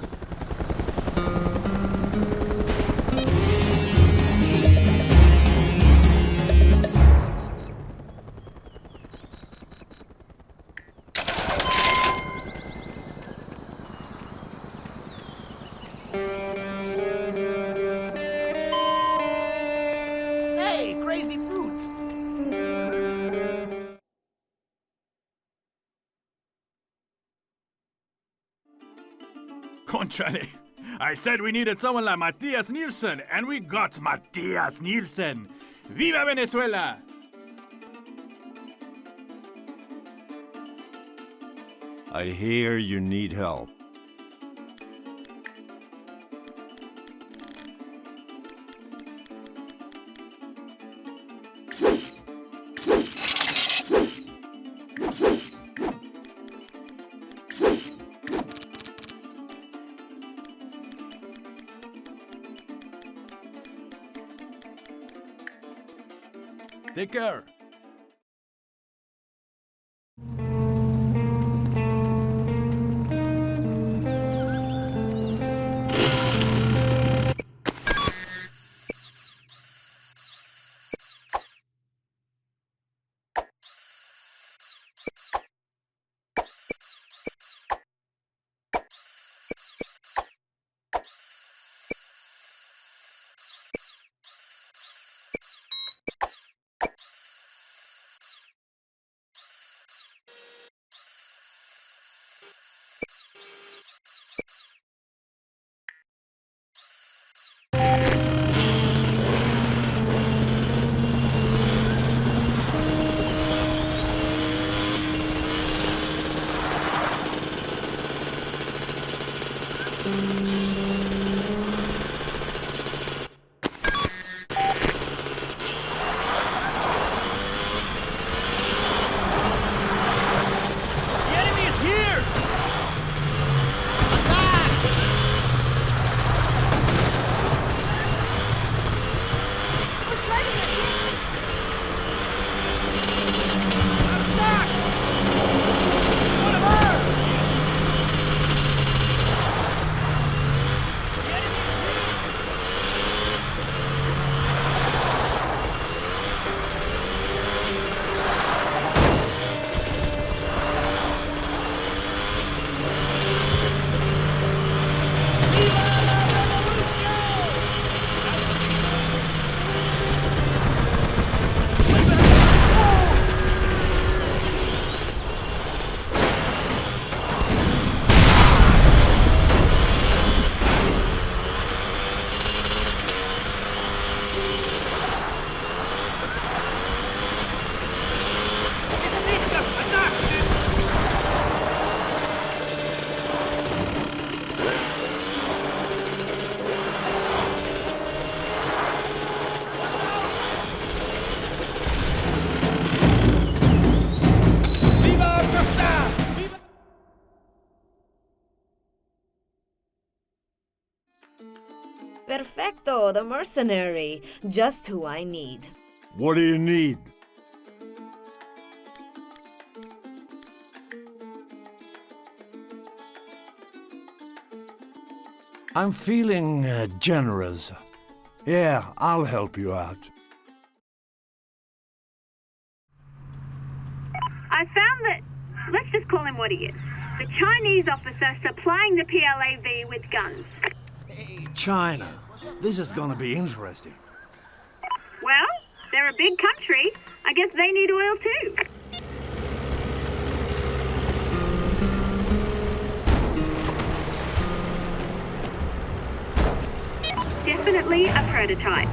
Hey, crazy fruit! Contrale. I said we needed someone like Matthias Nielsen, and we got Matthias Nielsen. Viva Venezuela! I hear you need help. Take care. Perfecto, the mercenary. Just who I need. What do you need? I'm feeling generous. Yeah, I'll help you out. I found that, let's just call him what he is, the Chinese officer supplying the PLAV with guns. China. This is gonna be interesting. Well, they're a big country. I guess they need oil too. Definitely a prototype.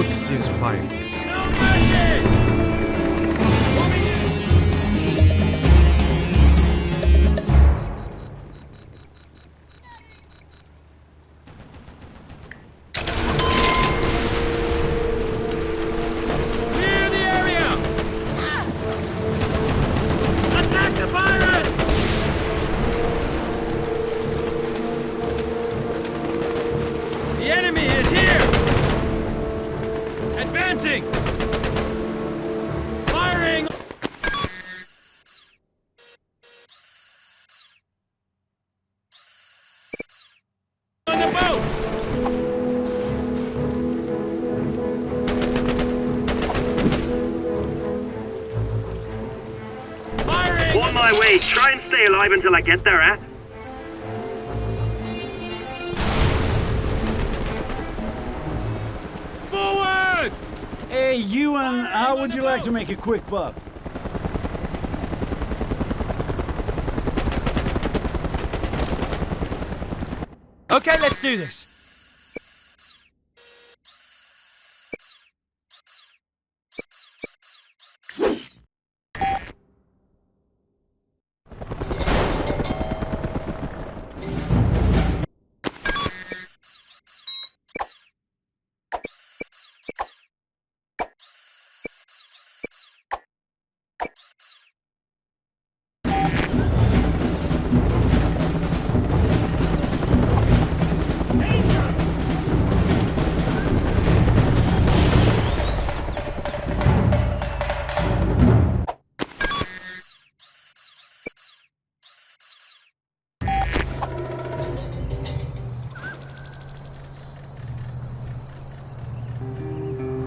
boat seems fine. Clear the area! Attack the pirates! The enemy is here! Advancing! Firing! On the boat! Firing! On my way. Try and stay alive until I get there, eh? Forward! Hey, Ewan, how would you like to make a quick buck? Okay, let's do this.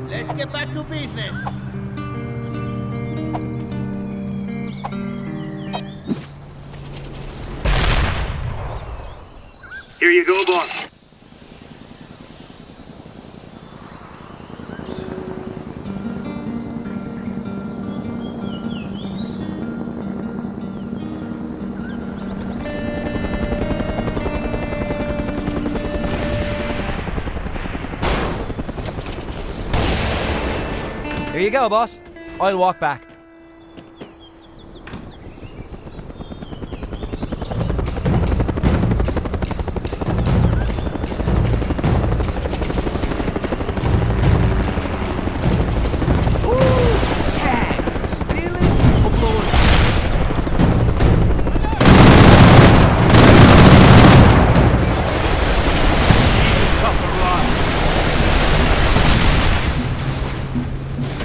Let's get back to business. Here you go, boss. Here you go, boss. I'll walk back.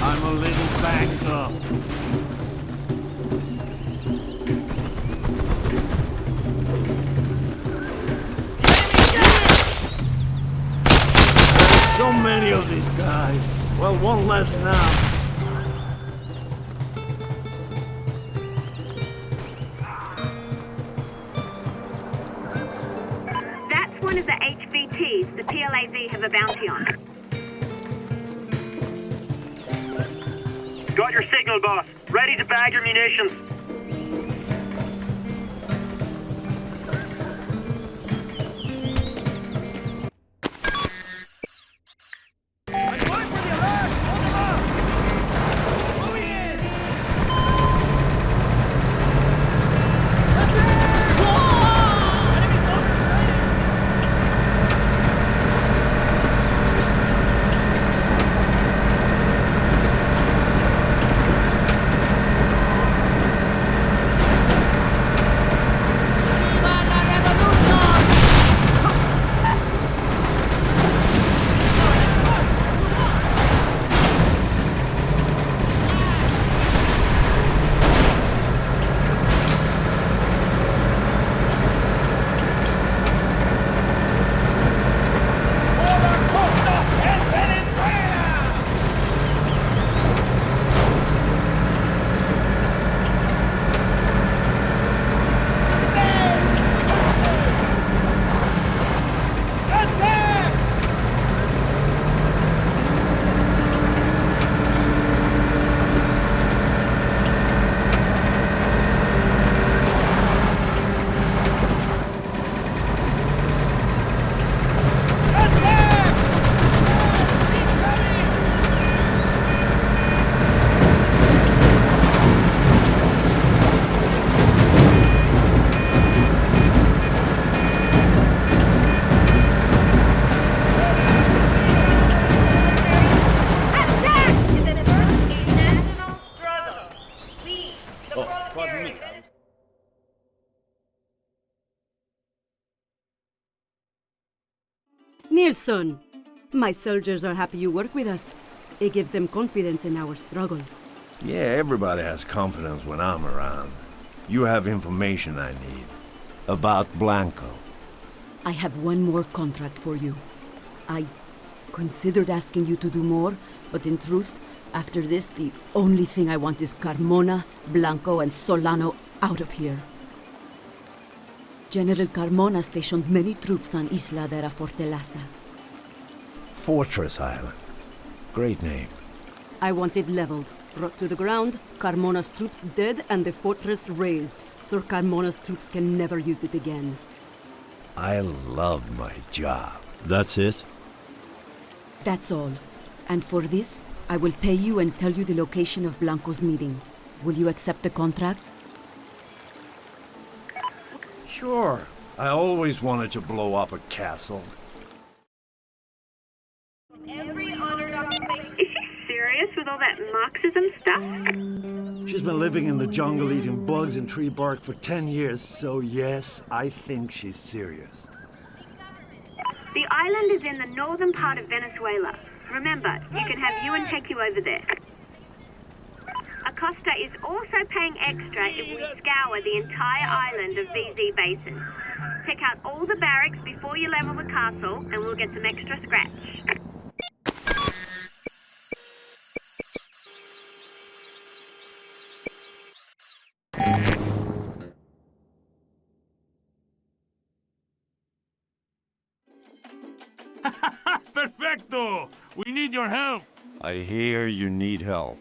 I'm a little backed up. So many of these guys. Well, one less now. That's one of the HVTs the PLAV have a bounty on. Got your signal, boss. Ready to bag your munitions. Nilsson! My soldiers are happy you work with us. It gives them confidence in our struggle. Yeah, everybody has confidence when I'm around. You have information I need. About Blanco. I have one more contract for you. I considered asking you to do more, but in truth, after this, the only thing I want is Carmona, Blanco, and Solano out of here. General Carmona stationed many troops on Isla de la Fortaleza. Fortress Island. Great name. I want it leveled, brought to the ground, Carmona's troops dead, and the fortress razed, so Carmona's troops can never use it again. I love my job. That's it? That's all. And for this, I will pay you and tell you the location of Blanco's meeting. Will you accept the contract? Sure. I always wanted to blow up a castle. Every honored occupation. Is she serious with all that Marxism stuff? She's been living in the jungle eating bugs and tree bark for 10 years, so yes, I think she's serious. The island is in the northern part of Venezuela. Remember, you can have Ewan take you over there. Acosta is also paying extra if we scour the entire island of VZ Basin. Check out all the barracks before you level the castle, and we'll get some extra scratch. Perfecto! We need your help. I hear you need help.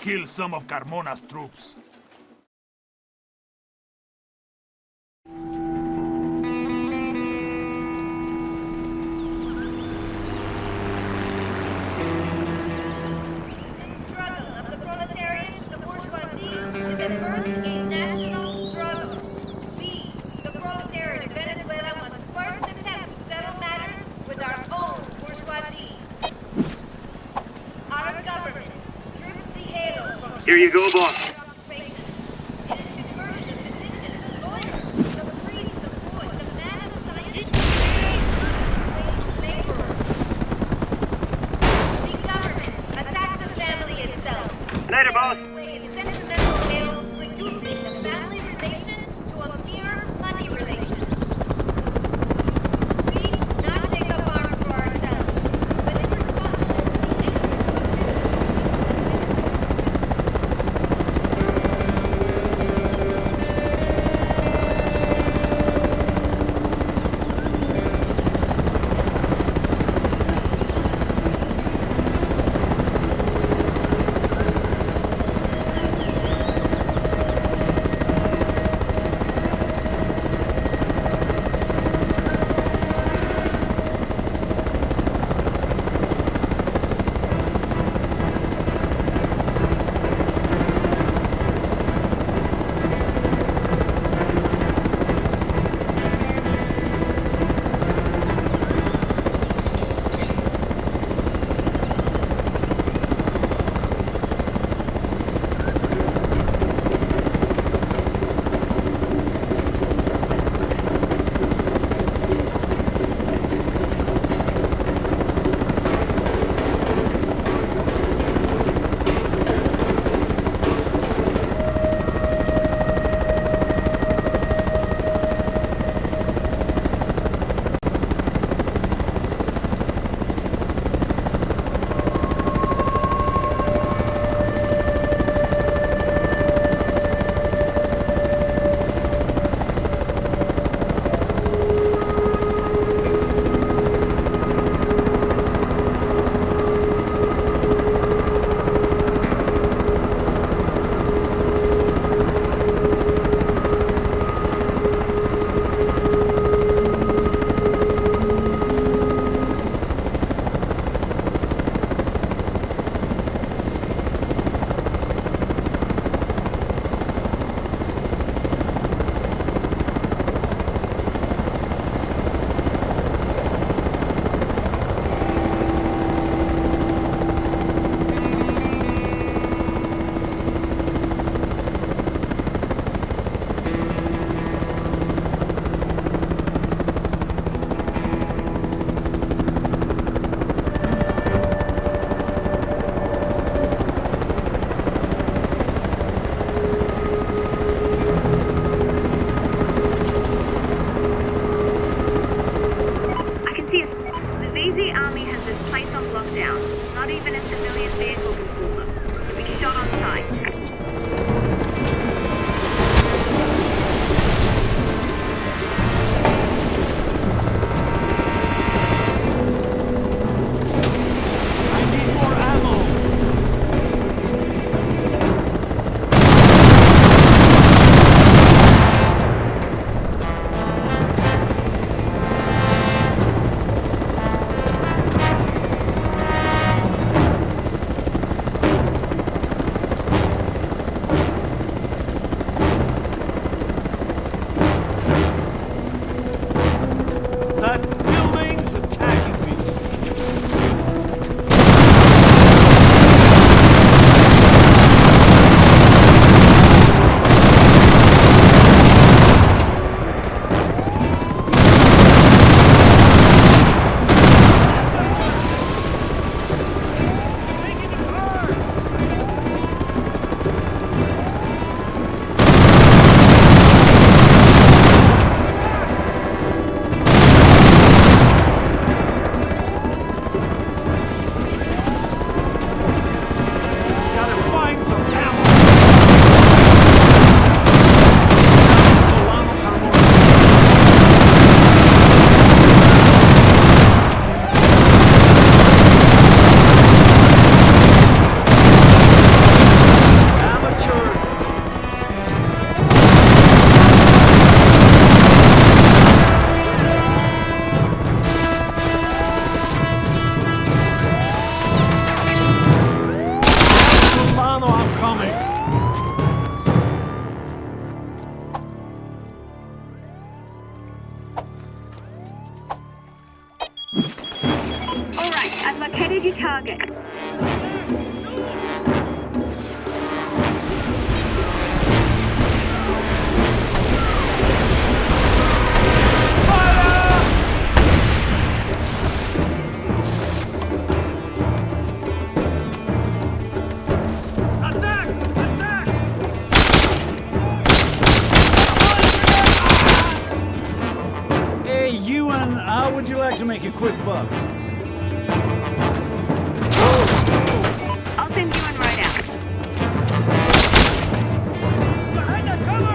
Kill some of Carmona's troops. Struggle of the proletariat to the bourgeoisie is the first a national struggle. We, the proletariat of Venezuela, must first attempt to settle matters with our own bourgeoisie. Our government strips the halo from Here you go, boss. Later, boss. Reducing the family relation to a mere money relation. We not take up arms for ourselves, but in response make a quick buck. I'll send you one right out. Behind that cover!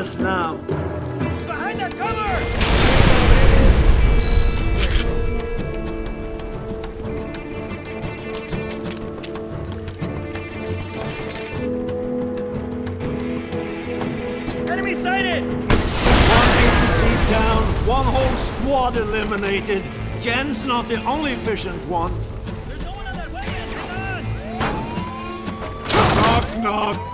us now. Behind that cover! Enemy sighted! One agency down, one whole squad eliminated. Jen's not the only efficient one. There's no one on that wagon! Hang on! Knock, knock.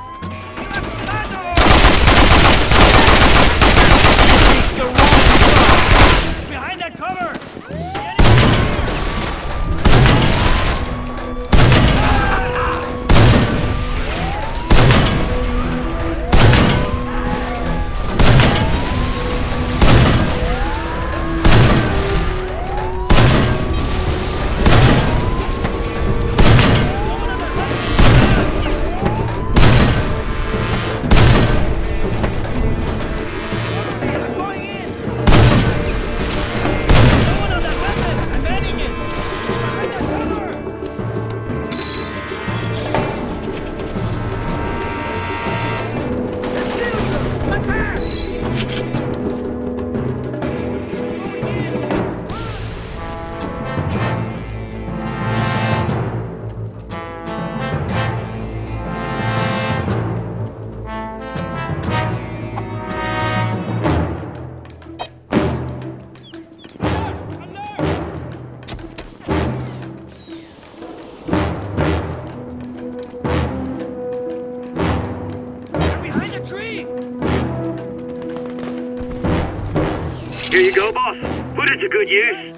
Behind that cover! Here you go, boss. Put it to good use.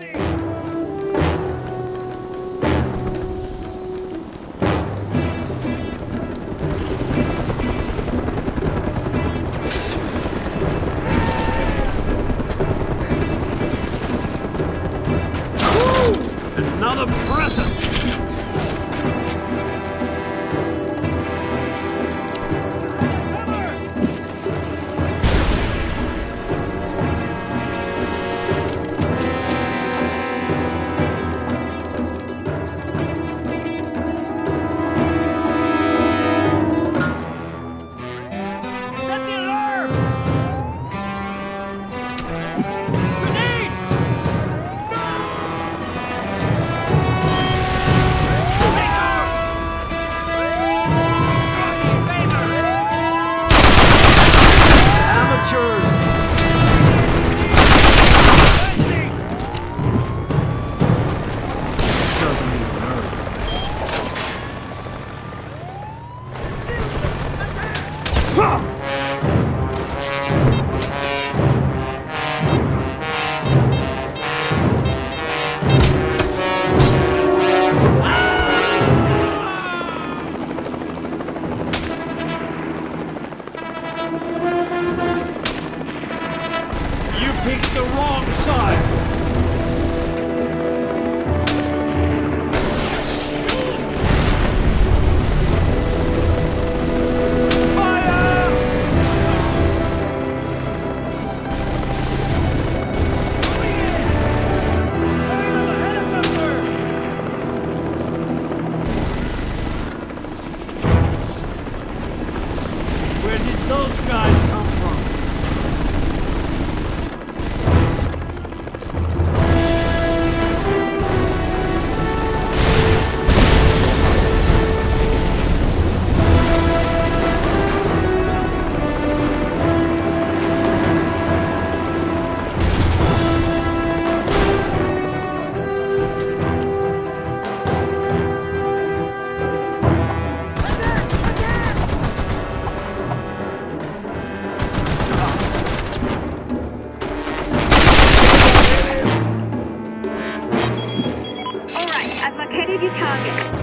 Another present! Picked the wrong side! Where did those guys come from? Located your target.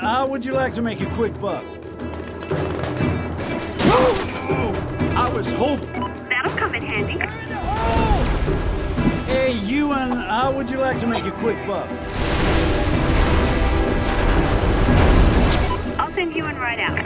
How would you like to make a quick buck? I was hoping. That'll come in handy. Hey, Ewan, how would you like to make a quick buck? I'll send Ewan right out.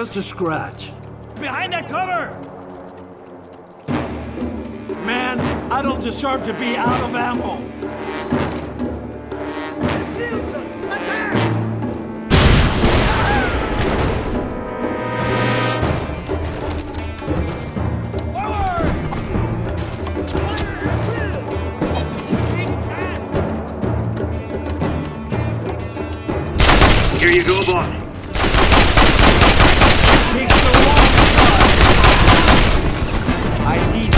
Just a scratch. Behind that cover! Man, I don't deserve to be out of ammo. Here you go, boss. I need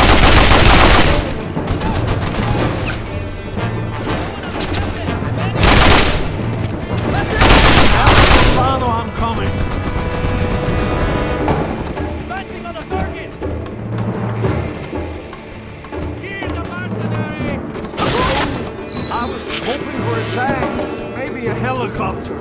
Solano, I'm coming. Advancing on the target. Here's a mercenary. I was hoping for a tank, maybe a helicopter.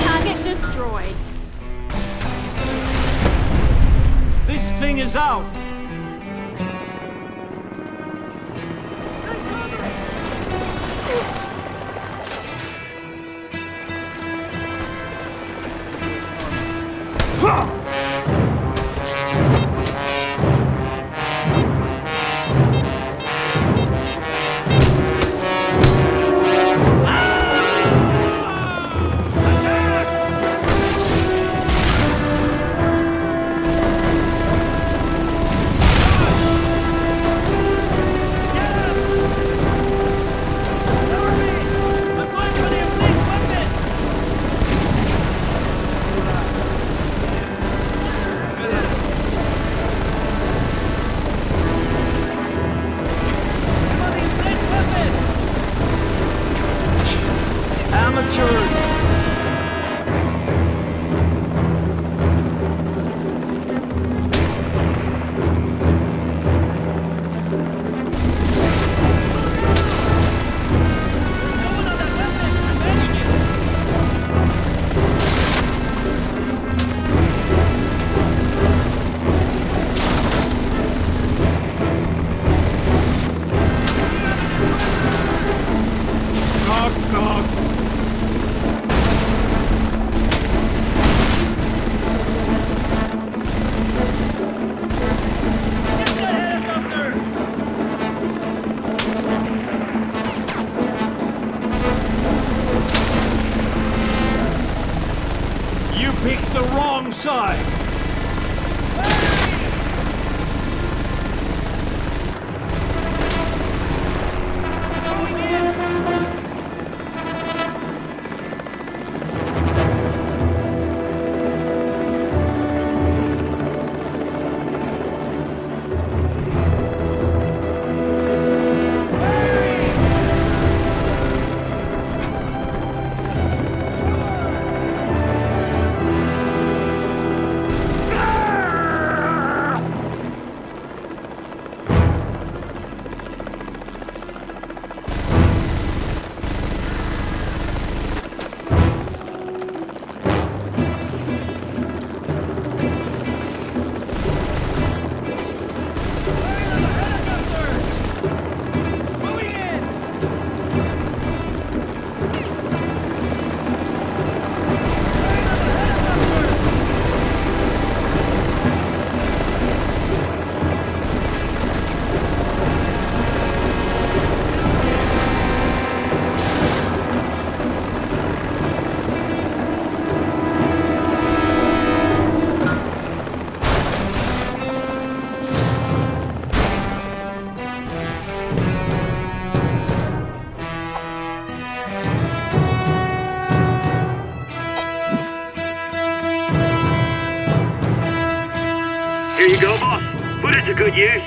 Target destroyed. This thing is out. You picked the wrong side. Here you go, boss. Put it to good use.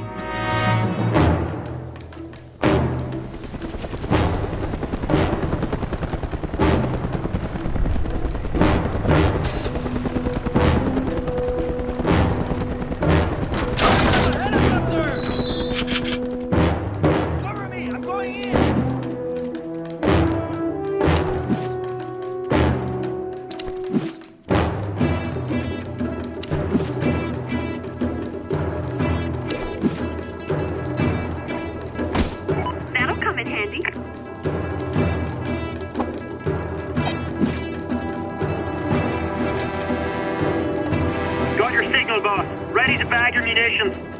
way. Cover me! I'm going in! That'll come in handy. Got your signal, boss. Ready to bag your munitions.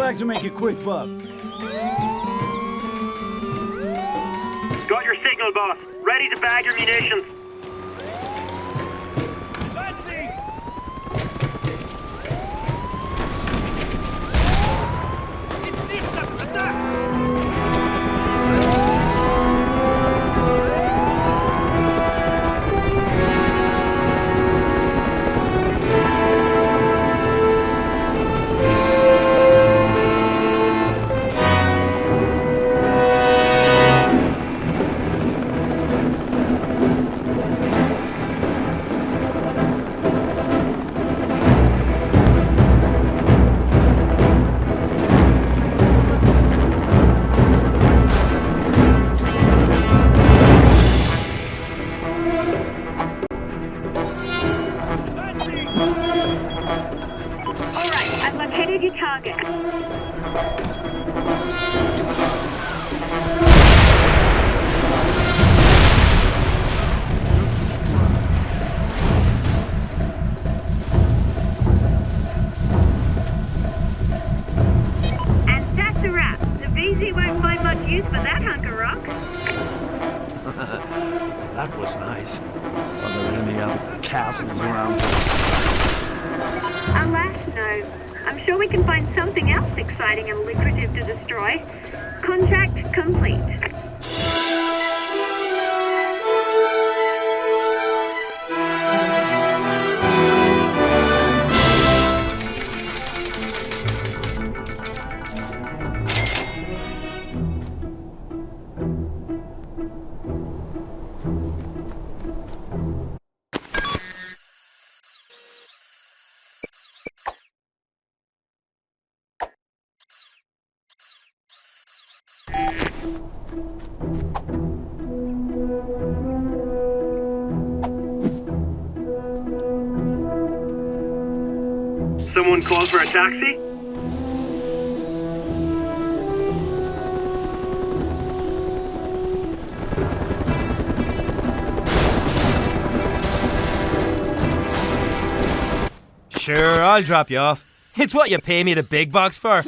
like to make a quick buck. Got your signal, boss. Ready to bag your munitions. won't find much use for that hunk of rock. That was nice. Are there any other castles around? Alas, no. I'm sure we can find something else exciting and lucrative to destroy. Contract complete. Someone call for a taxi? Sure, I'll drop you off. It's what you pay me the big bucks for.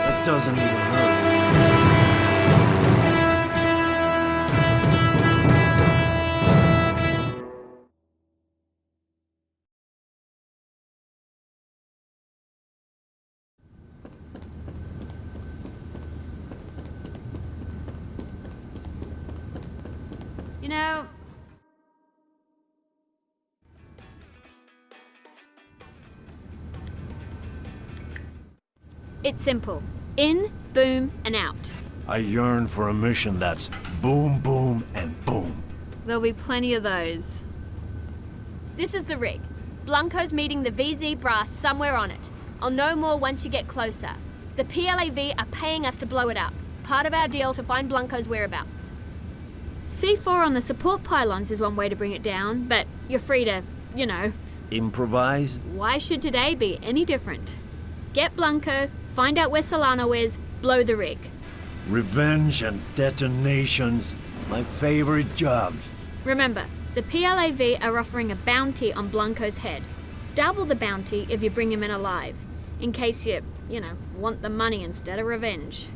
That doesn't even hurt. You know, it's simple. In, boom, and out. I yearn for a mission that's boom, boom, and boom. There'll be plenty of those. This is the rig. Blanco's meeting the VZ brass somewhere on it. I'll know more once you get closer. The PLAV are paying us to blow it up. Part of our deal to find Blanco's whereabouts. C4 on the support pylons is one way to bring it down, but you're free to, you know. Improvise? Why should today be any different? Get Blanco, find out where Solano is, blow the rig. Revenge and detonations. My favorite jobs. Remember, the PLAV are offering a bounty on Blanco's head. Double the bounty if you bring him in alive, in case you want the money instead of revenge.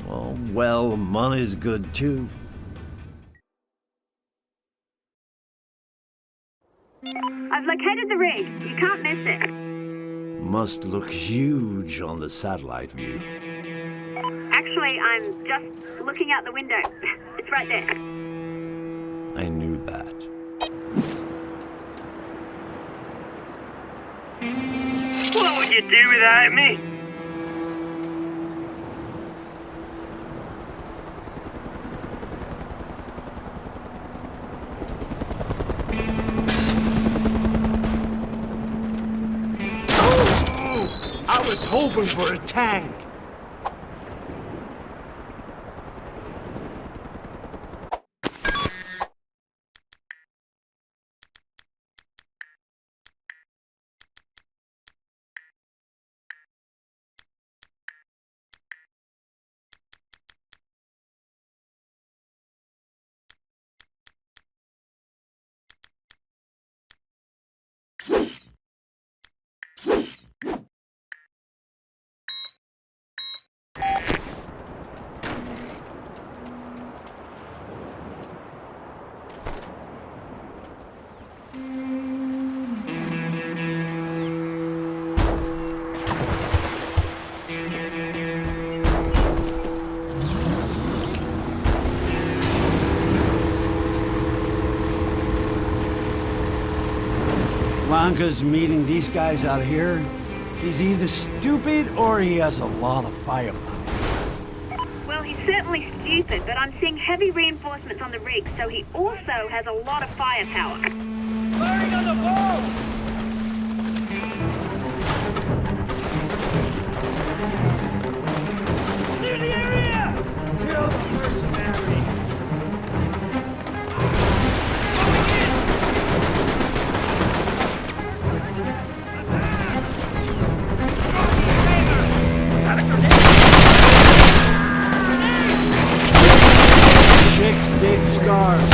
Oh, well, money's good too. I've located the rig. You can't miss it. Must look huge on the satellite view. Actually, I'm just looking out the window. It's right there. I knew that. What would you do without me? I was hoping for a tank. Blanca's meeting these guys out here. He's either stupid or he has a lot of firepower. Well, he's certainly stupid, but I'm seeing heavy reinforcements on the rig, so he also has a lot of firepower. Firing on the ball! Clear the area! Kill the mercenary! Big scars.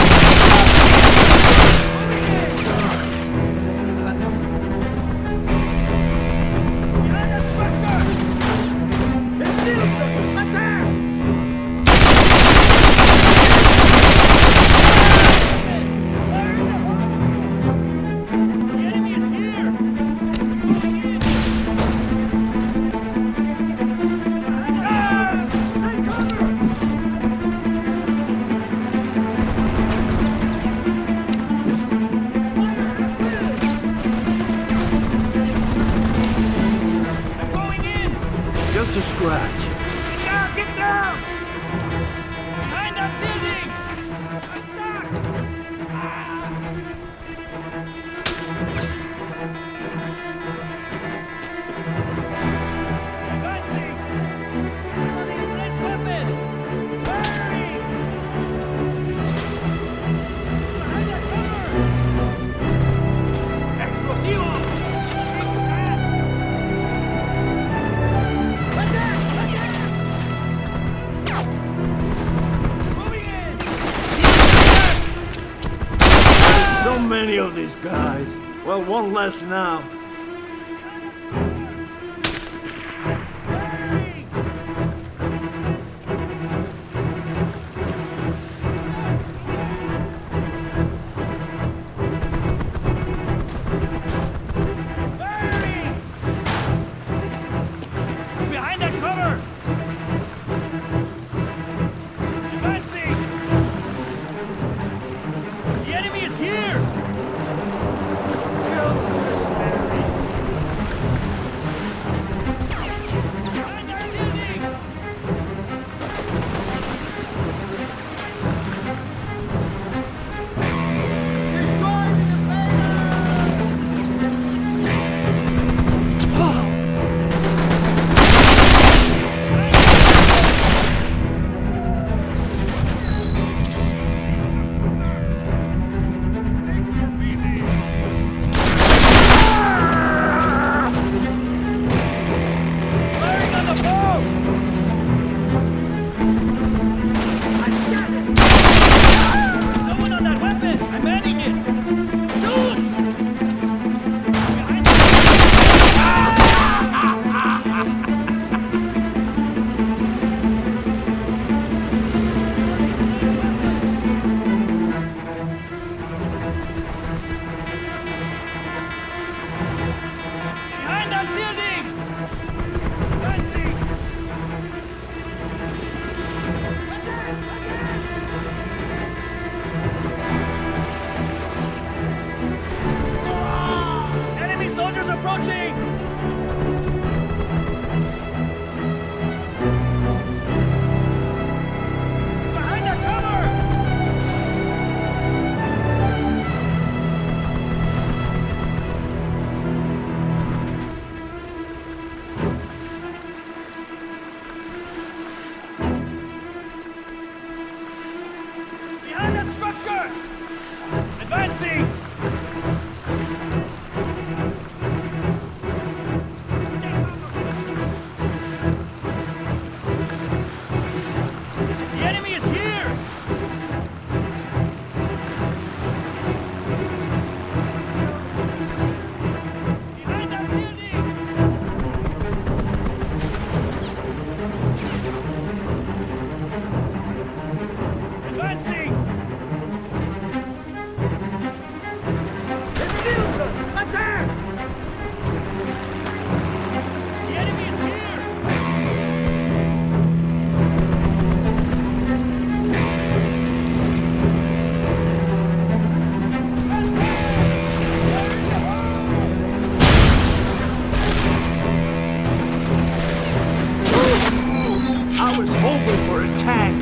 Behind that structure! It's Nielsen! Attack! Fire in the hole! The enemy is here! Take cover! I'm going in! Just a scratch. Get down! Get down! Behind that building! I'm stuck! Advancing! Holding in place weapon! Firing! Behind that cover! Explosivo! Attack! Attack! Moving in! There's so many of these guys. Well, one less now. Firing! Behind that cover! Advancing! The enemy is here! Kill the mercenary. Behind that building! Destroy the Firing on the bow! I shot it! Someone on that weapon! I'm manning it! Shoot! Behind Behind that building! Advancing! Enemy soldiers approaching! Behind that cover! Behind that structure! Advancing! The enemy is here! Behind that building! Advancing! It's Nielsen! Attack! The enemy is here! I was hoping for a tank.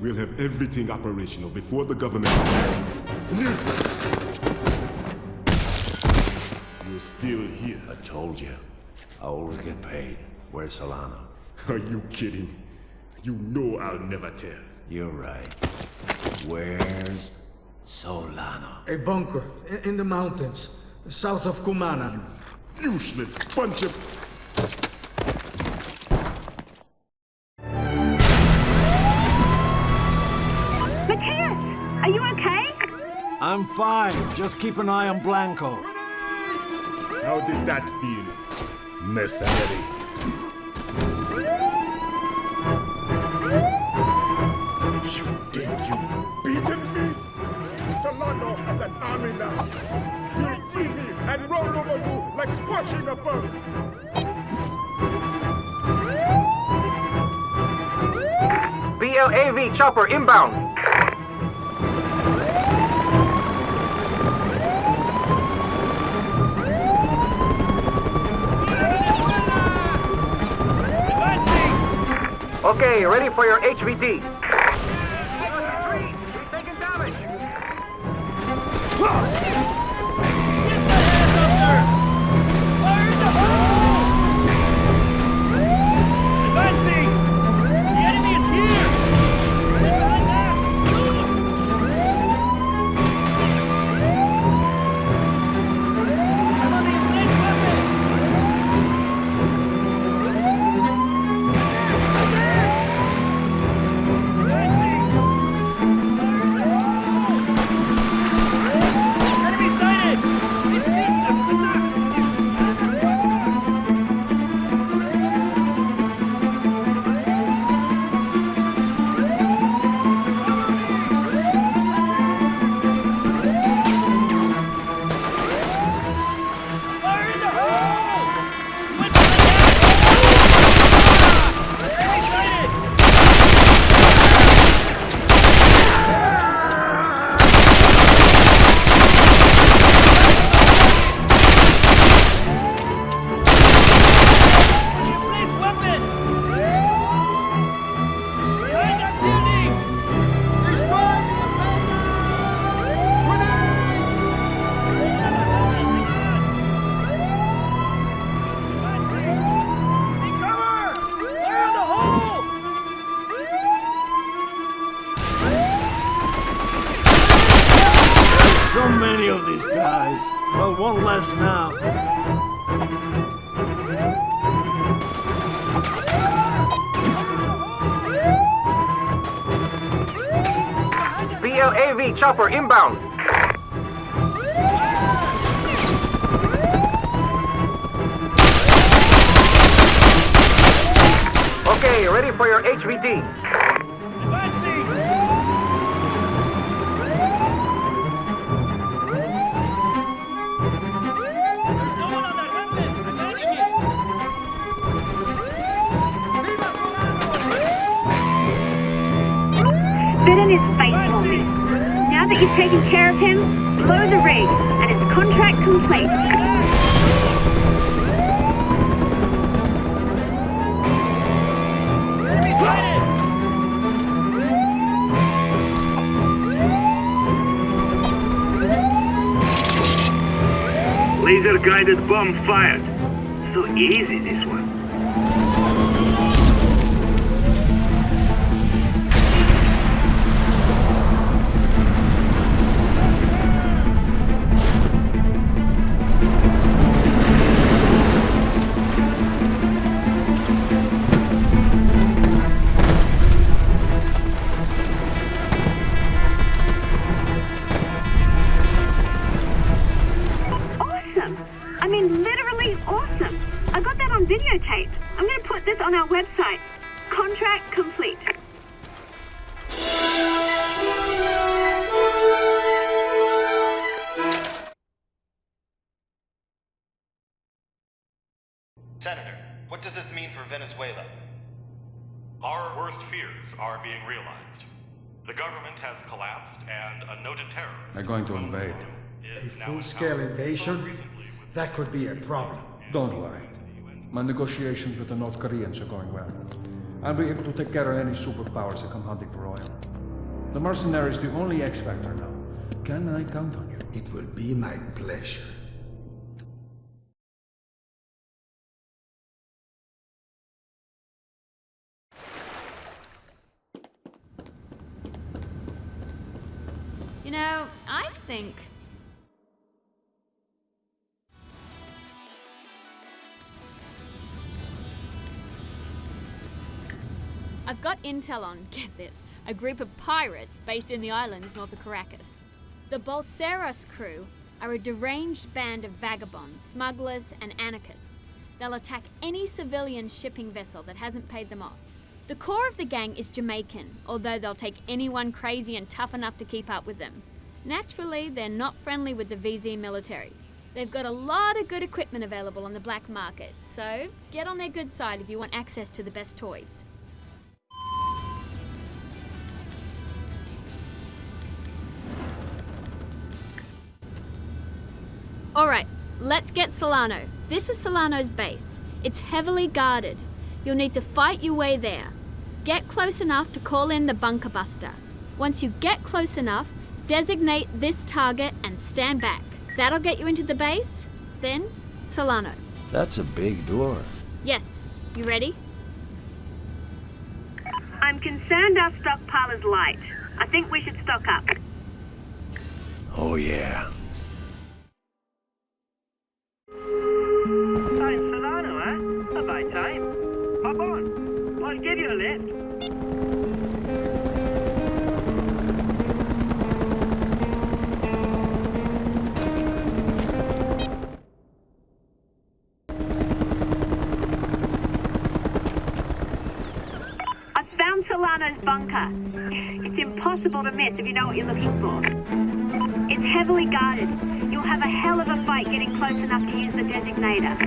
We'll have everything operational before the government... Nielsen! You're still here. I told you. I always get paid. Where's Solano? Are you kidding? You know I'll never tell. You're right. Where's Solano? A bunker in the mountains, south of Kumana. You useless bunch of... Matthias, are you okay? I'm fine. Just keep an eye on Blanco. How did that feel, mercenary? You think you've beaten me? Solano has an army now. He'll free me and roll over you like squashing a bug. BLAV chopper inbound. Okay, ready for your HVT. We've taken damage. Advancing! The enemy is here! I'm on the emplaced weapon! So many of these guys. Well, one less now. BLAV chopper inbound. Okay, ready for your HVT. Spit in his face for me. Now that you've taken care of him, blow the rig, and it's contract complete. Enemy sighted! Laser-guided bomb fired. So easy, this one. Awesome! I mean, literally awesome! I got that on videotape. I'm gonna put this on our website. Contract complete. Senator, what does this mean for Venezuela? Our worst fears are being realized. The government has collapsed, and a noted terrorist... They're going to invade. A full-scale invasion? That could be a problem. Don't worry. My negotiations with the North Koreans are going well. I'll be able to take care of any superpowers that come hunting for oil. The Mercenaries the only X factor now. Can I count on you? It will be my pleasure. You know, I think... I've got intel on, get this, a group of pirates based in the islands north of Caracas. The Bolseros crew are a deranged band of vagabonds, smugglers, and anarchists. They'll attack any civilian shipping vessel that hasn't paid them off. The core of the gang is Jamaican, although they'll take anyone crazy and tough enough to keep up with them. Naturally, they're not friendly with the VZ military. They've got a lot of good equipment available on the black market, so get on their good side if you want access to the best toys. Alright, let's get Solano. This is Solano's base. It's heavily guarded. You'll need to fight your way there. Get close enough to call in the bunker buster. Once you get close enough, designate this target and stand back. That'll get you into the base. Then, Solano. That's a big door. Yes. You ready? I'm concerned our stockpile is light. I think we should stock up. Oh, yeah. Hi, Solano, eh? About time. Hop on. I'll give you a lift. I've found Solano's bunker. It's impossible to miss if you know what you're looking for. It's heavily guarded. You'll have a hell of a fight getting close enough to use the designator.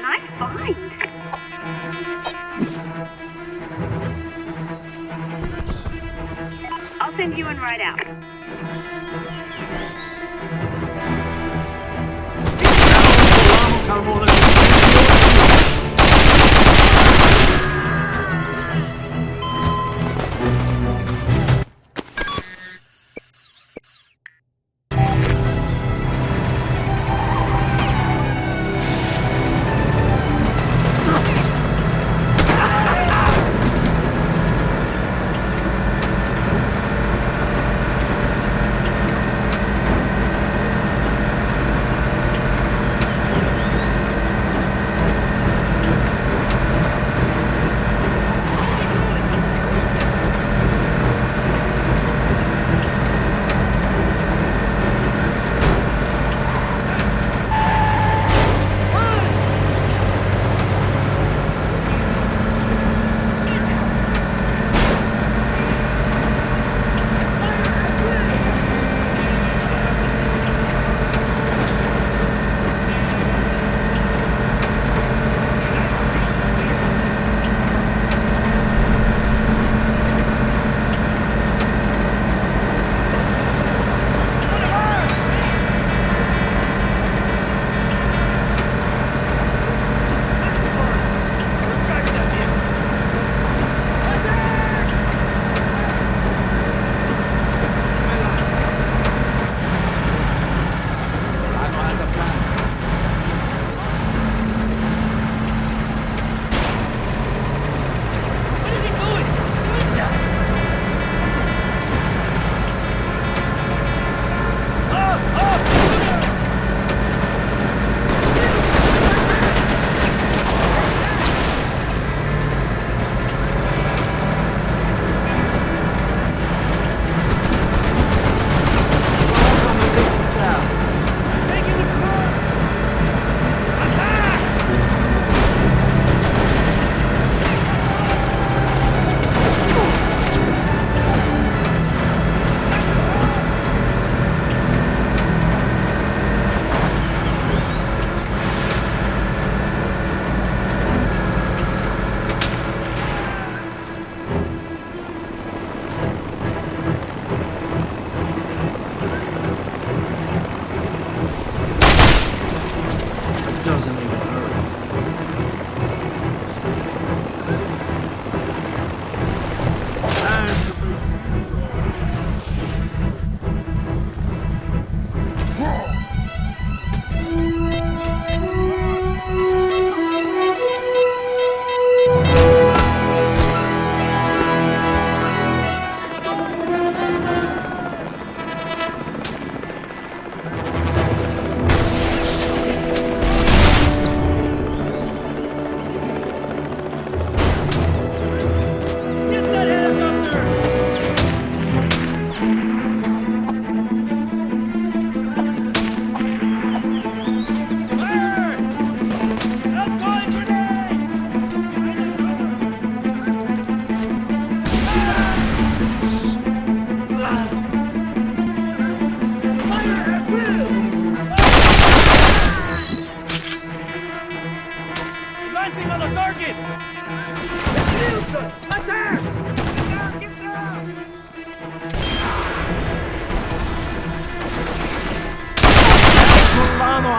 Nice find. I'll send you in right out. Carmona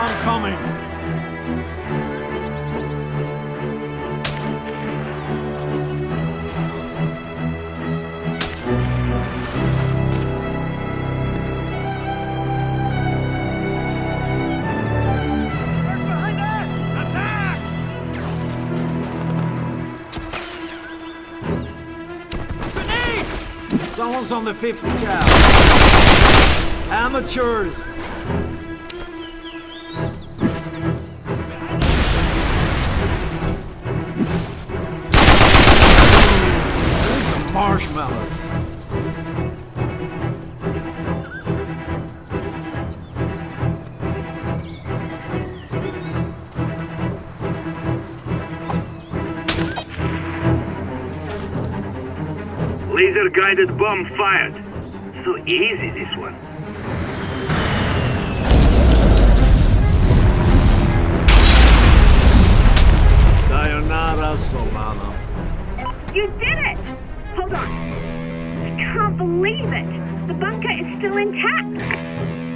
I'm coming. Someone's on the 50 cal. Amateurs. These are marshmallows. Laser-guided bomb fired. So easy, this one. Sayonara, Solano. You did it! Hold on. I can't believe it. The bunker is still intact.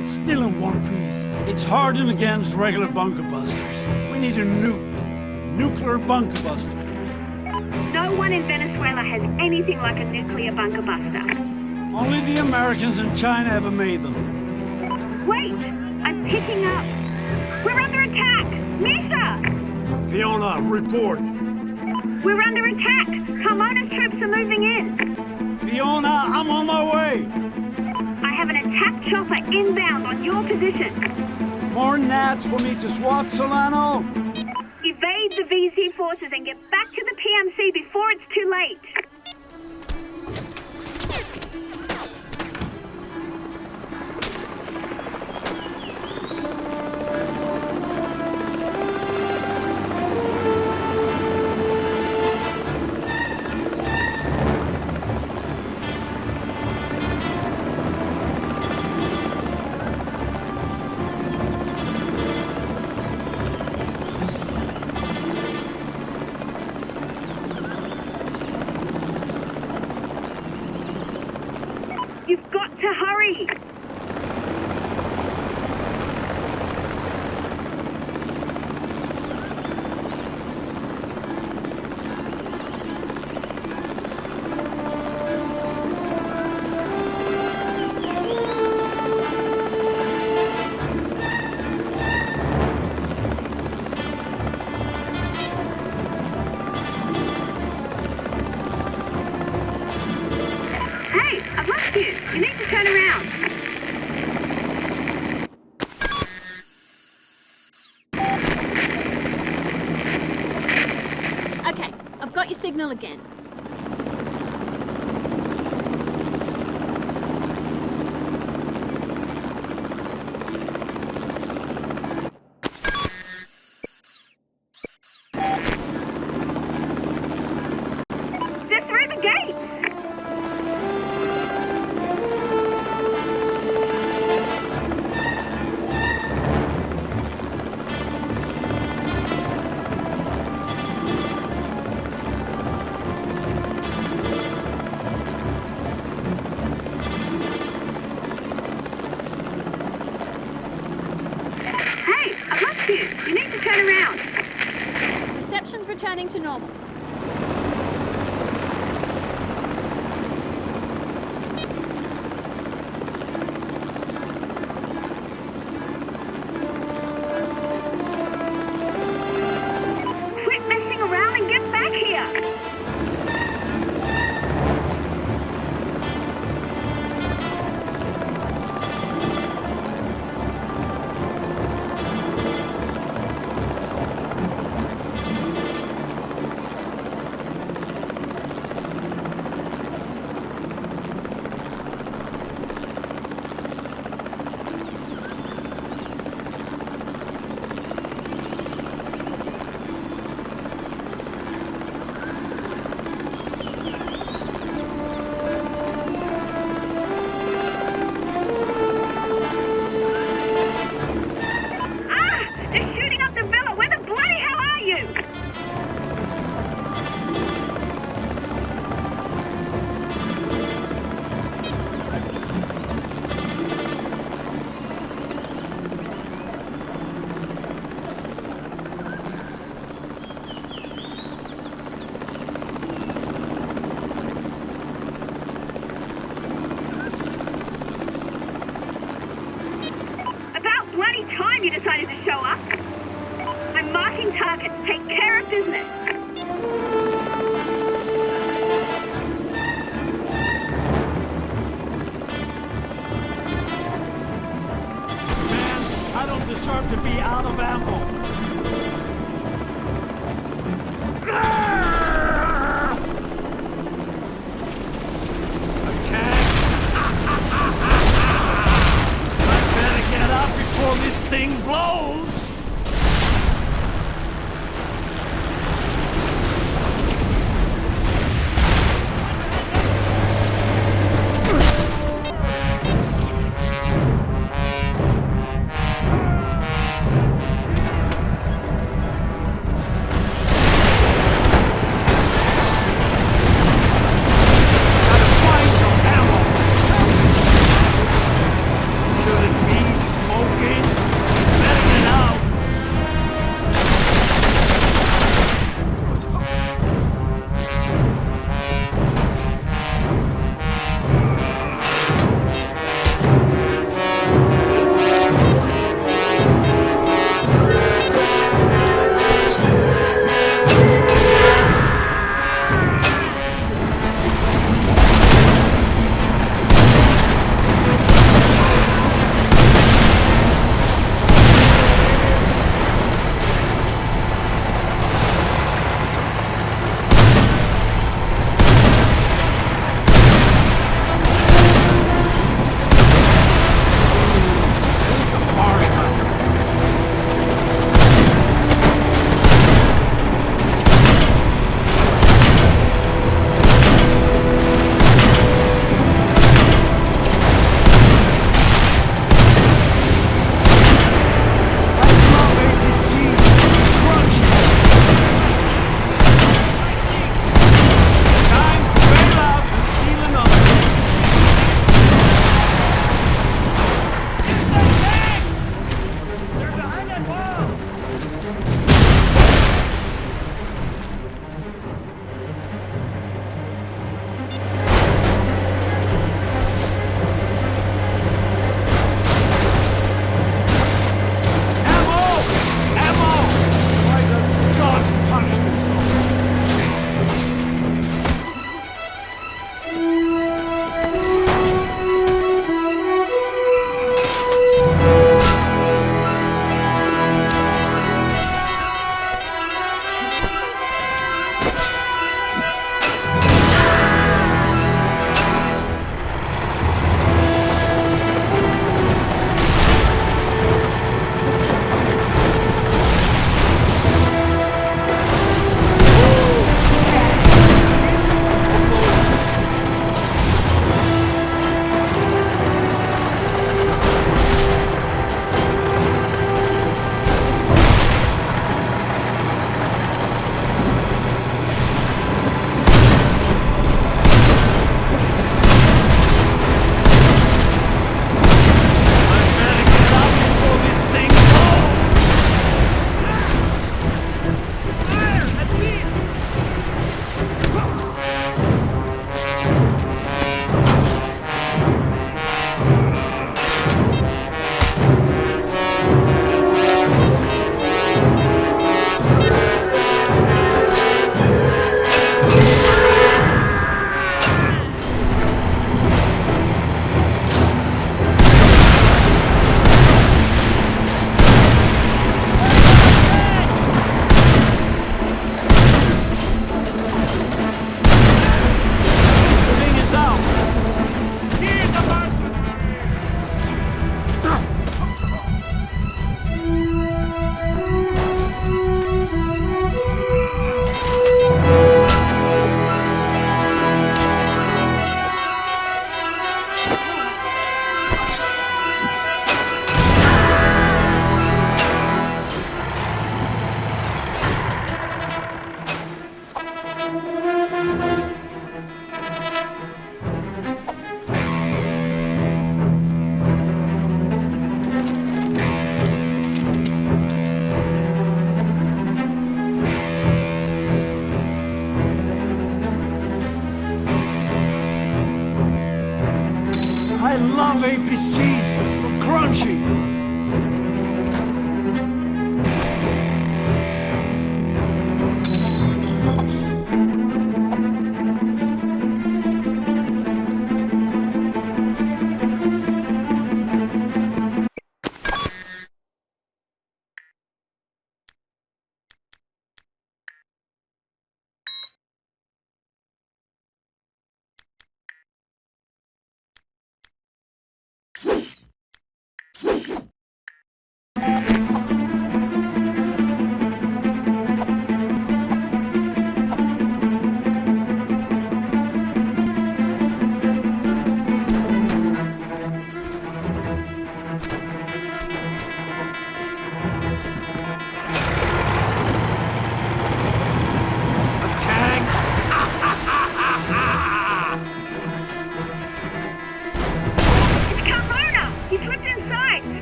It's still in one piece. It's hardened against regular bunker busters. We need a nuclear bunker buster. No one in Venezuela has anything like a nuclear bunker buster. Only the Americans and China ever made them. Wait! I'm picking up. We're under attack! Misa! Fiona, report. We're under attack! Carmona's troops are moving in. Fiona, I'm on my way! I have an attack chopper inbound on your position. More gnats for me to swat, Solano? Evade the VZ forces and get back to the PMC before it's too late. You've got to hurry! Hey, I've lost you! You need to turn around! Okay, I've got your signal again. They're through the gates! Hey, I've lost you! You need to turn around! Reception's returning to normal. Quit messing around and get back here! you decided to show up. I'm marking targets. Take care of business. I don't deserve to be out of ammo. I better get up before this thing blows!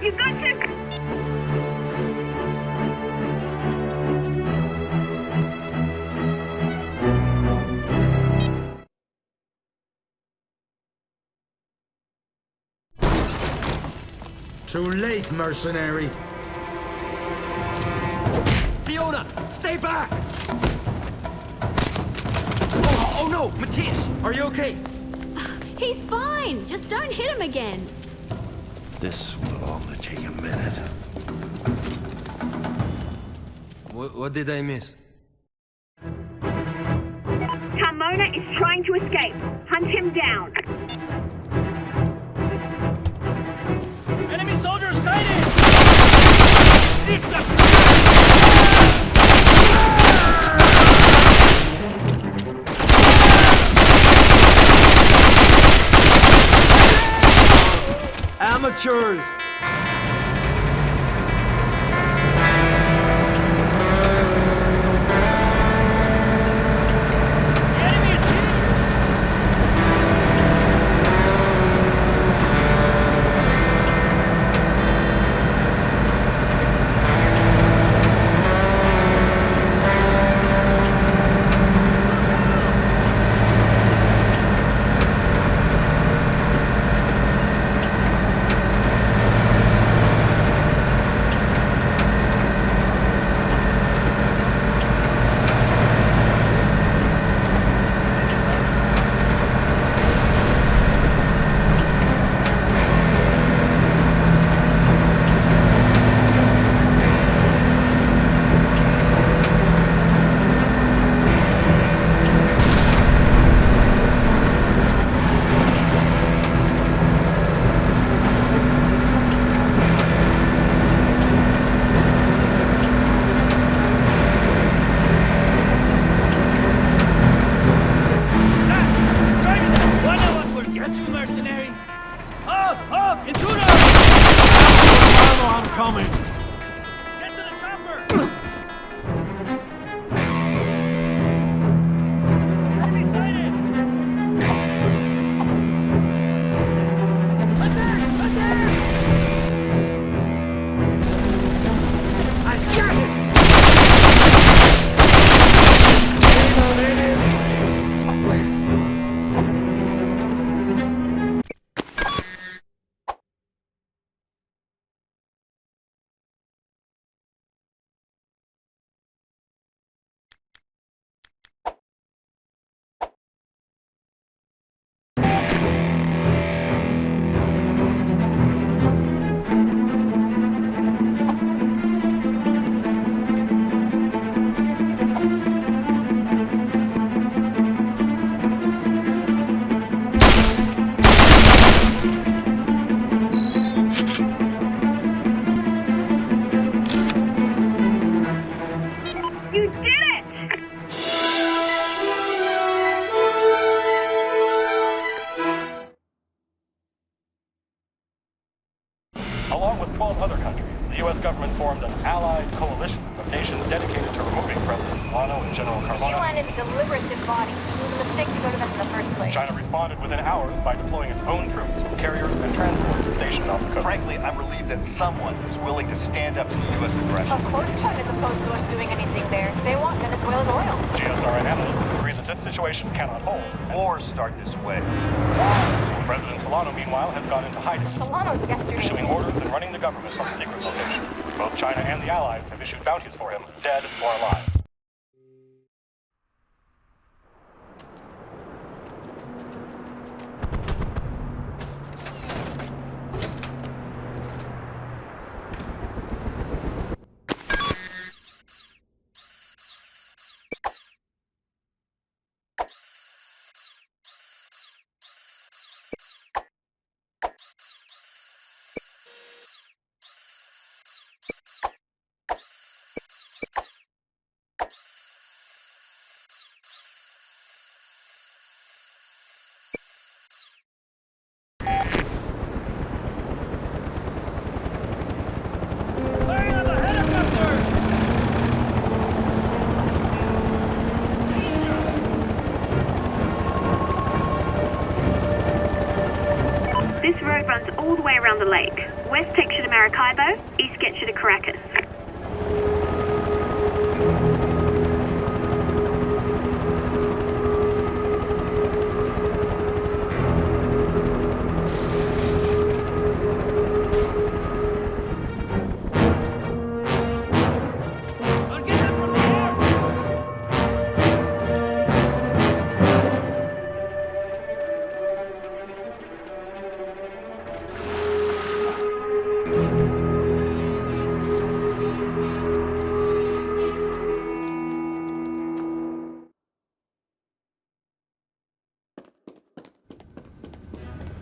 You've got to... Too late, mercenary. Fiona, stay back! Oh no, Matthias, are you okay? He's fine. Just don't hit him again. This will only take a minute. What did I miss? Carmona is trying to escape. Hunt him down. Enemy soldiers sighted! Amateurs! Along with 12 other countries, the U.S. government formed an allied coalition of nations dedicated to removing President Solano and General Carmona. UN is deliberate body. It was a mistake to go to them in the first place. China responded within hours by deploying its own troops, carriers, and transports stationed off the coast. Frankly, I'm relieved that someone is willing to stand up to the U.S. aggression. Of course China's opposed to us doing anything there. They want Venezuela's oil. GSR analysts agree that this situation cannot hold. Wars start this way. President Solano, meanwhile, has gone into hiding. Solano's yesterday. Issuing orders and running the government from a secret location. Both China and the Allies have issued bounties for him, dead or alive. This road runs all the way around the lake. West takes you to Maracaibo, East gets you to Caracas.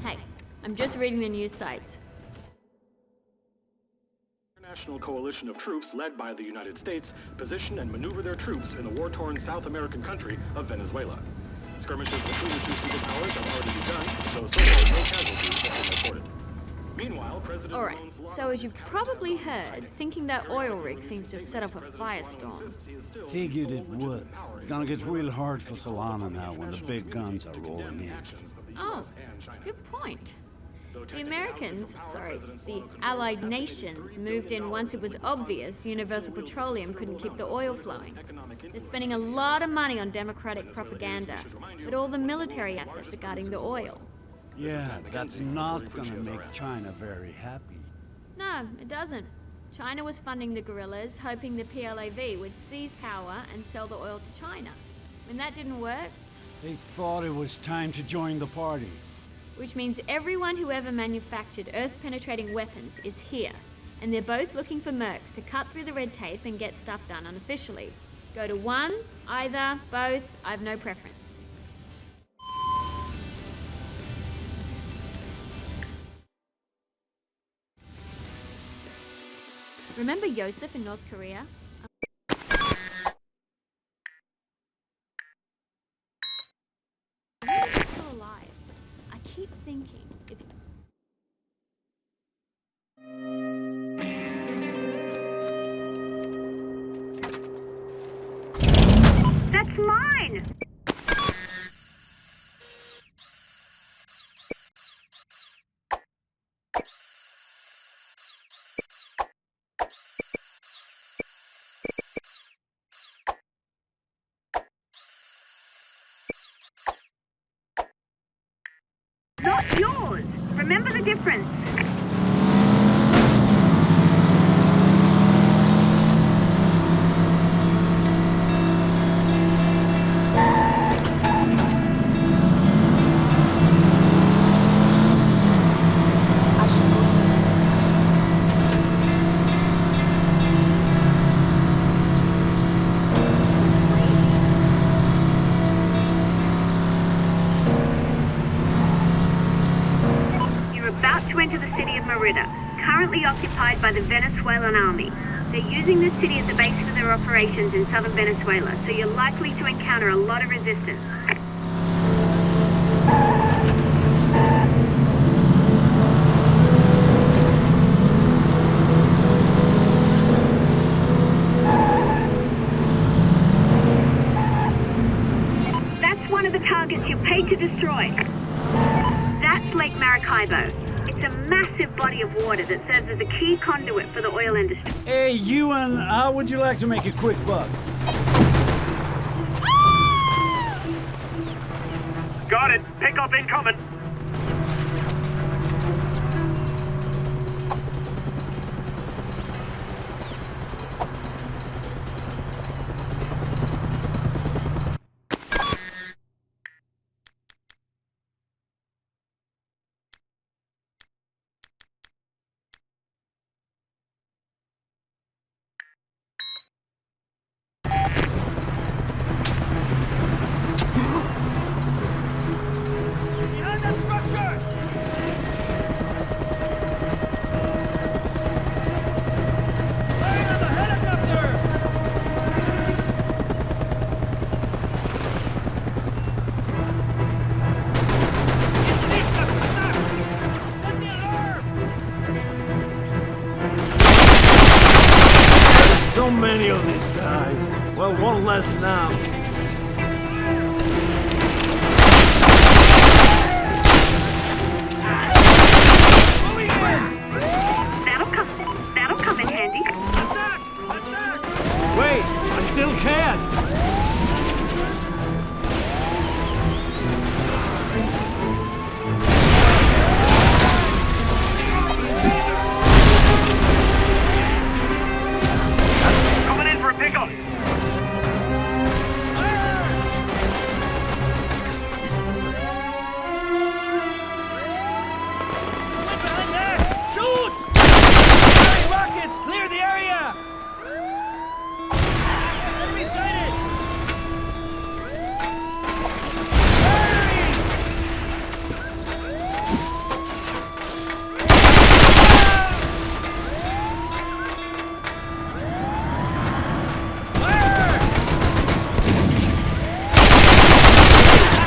Hey, I'm just reading the news sites. International coalition of troops led by the United States position and maneuver their troops in the war-torn South American country of Venezuela. Skirmishes between the two superpowers have already begun, though so far no casualties have been reported. Meanwhile, President Alright, so as you've probably heard, sinking that oil rig seems to have set off a firestorm. Figured it would. It's gonna get real hard for Solana now when the big guns are rolling in. Oh, good point. The Americans, the Allied nations, moved in once it was obvious Universal Petroleum couldn't keep the oil flowing. They're spending a lot of money on democratic propaganda, but all the military assets are guarding the oil. Yeah, that's not gonna make China very happy. No, it doesn't. China was funding the guerrillas, hoping the PLAV would seize power and sell the oil to China. When that didn't work, they thought it was time to join the party. Which means everyone who ever manufactured Earth-penetrating weapons is here, and they're both looking for Mercs to cut through the red tape and get stuff done unofficially. Go to one, either, both, I've no preference. Remember Yosef in North Korea? He's still alive. I keep thinking, if That's mine! Not yours! Remember the difference! Enter the city of Merida, currently occupied by the Venezuelan army. They're using this city as the base for their operations in southern Venezuela, so you're likely to encounter a lot of resistance. That's one of the targets you paid to destroy. That's Lake Maracaibo. It's a massive body of water that serves as a key conduit for the oil industry. Hey, Ewan, how would you like to make a quick buck? Got it. Pickup incoming. So many of these guys. Well, one less now. Moving in! can! Coming in for a pickup. Behind there! Shoot! Firing rockets! Clear the area! Enemy sighted!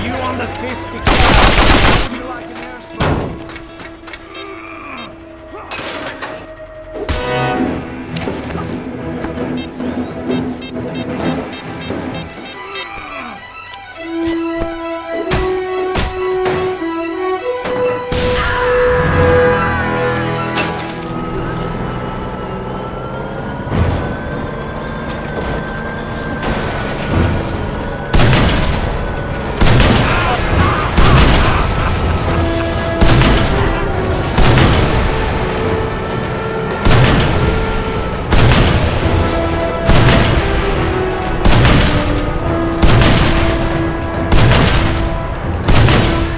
You on the 50 cal? You like an airstrike?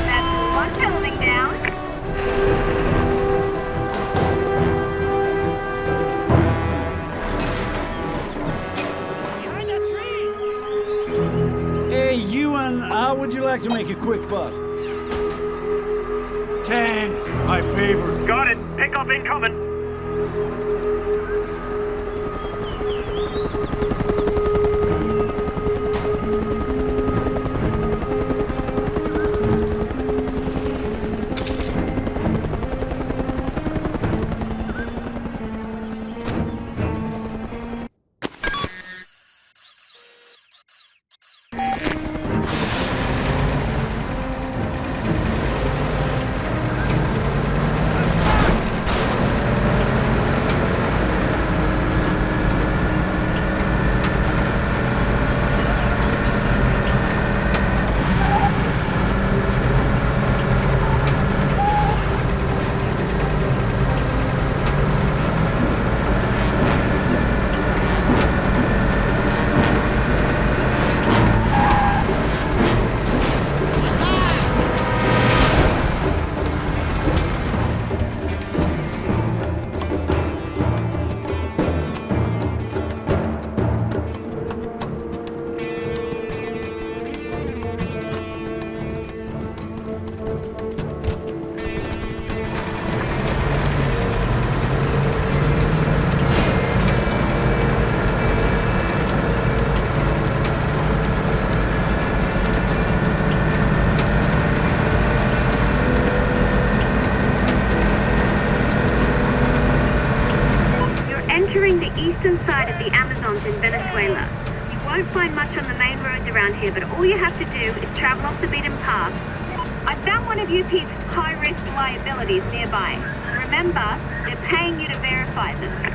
That's one building down. Behind that tree! Hey, Ewan, how would you like to make a quick buck? Tanks, I favor. Got it. Pickup incoming. Entering the eastern side of the Amazons in Venezuela. You won't find much on the main roads around here, but all you have to do is travel off the beaten path. I found one of UP's high-risk liabilities nearby. Remember, they're paying you to verify them.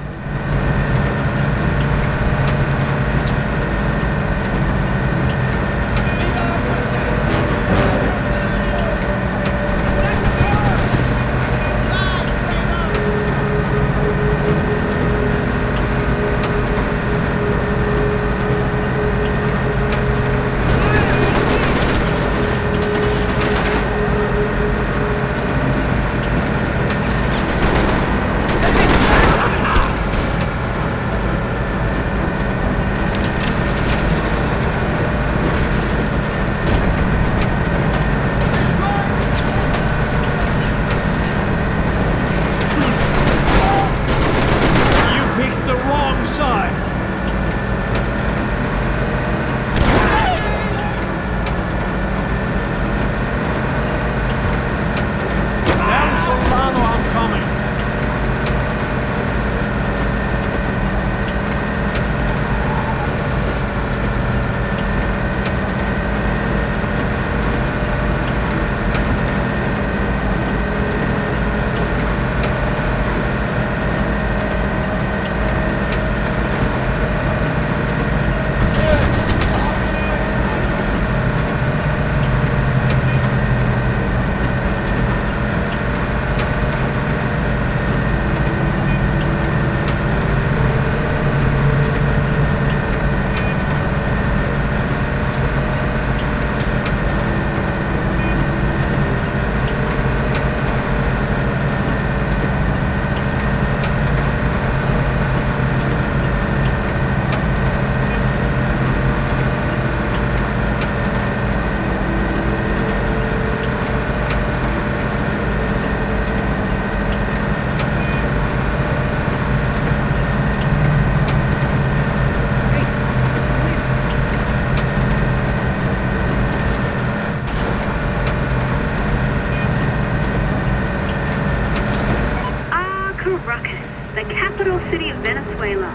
The capital city of Venezuela.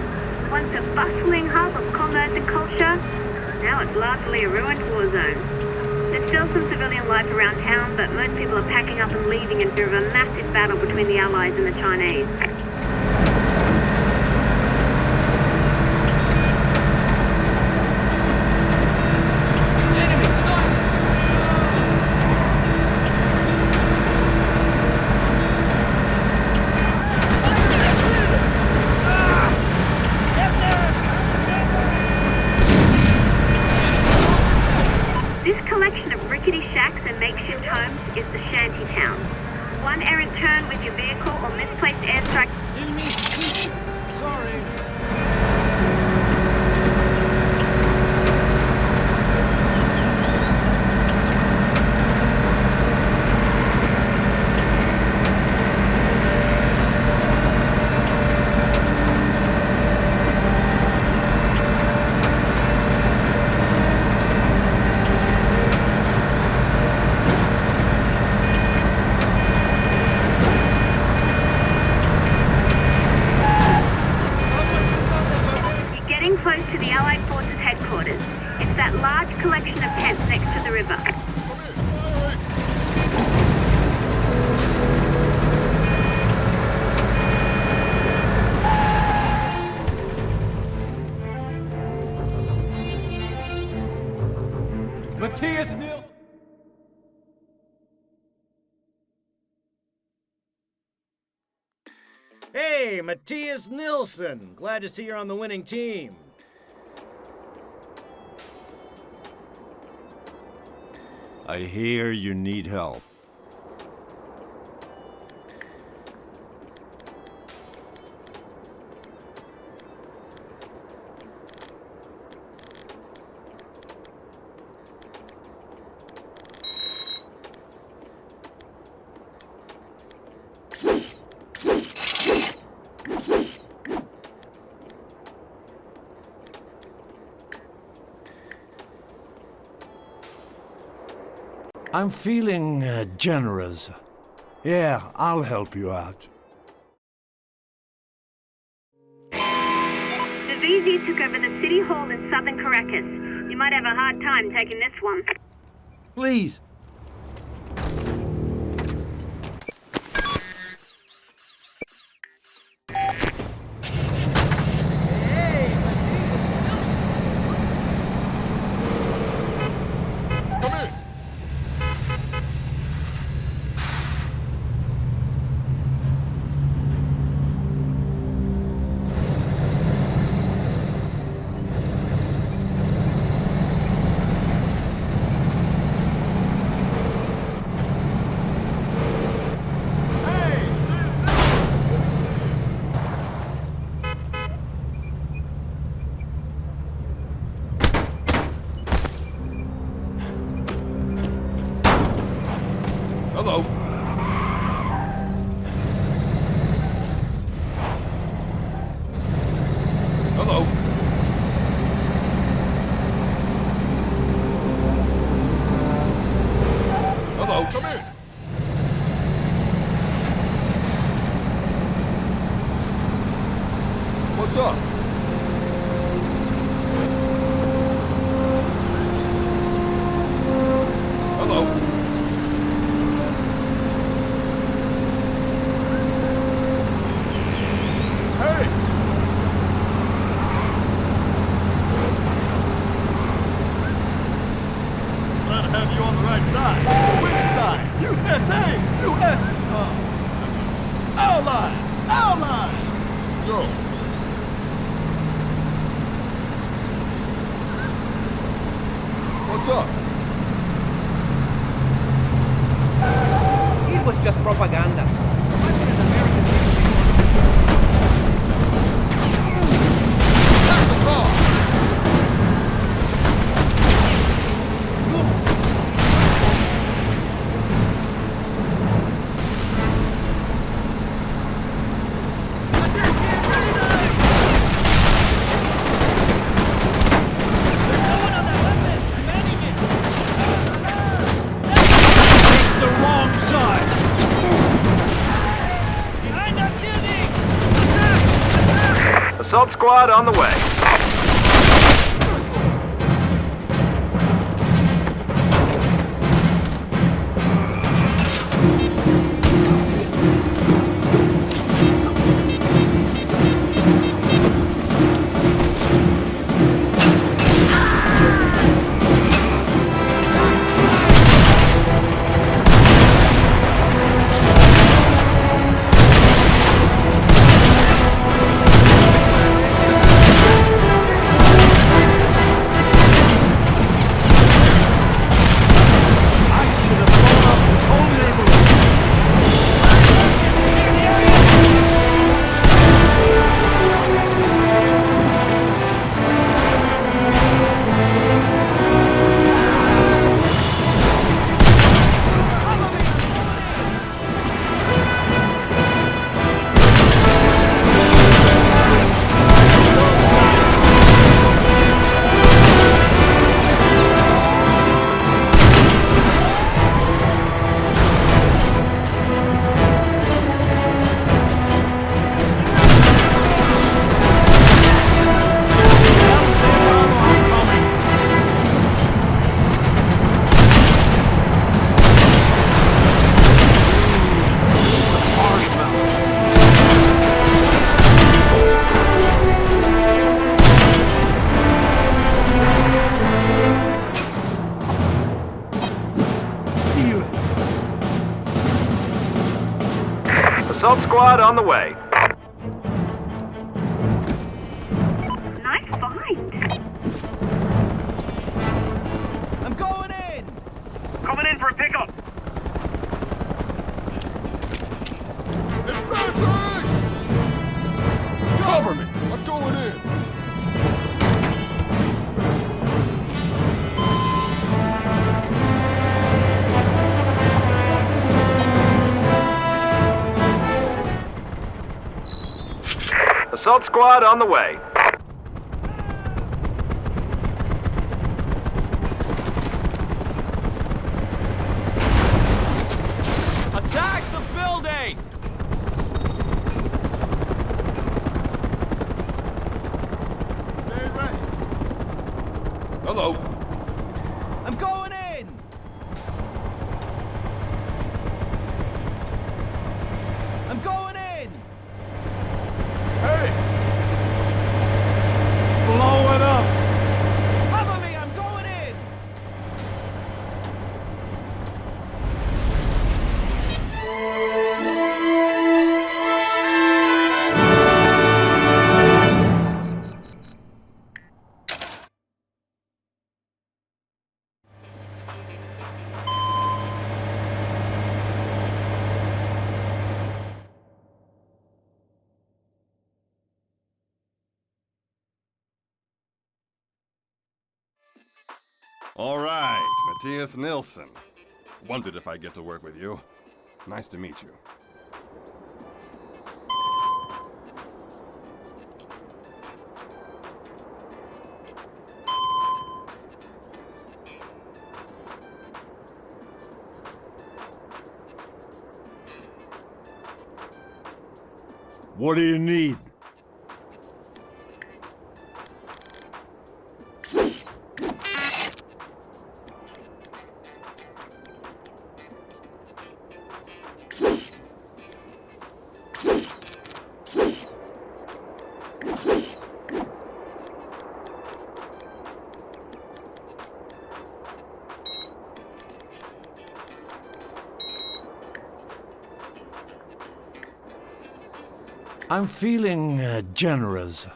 Once a bustling hub of commerce and culture, now it's largely a ruined war zone. There's still some civilian life around town, but most people are packing up and leaving in fear of a massive battle between the Allies and the Chinese. This collection of rickety shacks and makeshift homes is the shanty town. One errant turn with your vehicle or misplaced airstrike. Didn't mean to shoot you. Sorry. Close to the Allied Forces headquarters. It's that large collection of tents next to the river. Matthias Nils. Hey, Matthias Nilsson. Glad to see you're on the winning team. I hear you need help. I'm feeling generous. Yeah, I'll help you out. The VZ took over the city hall in southern Caracas. You might have a hard time taking this one. Please. Hello. Hello. Hello, come in. What's up? Hello. Have you on the right side, the winning side. USA, US, Allies, Allies. Yo. What's up? It was just propaganda. Assault squad on the way. Assault squad on the way. Nice find. I'm going in! Coming in for a pickup. Advancing! Cover me! I'm going in! Assault squad on the way. Attack the building! Stay ready. Hello. I'm going in! I'm going in! Hey! Blow it up! Cover me! I'm going in! All right, Matthias Nilsson. Wondered if I'd get to work with you. Nice to meet you. What do you need? I'm feeling generous.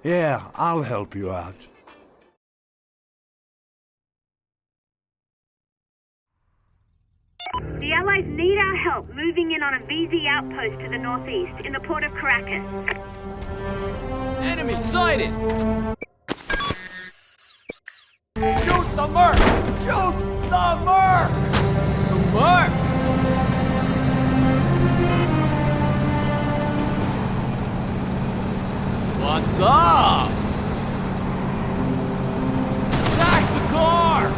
Yeah, I'll help you out. The Allies need our help moving in on a VZ outpost to the northeast in the port of Caracas. Enemy sighted! Shoot the Merc! Shoot the Merc! The Merc! What's up? Attack the car!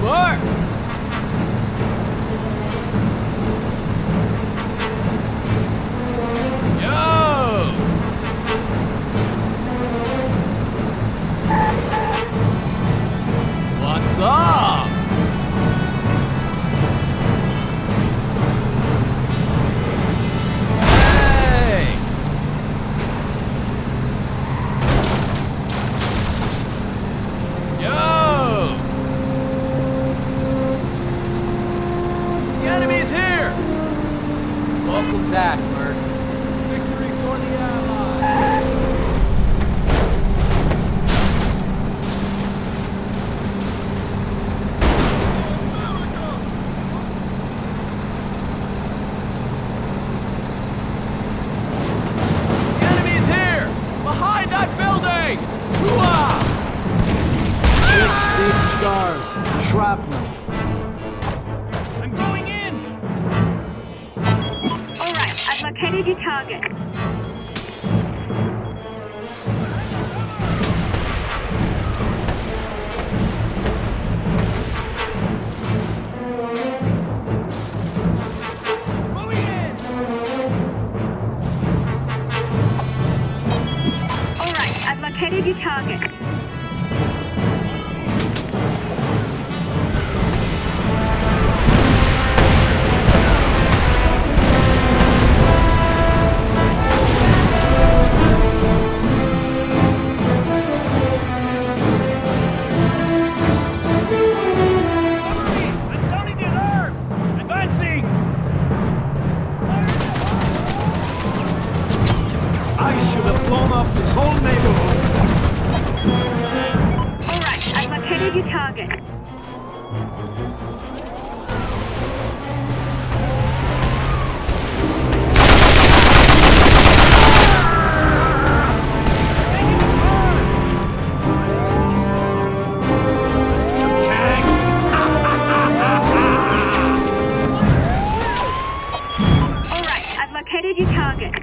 more! Yo! What's up? Hey! Yo! The enemy's here! Welcome back, Merc. Victory for the Allies! The enemy's here! Behind that building! Hooah! Big scars. Shrapnel. I'm going in! Alright, I've located your target. Moving in! Alright, I've located your target. I'm sounding the alarm! Advancing! I should have blown up this whole neighborhood. Alright, I've located your target. Alright, I've located your target.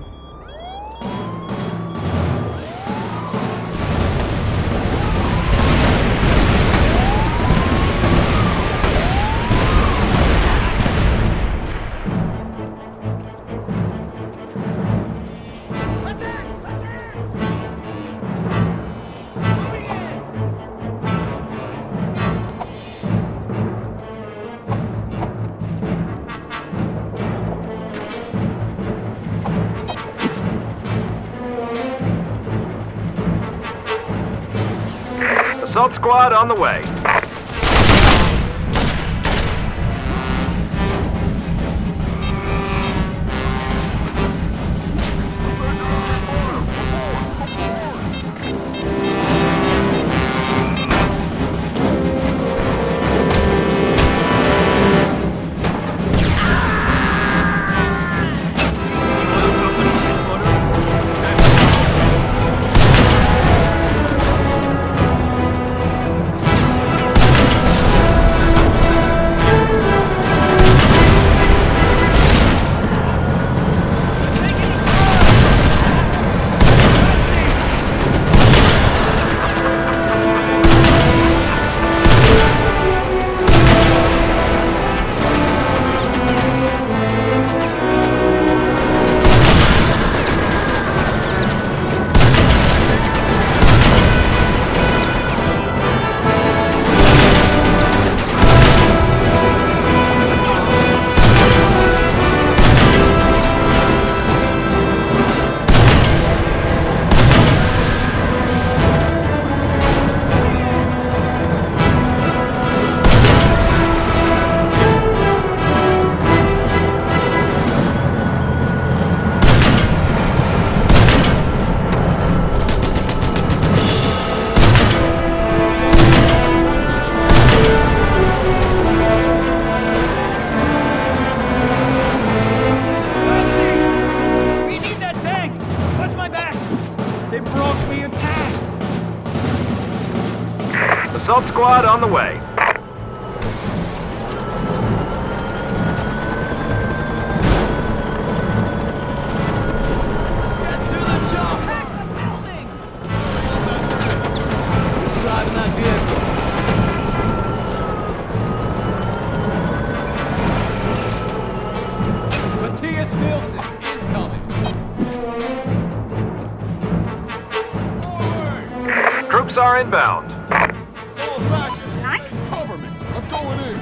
Assault squad on the way. Assault squad on the way. inbound. Nice. Cover me. I'm going in.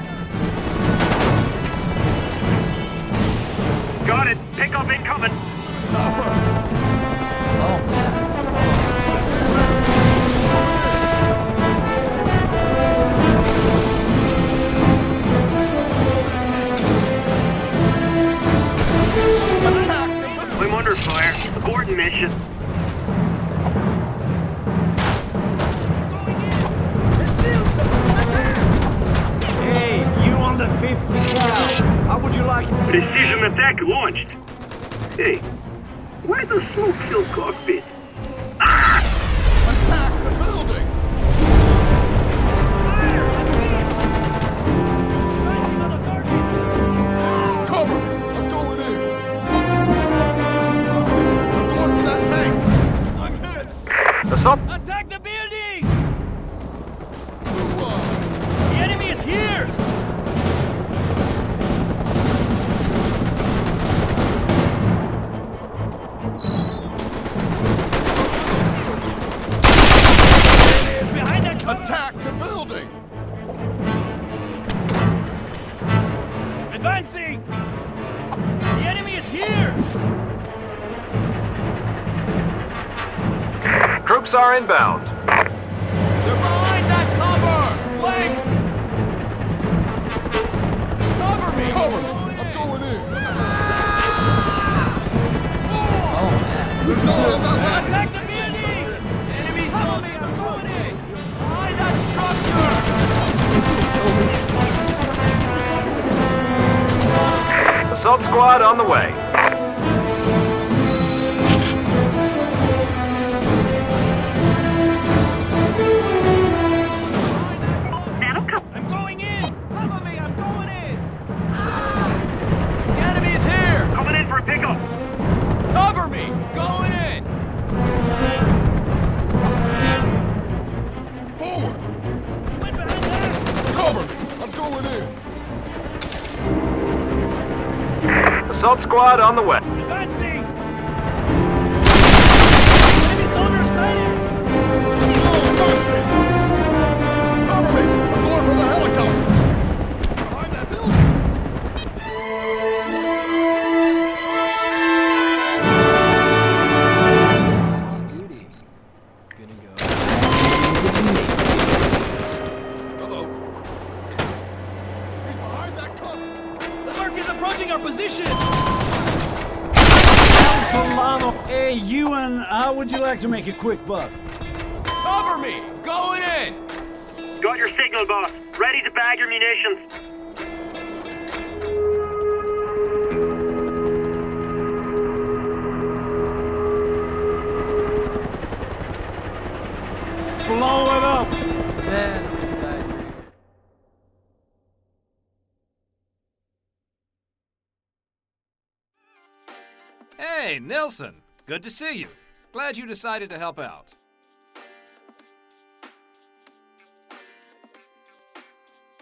Got it. Pickup incoming. I'm under fire. Aborting mission. Hey, you on the 50 cal. How would you like it? Precision attack launched. Hey, why the smoke-filled cockpit? Attack the building. Cover me. I'm going in. I'm going for that tank. I'm hit. Assault. Attack the building! The enemy is here! Behind that car! Attack the building. Advancing! The enemy is here! Troops are inbound. They're behind that cover! Flank! Cover me! Cover me. I'm going in. Attack the building! Enemy soldier! I'm going in! Behind that structure! Assault squad on the way. That'll come. I'm going in! Cover me! I'm going in! The enemy is here! Coming in for a pickup. Cover me! Going in! Forward. You went behind that! Cover me. I'm going in. Assault squad on the way. Advancing! Enemy soldier sighted! Cover me. I'm going for the helicopter. Behind that building. Duty. Gonna go. Hello. He's behind that cover. The Merc is approaching our position! Solano. Hey, Ewan, how would you like to make a quick buck? Cover me! Going in! Got your signal, boss. Ready to bag your munitions. Blow it up! Hey, Nilsson. Good to see you. Glad you decided to help out.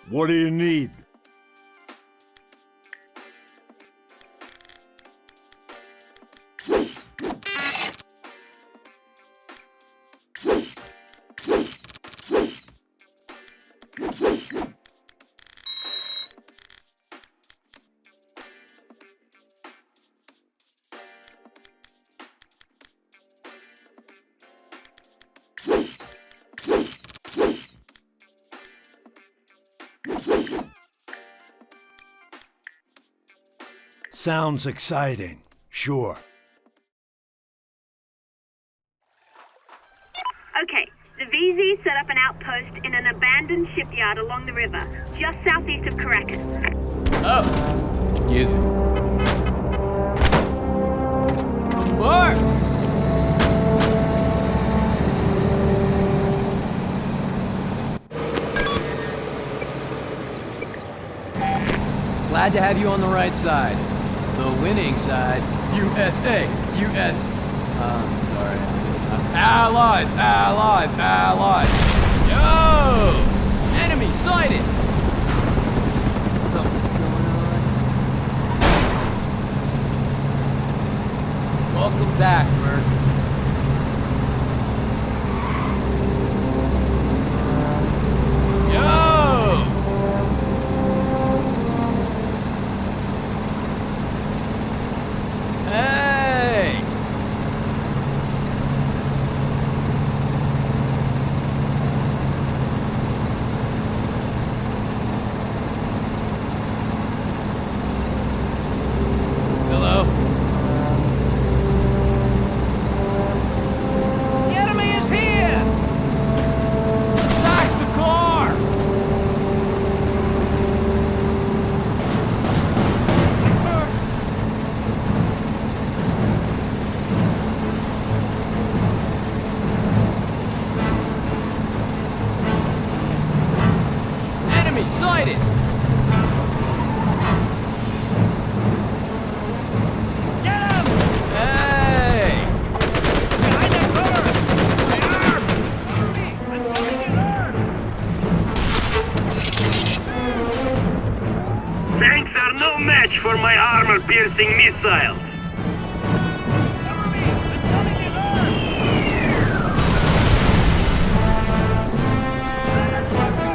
What do you need? Sounds exciting, sure. Okay, the VZ set up an outpost in an abandoned shipyard along the river, just southeast of Caracas. Oh, excuse me. Mark! Glad to have you on the right side. The winning side. USA. US. Sorry. Allies. Allies. Allies. Yo! Enemy sighted! Something's going on. Welcome back, Merc. Enemy sighted! Get him! Hey! Behind that cover! My arm! Cover me! I'm falling in arm! Tanks are no match for my armor-piercing missiles. Cover me! I'm falling in arm! That's Russia!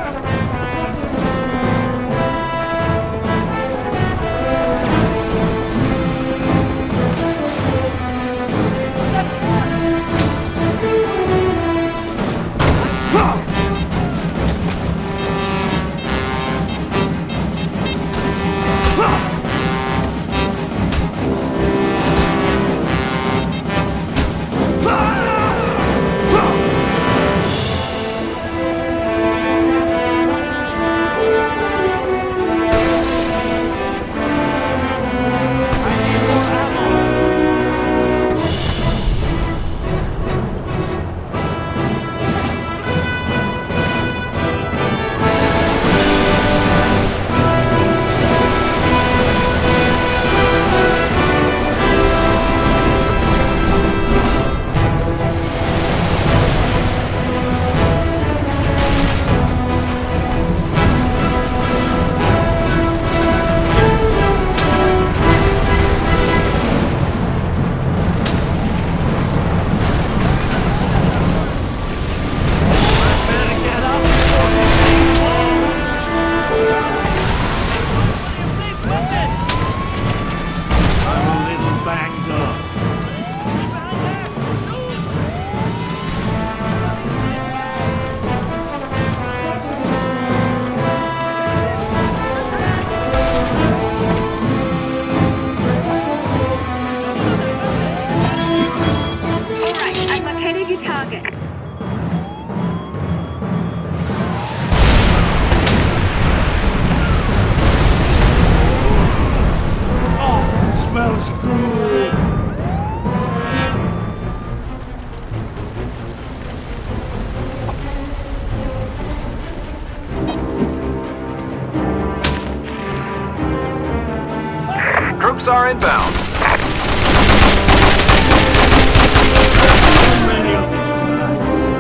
Troops are inbound.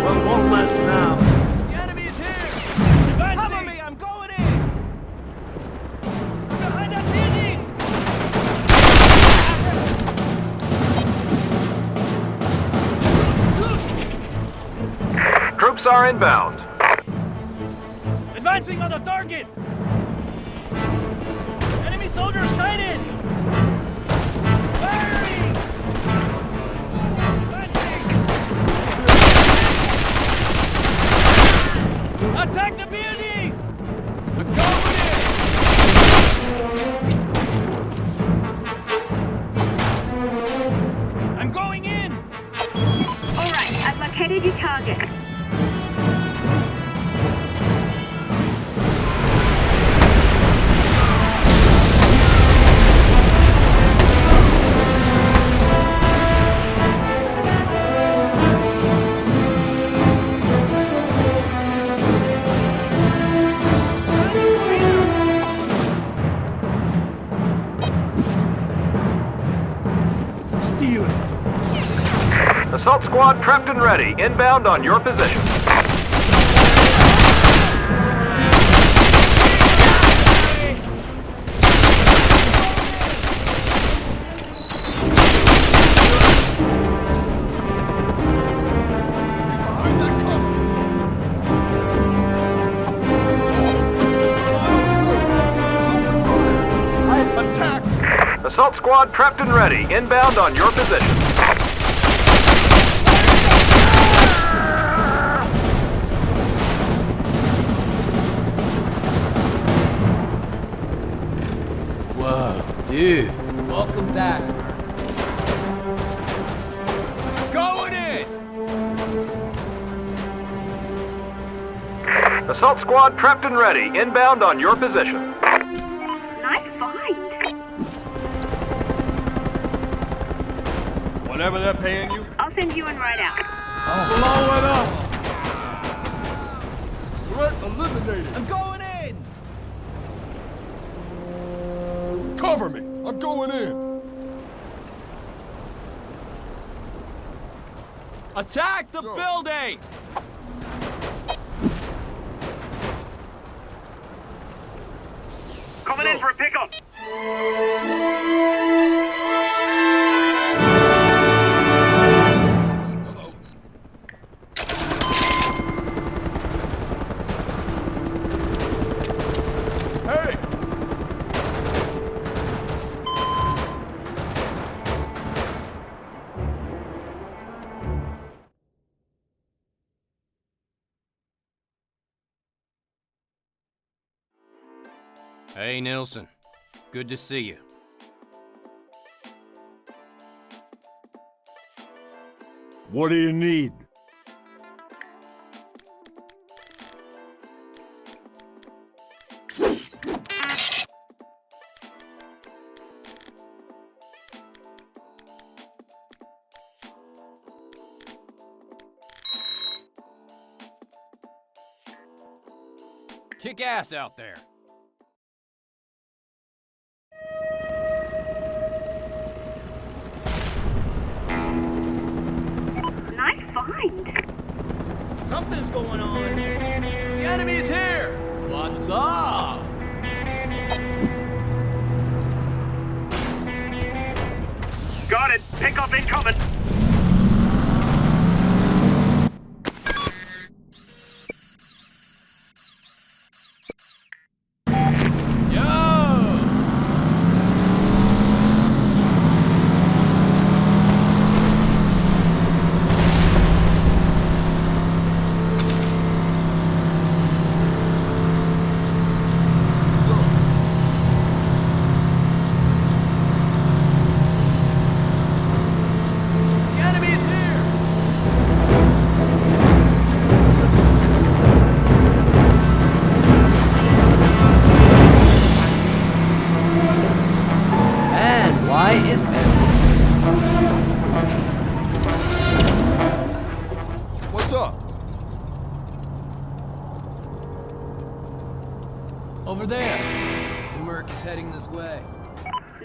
Well, one less now. The enemy's here! Cover me! I'm going in! I'm behind that building! Troops are inbound. Advancing on the target! Enemy soldiers sighted! Firing! Advancing! Attack the building! I'm going in! All right, I've located your target. Steal it. Assault squad prepped and ready. Inbound on your position. Attack! Assault squad prepped and ready. Inbound on your position. Whoa, dude. Welcome back. Going in! Assault squad prepped and ready. Inbound on your position. Nice find. Whatever they're paying you, I'll send you in right out. Blow it up! Threat eliminated. I'm going in! Cover me! I'm going in! Attack the building! Coming in for a pickup. Hey! Hey, Nilsson. Good to see you. What do you need? Kick ass out there. Nice find. Something's going on. The enemy's here! What's up? Got it. Pickup incoming. What's up? Over there. The Merc is heading this way.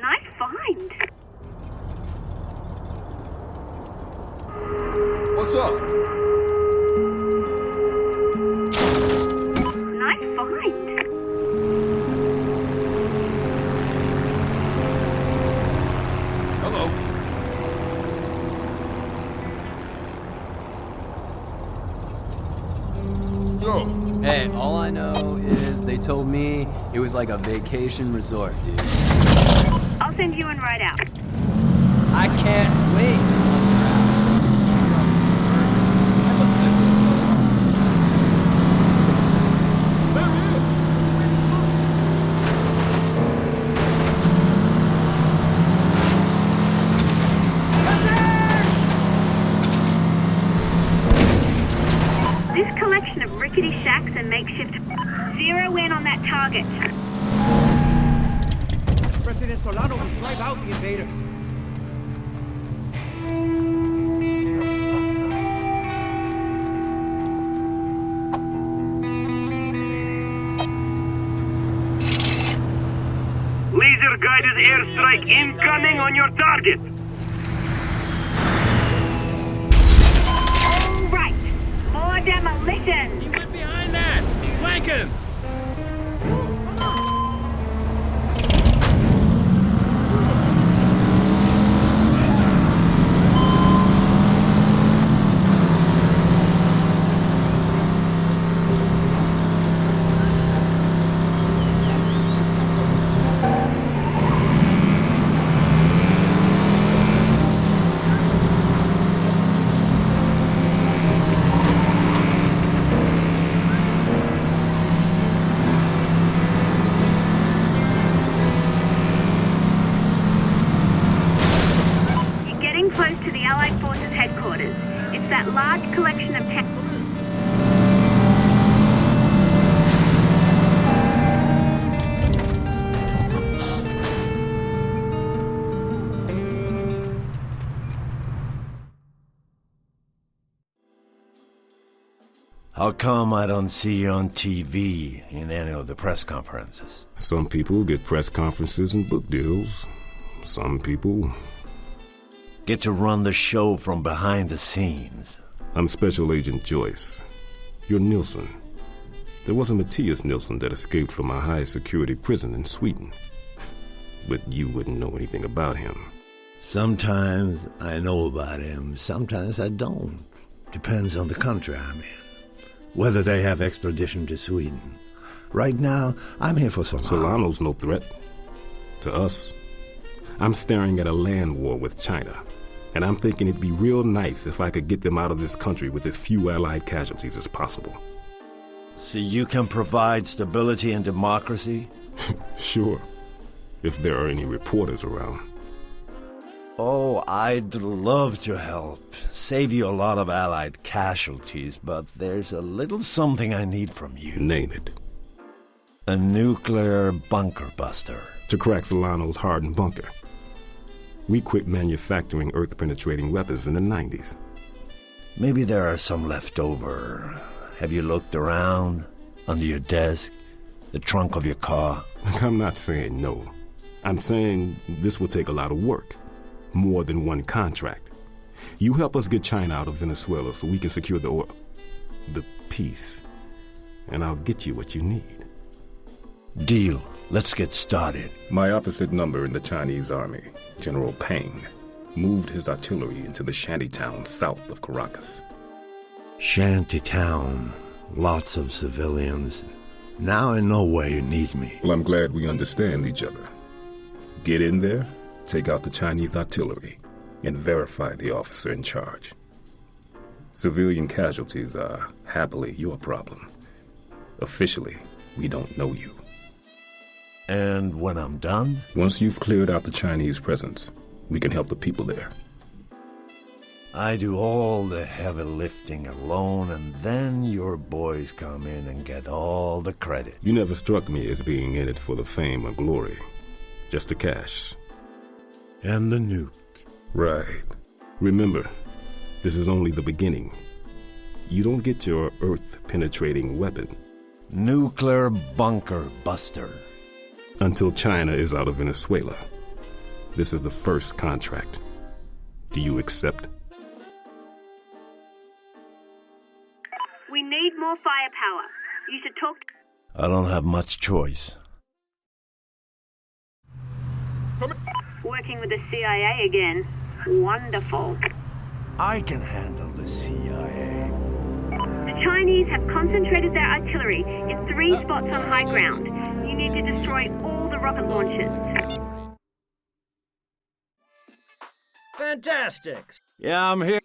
Nice find. What's up? Nice find. Hello. Yo. Hey, all I know is they told me it was like a vacation resort, dude. I'll send you one right out. I can't wait to bust around. This collection of rickety shacks and makeshift zero in on that target. President Solano will drive out the invaders. Laser-guided airstrike incoming on your target. All right, more demolition. He went behind that. Flank him. How come I don't see you on TV in any of the press conferences? Some people get press conferences and book deals. Some people get to run the show from behind the scenes. I'm Special Agent Joyce. You're Nilsson. There was a Matthias Nilsson that escaped from a high-security prison in Sweden. But you wouldn't know anything about him. Sometimes I know about him, sometimes I don't. Depends on the country I'm in. Whether they have extradition to Sweden. Right now, I'm here for Solano. Solano's no threat. To us. I'm staring at a land war with China. And I'm thinking it'd be real nice if I could get them out of this country with as few allied casualties as possible. So you can provide stability and democracy? Sure. If there are any reporters around. Oh, I'd love to help. Save you a lot of allied casualties, but there's a little something I need from you. Name it. A nuclear bunker buster. To crack Solano's hardened bunker. We quit manufacturing Earth-penetrating weapons in the 90s. Maybe there are some left over. Have you looked around? Under your desk? The trunk of your car? I'm not saying no. I'm saying this will take a lot of work. More than one contract. You help us get China out of Venezuela so we can secure the peace. And I'll get you what you need. Deal. Let's get started. My opposite number in the Chinese army, General Peng, moved his artillery into the shantytown south of Caracas. Shantytown. Lots of civilians. Now I know where you need me. Well, I'm glad we understand each other. Get in there, take out the Chinese artillery, and verify the officer in charge. Civilian casualties are happily your problem. Officially, we don't know you. And when I'm done? Once you've cleared out the Chinese presence, we can help the people there. I do all the heavy lifting alone, and then your boys come in and get all the credit. You never struck me as being in it for the fame or glory. Just the cash. And the nuke. Right. Remember, this is only the beginning. You don't get your Earth-penetrating weapon. Nuclear bunker buster. Until China is out of Venezuela. This is the first contract. Do you accept? We need more firepower. You should talk to... I don't have much choice. Working with the CIA again. Wonderful. I can handle the CIA. The Chinese have concentrated their artillery in 3 spots on high ground. You need to destroy all the rocket launchers. Fantastic. Yeah, I'm here.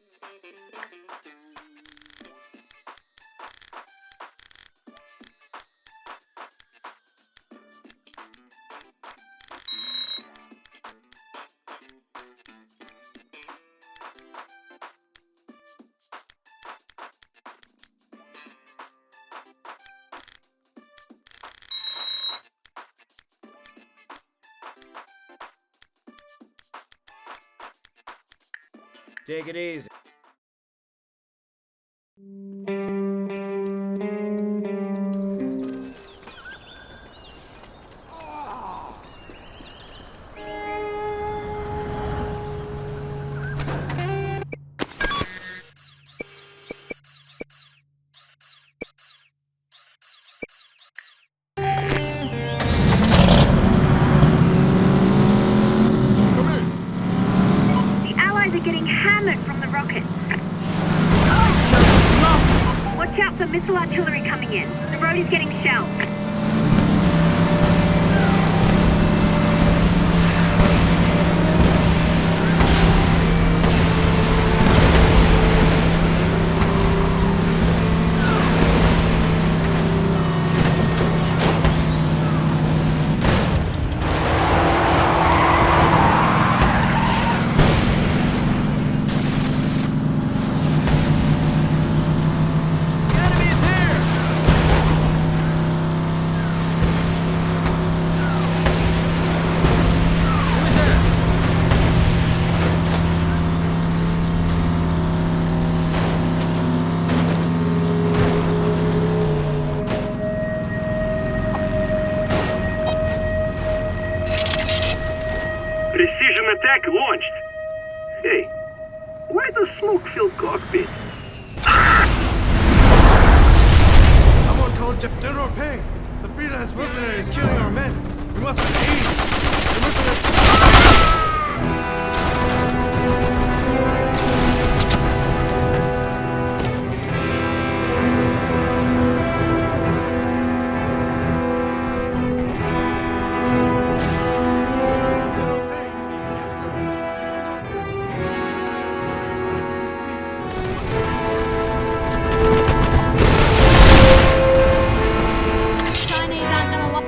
Take it easy. Getting hammered from the rockets. Precision attack launched. Hey, why the smoke-filled cockpit? Someone called General Peng. The freelance mercenary is killing our men. We must aid. The mercenary...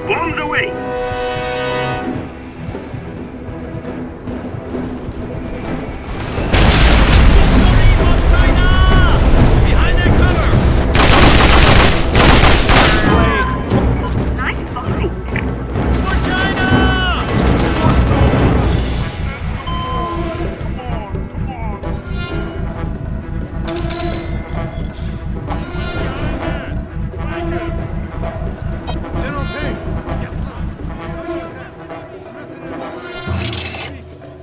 Bombs away! Nice fight. General Peng! Yes, sir.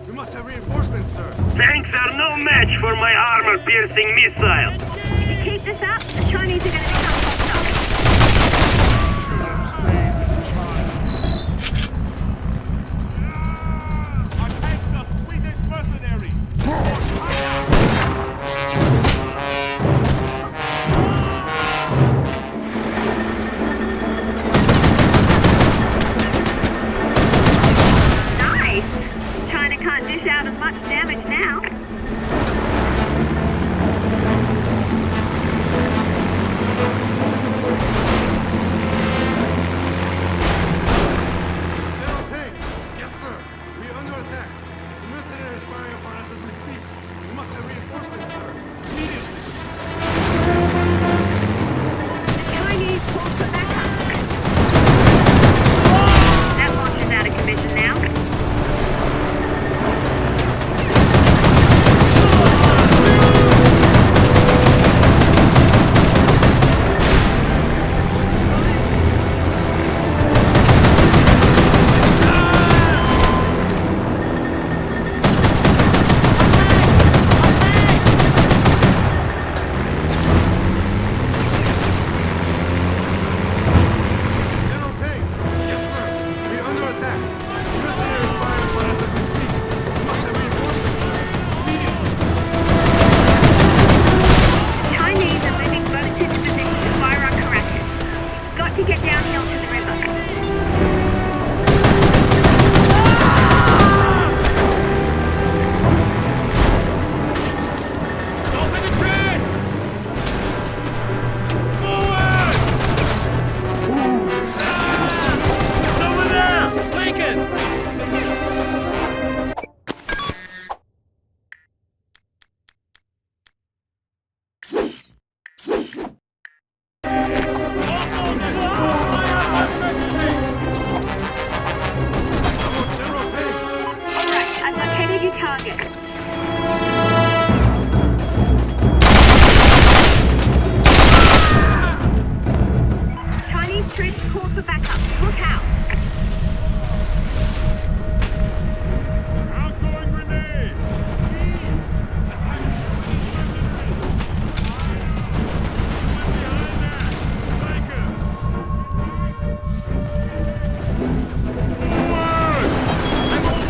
We must have reinforcements, sir. Tanks are no match for my armor-piercing missile. If you keep this up, the Chinese are going to become hostile. Nice. China can't dish out as much damage now. General Peng! Yes, sir. We are under attack. The mercenary is firing upon us as we speak. We must have reinforcements, sir. Immediately. Chinese call for backup. That launch is out of commission now. General Peng! Yes, sir. We are under attack. The mercenary is firing upon us as we speak. We must have reinforcements, sir. Immediately. Chinese are moving boats into position to fire on Caracas. Got to get downhill to the river. Open the trench! Forward! It's over there! Lincoln! General Peng! Alright, I've located your target. Chinese troops call for backup. Look out. Outgoing grenade!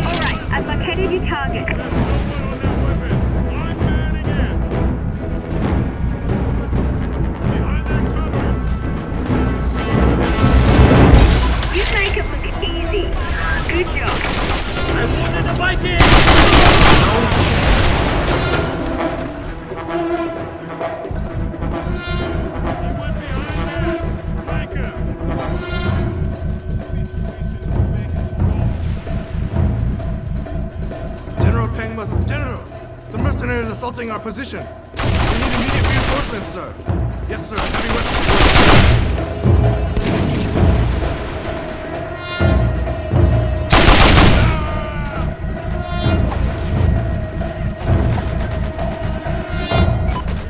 Alright, I've located your target. You make it look easy. Good job. I wanted the Viking! General Peng must... General! The mercenary is assaulting our position. We need immediate reinforcements, sir. Yes, sir. Heavy weapons.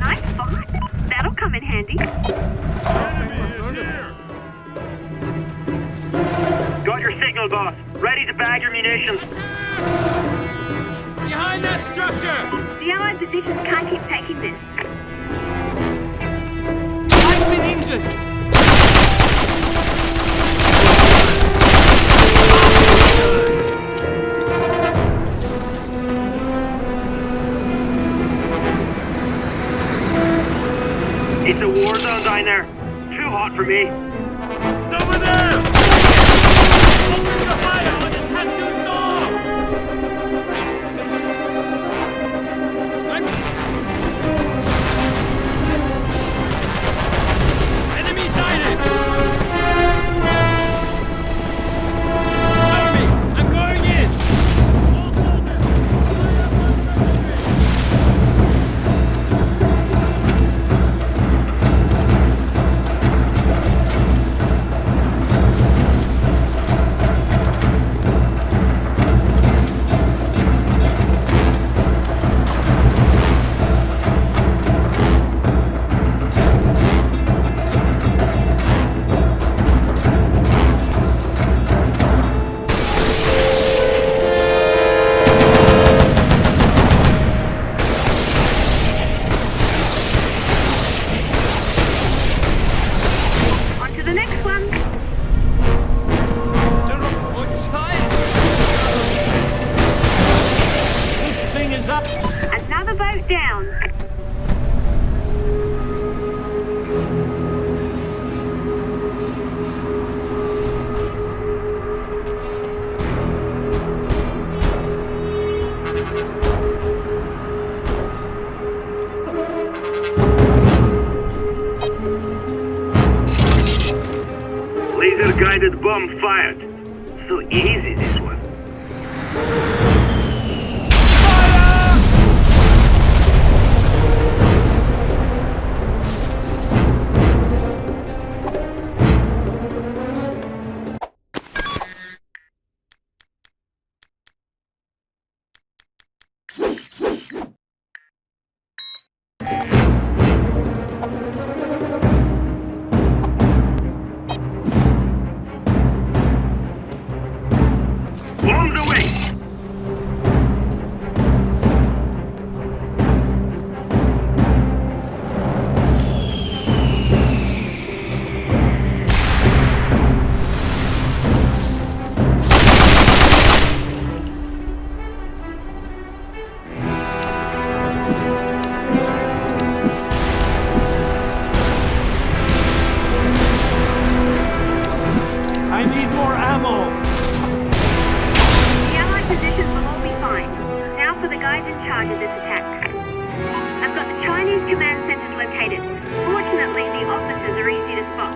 Nice fight. That'll come in handy. Got your signal signal, boss. Ready to bag your munitions. Behind that structure! The Allied positions can't keep taking this. I've been injured! It's a war zone down there. Too hot for me. Over there! Open your fire on the tattooed door! Enemy sighted! Cover me! I'm going in! On to the next one. This thing is up. Another boat down. Laser-guided bomb fired. So easy, this one. On the way! I need more ammo. The Allied positions will all be fine. Now for the guys in charge of this attack. I've got the Chinese command centers located. Fortunately, the officers are easy to spot.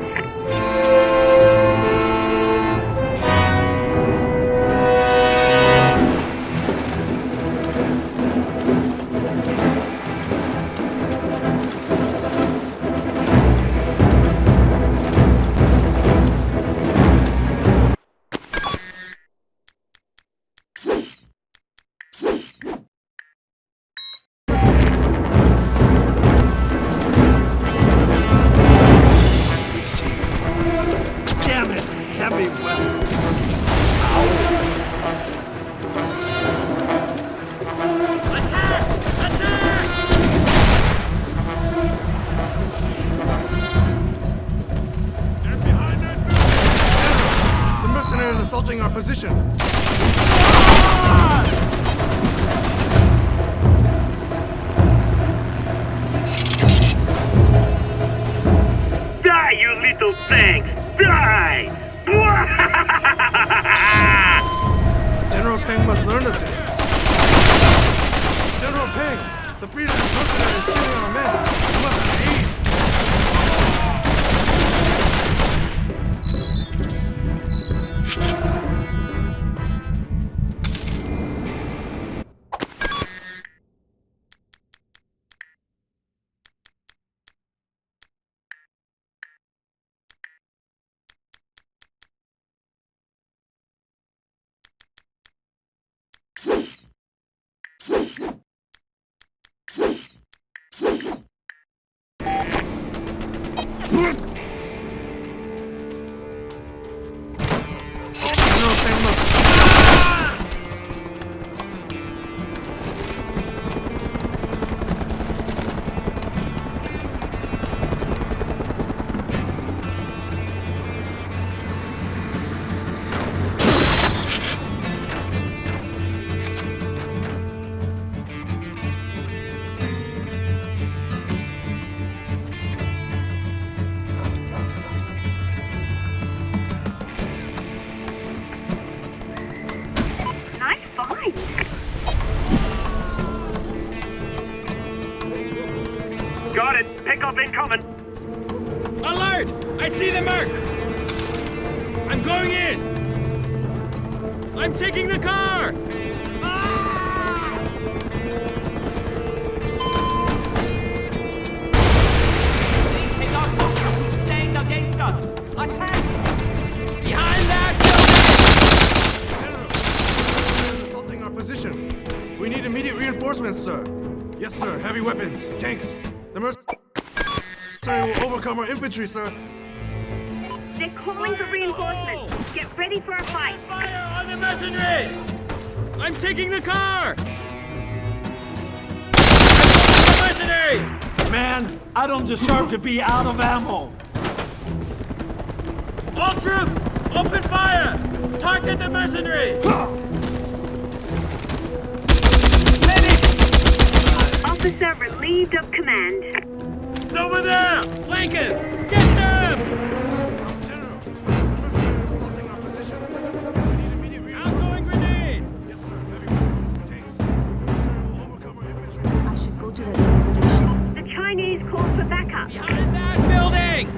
Damn it, heavy weapon. The mercenaries assaulting our position. Die, you little things! Die! General Peng must learn of this. General Peng, the freedom of mercenaries is killing our men. We must aid. General Peng Takeoff incoming. Alert! I see the Merc! I'm going in! I'm taking the car! They cannot stand against us. Attack! Behind that General, they're assaulting our position. We need immediate reinforcements, sir. Yes, sir. Heavy weapons, tanks. The mercenary will overcome our infantry, sir. They're calling for reinforcements. Get ready for a fight. Fire on the mercenary! I'm taking the car! I'm the mercenary! Man, I don't deserve to be out of ammo. All troops, open fire! Target the mercenary! Officer relieved of command. Over there! Flank him! Get them! General, the mercenary is assaulting our position. We need immediate reinforcements. Outgoing grenade! Yes, sir. Heavy weapons, tanks. The mercenary will overcome our infantry. I should go to the demonstration. The Chinese called for backup. Behind that building!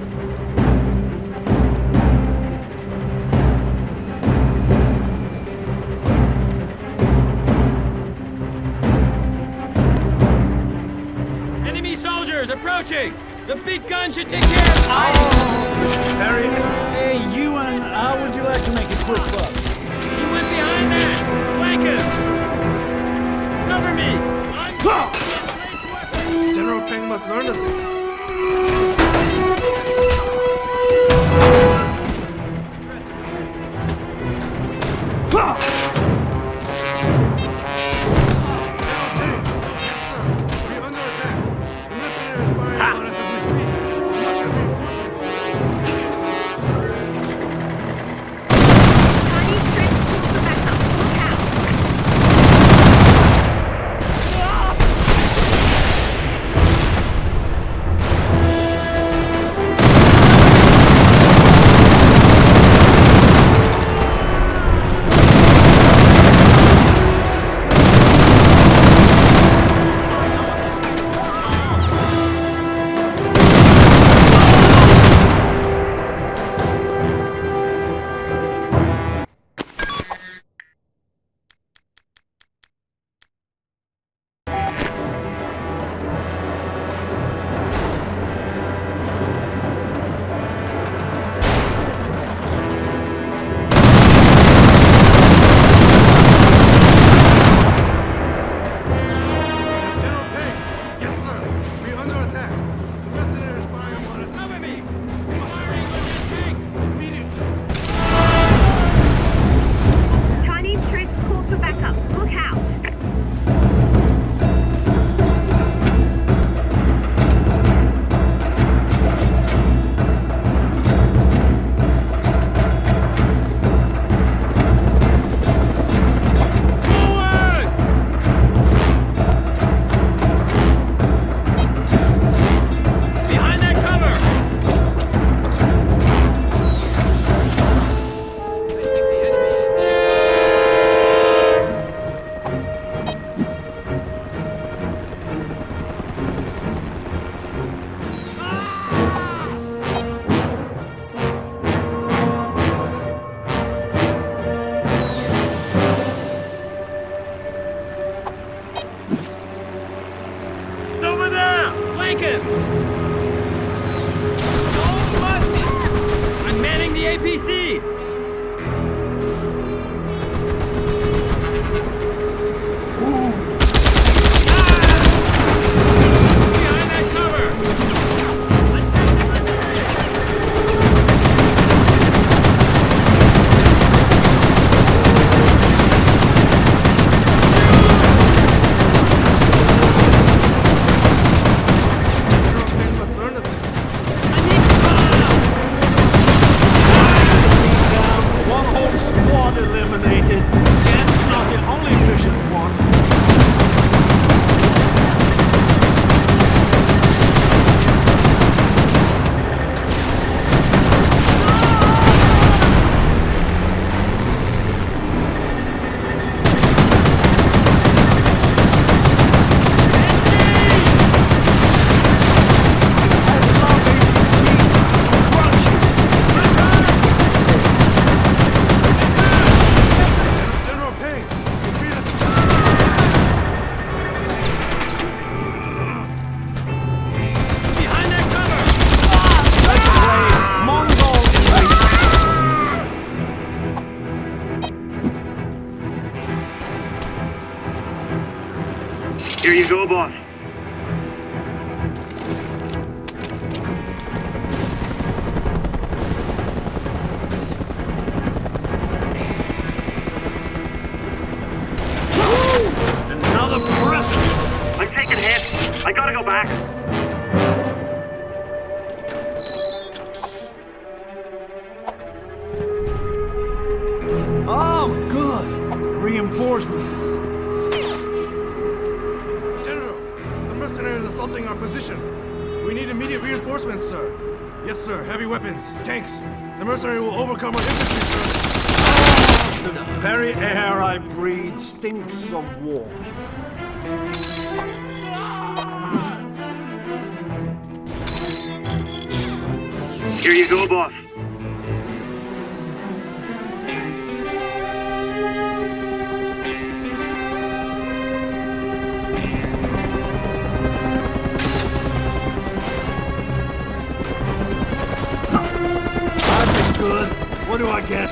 Enemy soldiers approaching! The big gun should take care of Harry, hey, you and how would you like to make a quick buck? You went behind that! Flank him! Cover me! General Peng must learn of this. Lincoln! No mercy! I'm manning the APC! Behind that cover! One whole squad eliminated. That's not the only mission one. Here you go, boss. Another present! I'm taking hits. I gotta go back. Oh, good! Reinforcements. General, the mercenaries are assaulting our position. We need immediate reinforcements, sir. Yes, sir. Heavy weapons, tanks. The mercenary will overcome our infantry, sir. The very air I breathe stinks of war. Here you go, boss. I've been good. What do I get?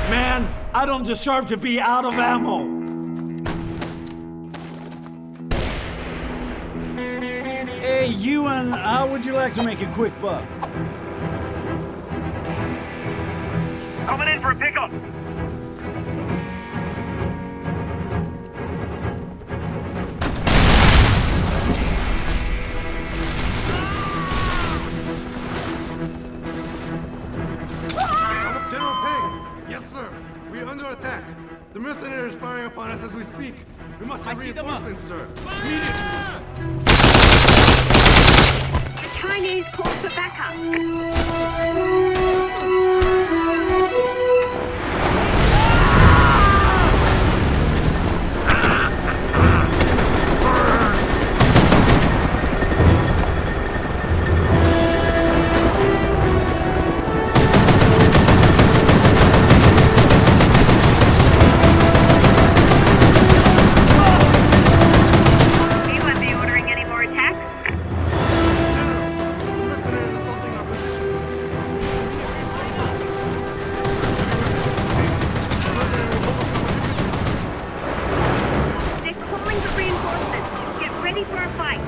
Man, I don't deserve to be out of ammo. Hey, Ewan, how would you like to make a quick buck? Coming in for a pickup. General Ping! Yes, sir. We are under attack. The mercenary is firing upon us as we speak. We must have reinforcements, sir. Immediately! The Chinese called for backup. You won't be ordering any more attacks? The mercenary is assaulting our position. They're calling for reinforcements. Get ready for a fight.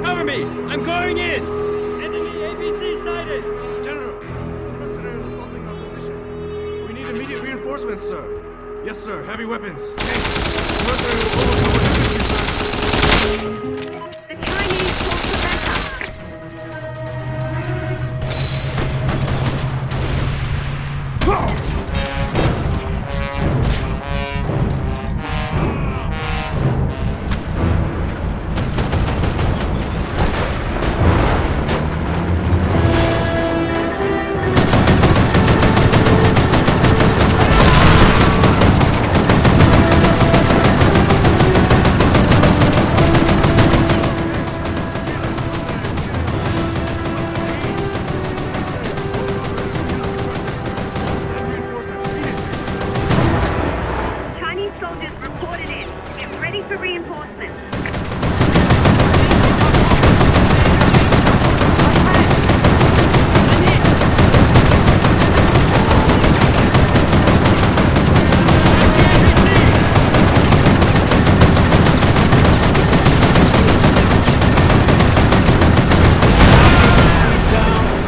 Cover me! I'm going in! Enemy ABC sighted! General, the mercenary is assaulting our position. We need immediate reinforcements, sir. Yes, sir. Heavy weapons, tanks. The mercenary will overcome our infantry, sir. The Chinese called for backup. Chinese soldiers reported in. Get ready for reinforcements.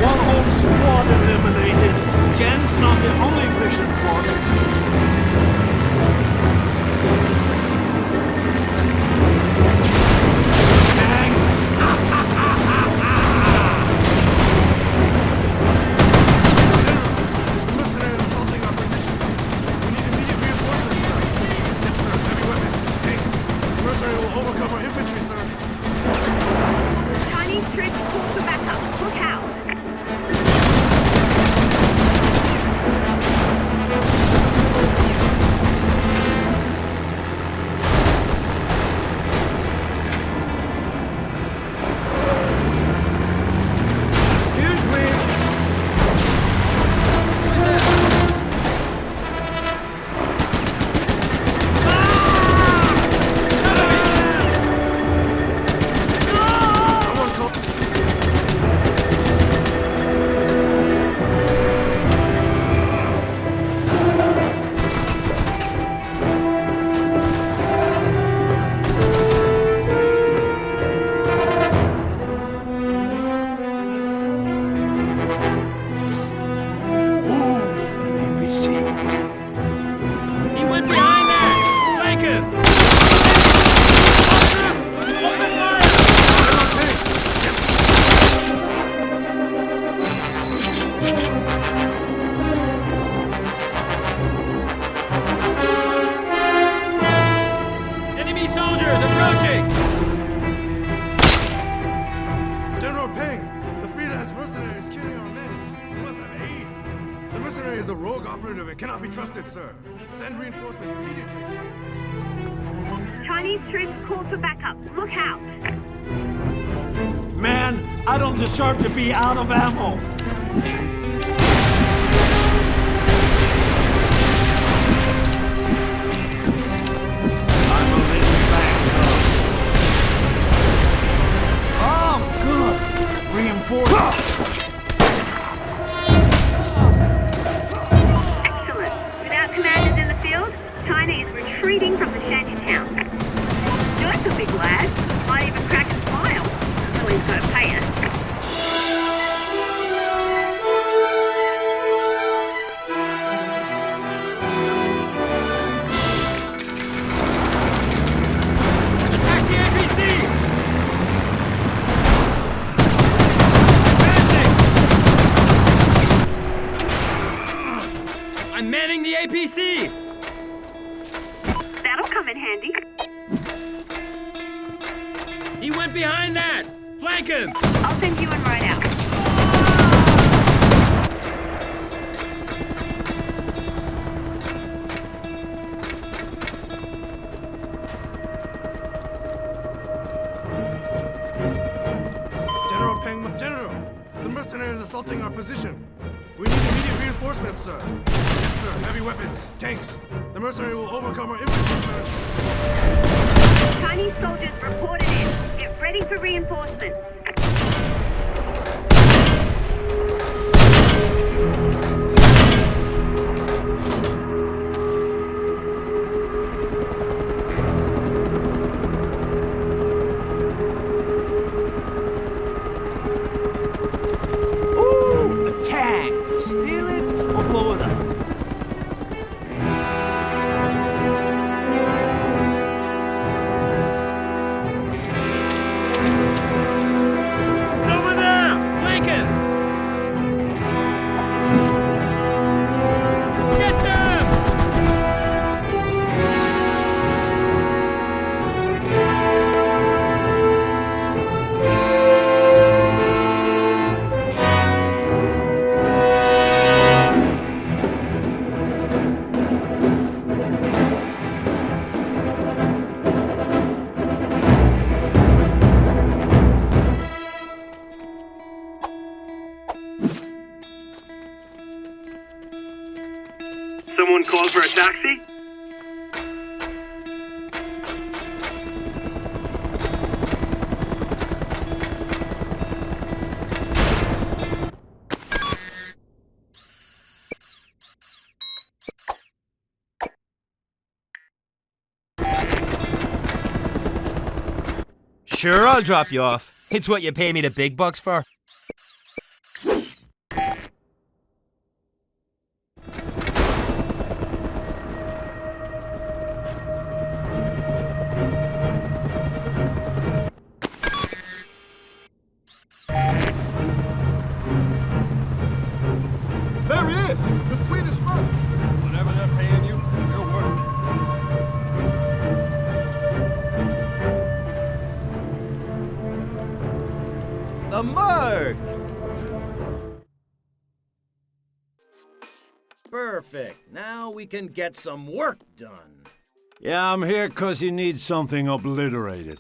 One whole squad eliminated. Jen's not the only mission for management of it cannot be trusted, sir. Send reinforcements immediately. Chinese troops call for backup. Look out. Man, I don't deserve to be out of ammo. I'm a little back up. Oh, good. Reinforcement. Excellent. Without commanders in the field, China is retreating from the shantytown. Joyce a big lad. Might even crack a smile. Until he's got to pay us. Attack the APC! Advancing! I'm manning the APC! That'll come in handy. He went behind that! Flank him! I'll send you in right out. General, the mercenaries assaulting our position. We need immediate reinforcements, sir. Yes, sir. Heavy weapons, tanks. The mercenary will overcome our infantry, sir. Chinese soldiers reported in. Get ready for reinforcements. Ooh, attack! Steal it or blow it up. Over there! Flanking! Get them! Someone called for a taxi? Sure, I'll drop you off. It's what you pay me the big bucks for. There he is! The Swedish Merc! Whatever they're paying you, you're worth The Merc! Perfect. Now we can get some work done. Yeah, I'm here 'cause you need something obliterated.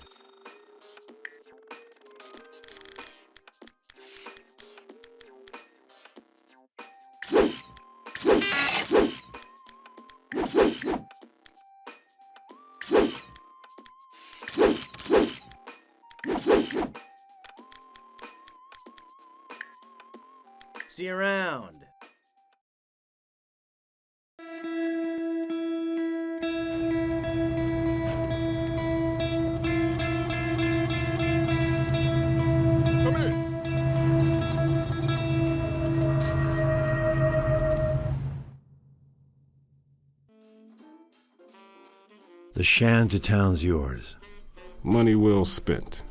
See you around. Come in! The shantytown's yours. Money well spent.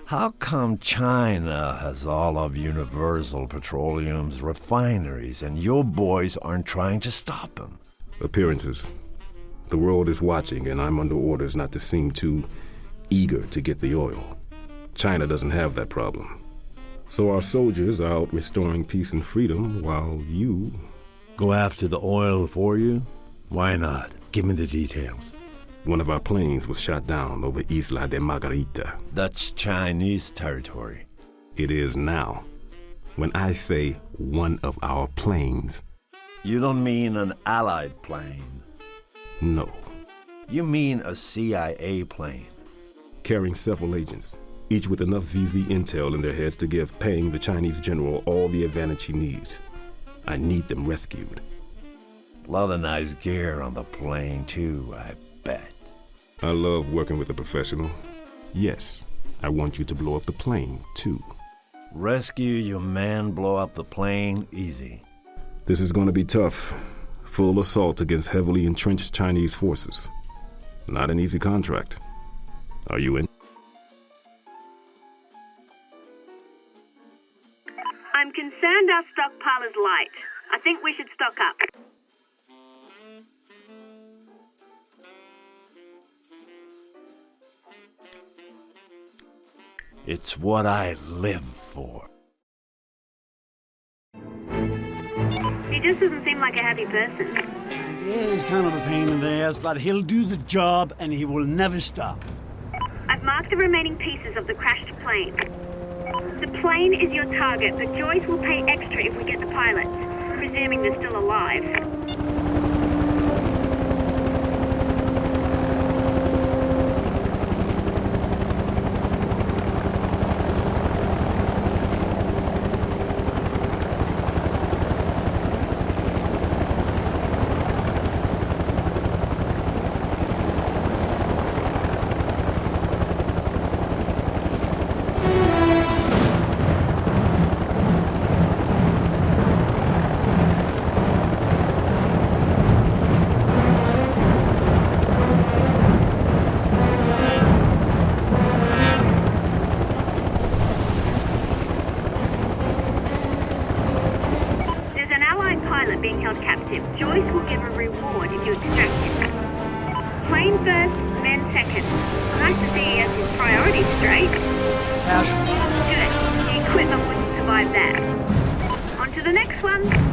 How come China has all of Universal Petroleum's refineries and your boys aren't trying to stop them? Appearances. The world is watching, and I'm under orders not to seem too eager to get the oil. China doesn't have that problem. So our soldiers are out restoring peace and freedom while you Go after the oil for you? Why not? Give me the details. One of our planes was shot down over Isla de Margarita. That's Chinese territory. It is now. When I say one of our planes... You don't mean an Allied plane? No. You mean a CIA plane? Carrying several agents, each with enough VZ intel in their heads to give Peng, the Chinese general, all the advantage he needs. I need them rescued. Lot of nice gear on the plane, too, I bet. I love working with a professional. Yes, I want you to blow up the plane, too. Rescue your man, blow up the plane, easy. This is going to be tough. Full assault against heavily entrenched Chinese forces. Not an easy contract. Are you in? I'm concerned our stockpile is light. I think we should stock up. It's what I live for. He just doesn't seem like a happy person. Yeah, he's kind of a pain in the ass, but he'll do the job and he will never stop. I've marked the remaining pieces of the crashed plane. The plane is your target, but Joyce will pay extra if we get the pilots, presuming they're still alive. Being held captive. Joyce will give a reward if you extract him. Plane first, men second. Nice to see he has his priorities straight. Good. The equipment wouldn't survive that. On to the next one.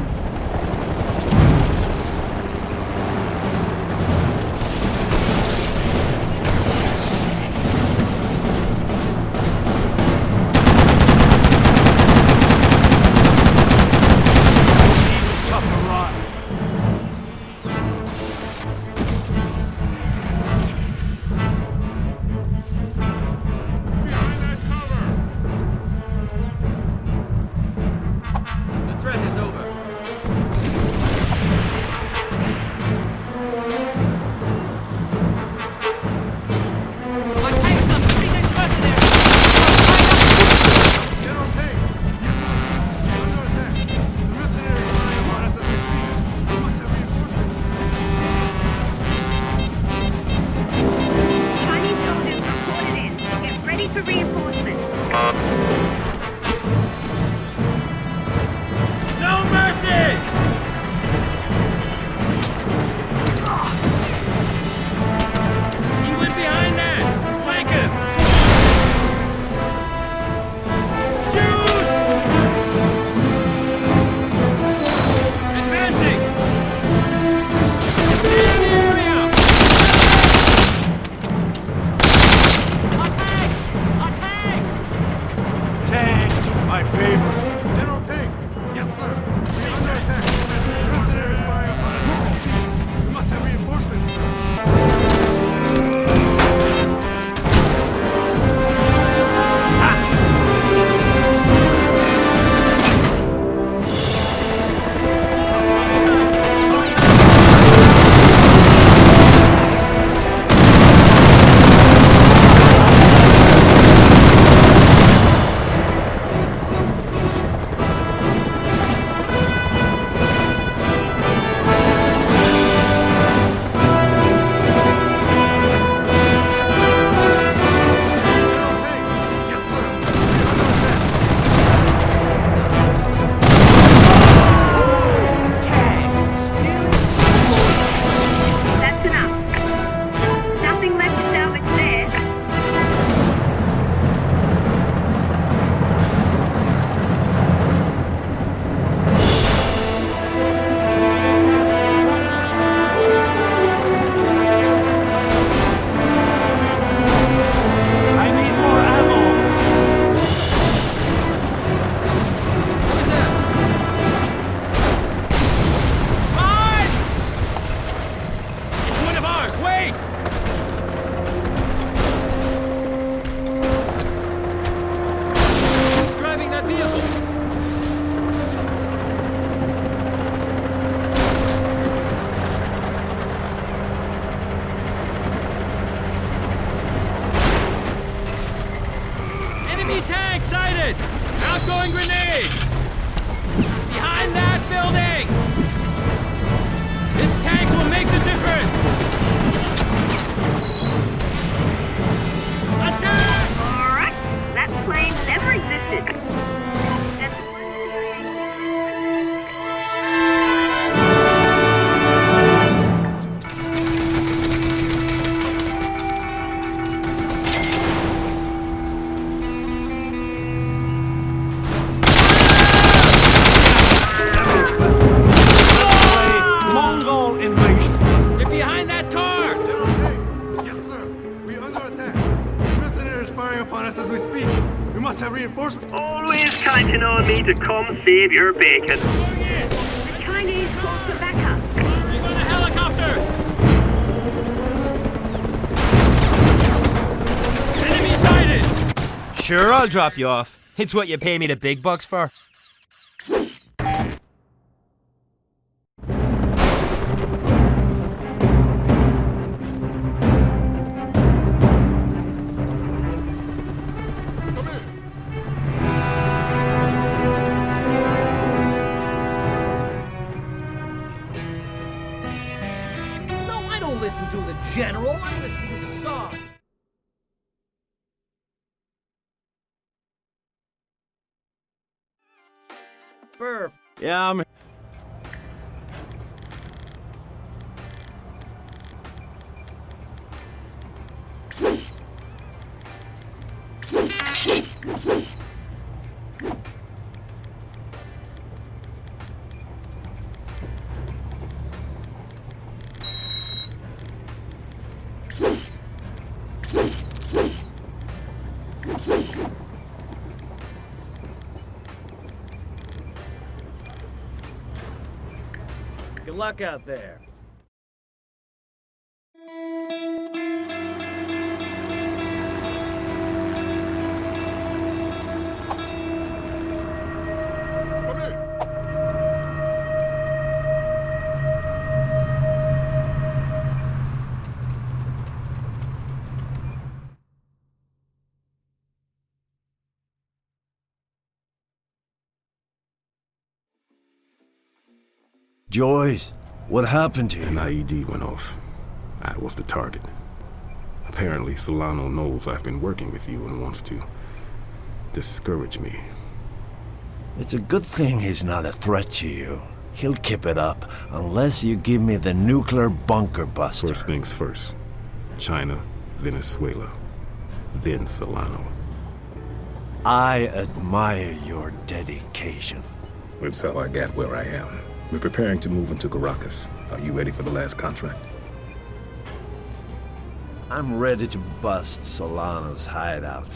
spotted! Outgoing grenade! Behind that building! This tank will make the difference! Attack! Alright, that plane never existed. Mongol invasion. They're behind that car! Yes, sir. We're under attack. Mercenaries firing upon us as we speak. We must have reinforcements. Always counting on me to come save your bacon. The Chinese called for backup. They got a helicopter! Enemy sighted! Sure, I'll drop you off. It's what you pay me the big bucks for. No, I don't listen to the general. I listen to the song. Burf. Yeah, I'm... Good luck out there. Joyce, what happened to you? An IED went off. I was the target. Apparently, Solano knows I've been working with you and wants to discourage me. It's a good thing he's not a threat to you. He'll keep it up unless you give me the nuclear bunker buster. First things first. China, Venezuela, then Solano. I admire your dedication. That's how I got where I am. We're preparing to move into Caracas. Are you ready for the last contract? I'm ready to bust Solano's hideout.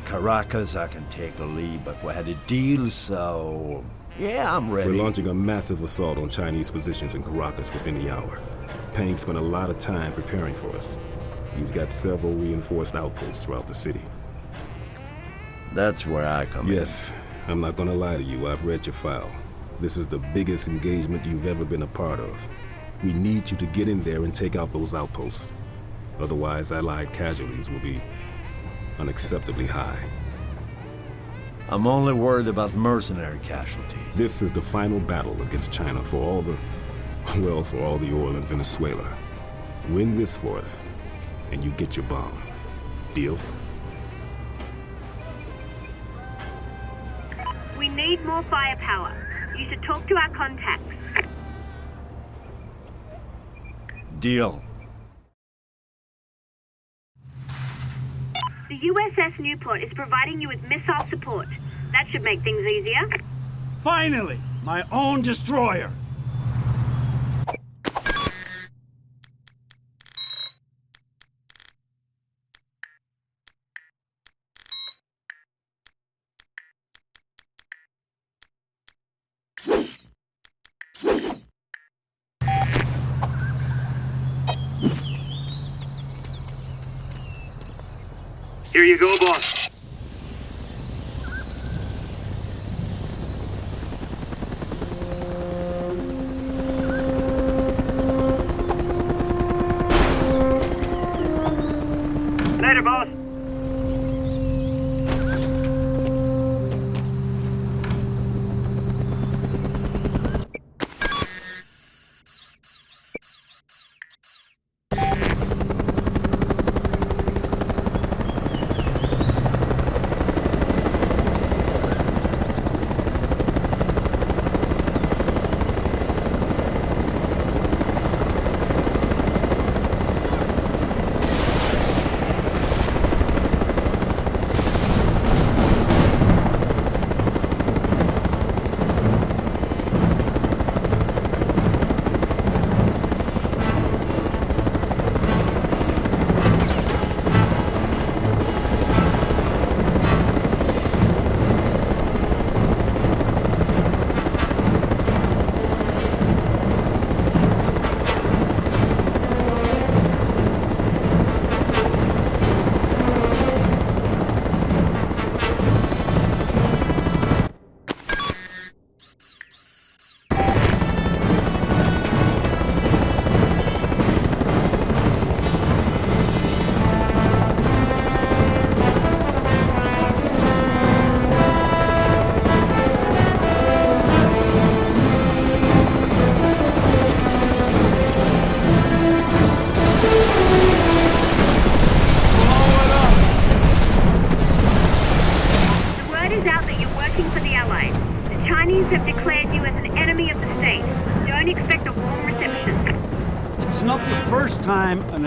Caracas, I can take a lead, but we had a deal, so... yeah, I'm ready. We're launching a massive assault on Chinese positions in Caracas within the hour. Peng spent a lot of time preparing for us. He's got several reinforced outposts throughout the city. That's where I come in. Yes, I'm not gonna lie to you. I've read your file. This is the biggest engagement you've ever been a part of. We need you to get in there and take out those outposts. Otherwise, Allied casualties will be unacceptably high. I'm only worried about mercenary casualties. This is the final battle against China for all the... well, for all the oil in Venezuela. Win this for us, and you get your bomb. Deal? We need more firepower. You should talk to our contacts. Deal. The USS Newport is providing you with missile support. That should make things easier. Finally, my own destroyer. Here you go, boss. Later, boss.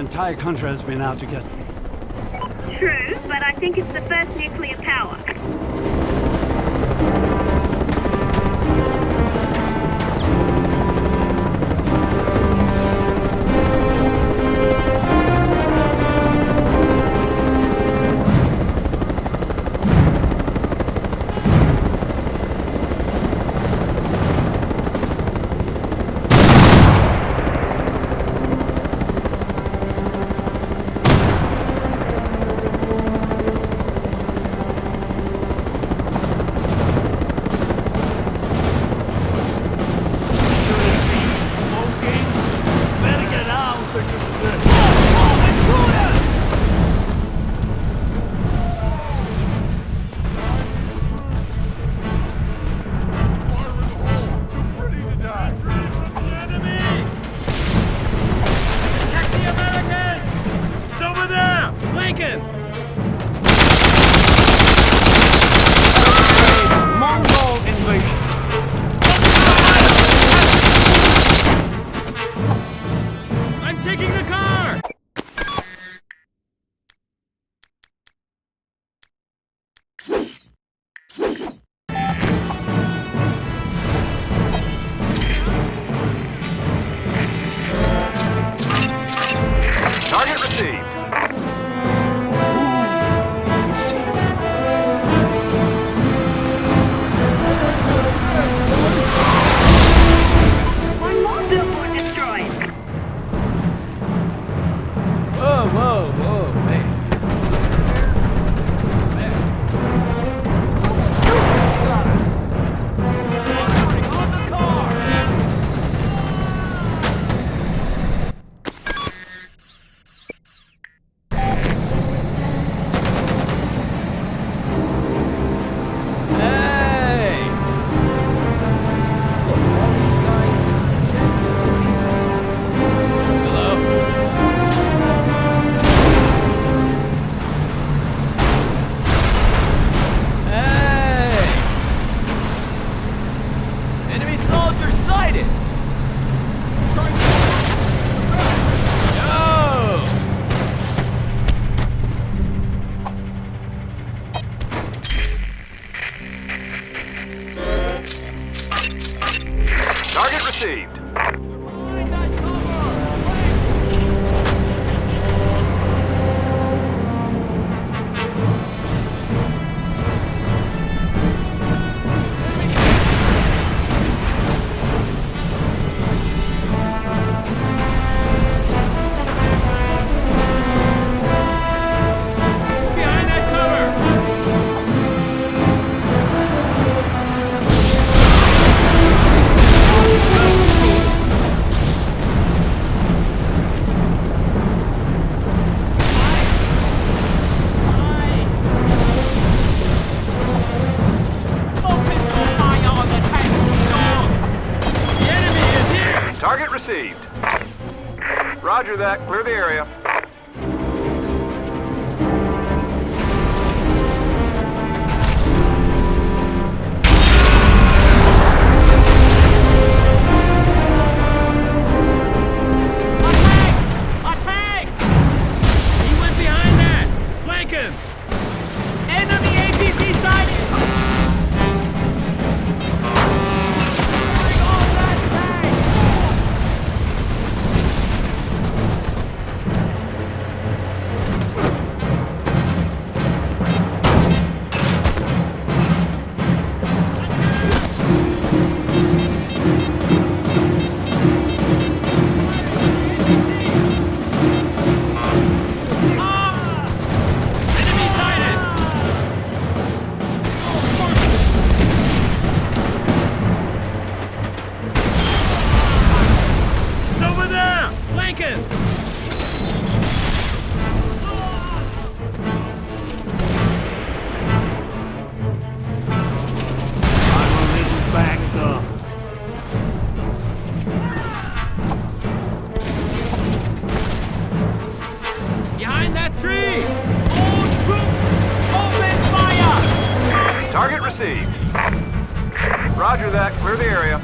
entire country has been out to get me. True, but I think it's the first nuclear power. received. Roger that. Clear the area. Target received. Roger that. Clear the area.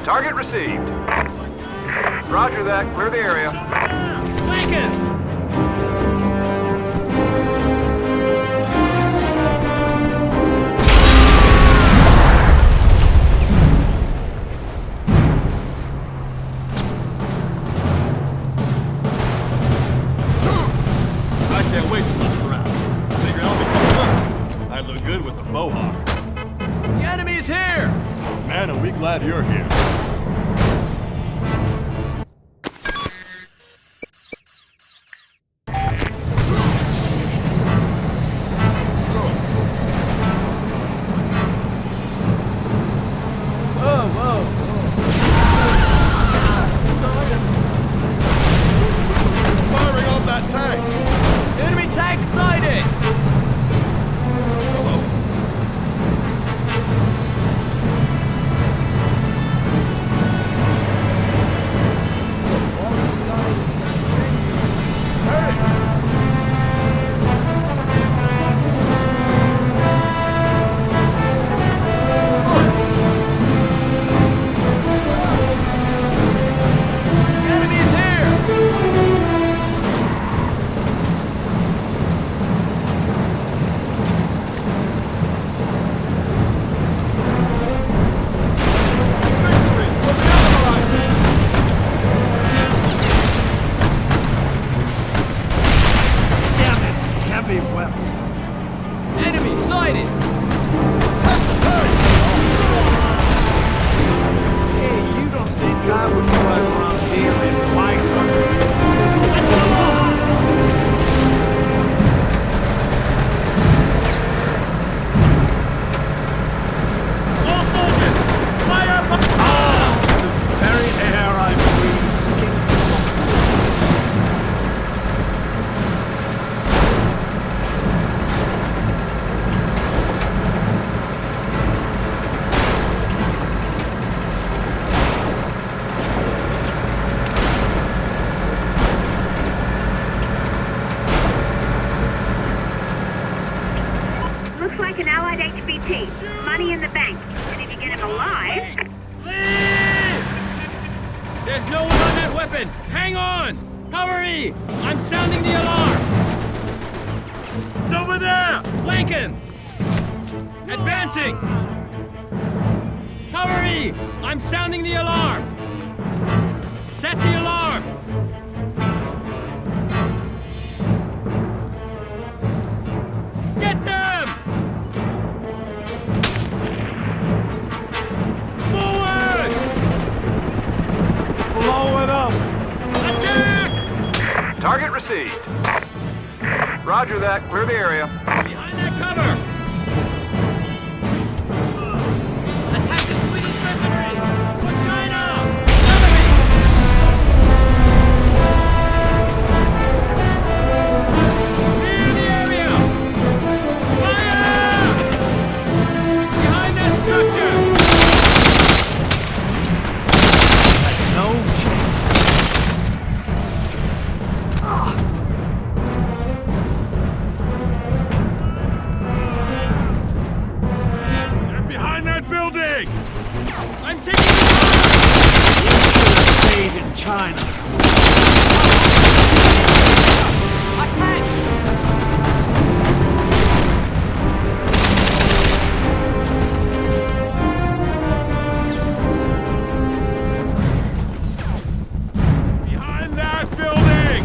Target received. Roger that. Clear the area. Lincoln! I can't wait to look around. Figure I'll be coming up. I look good with the mohawk. The enemy's here! Man, are we glad you're here. Firing on that tank! Enemy tank sighted! Hello? The enemy's here! Damn it! Heavy weapon. Enemy sighted! Hey, you don't think I would drive around here in my car? All soldiers! Fire! The very air I breathe stinks. Looks like an allied HVT. Money in the bank. And if you get him alive... Leave! There's no one on that weapon! Hang on! Cover me! I'm sounding the alarm! Over there! Flanking! Advancing! Cover me! I'm sounding the alarm! Set the alarm! Get them! Forward! Blow it up! Attack! Target received. Roger that. Clear the area. Behind that cover! Attack the Swedish mercenary! For China! Enemy! Clear the area! Fire! Behind that structure! No chance. They're behind that building! I'm taking You should have stayed in China. behind that building!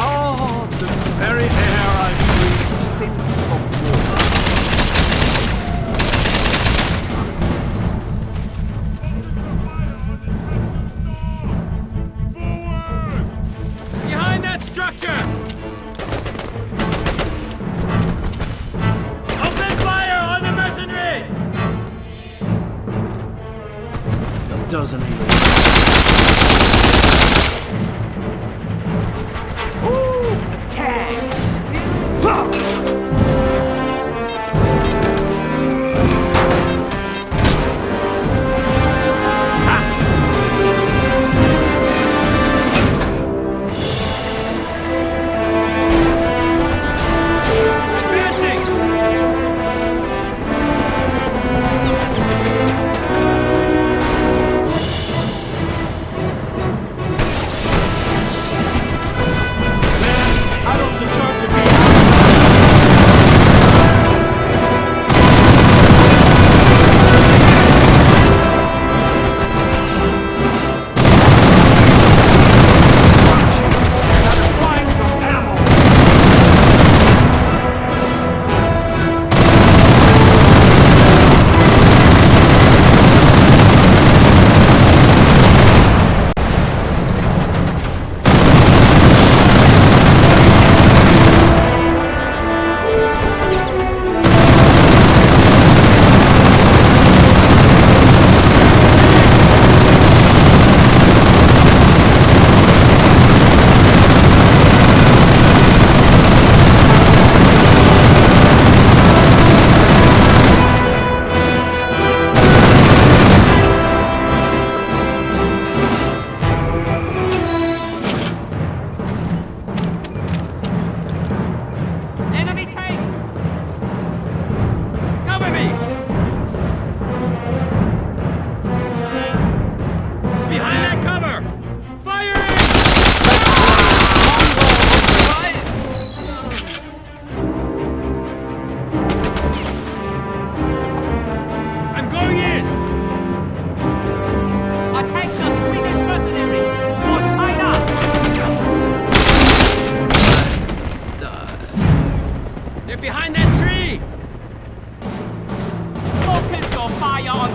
Oh, the very air I breathe stinks of war. Behind that structure! Open fire on the mercenary! That doesn't even... Ooh, attack! Advancing!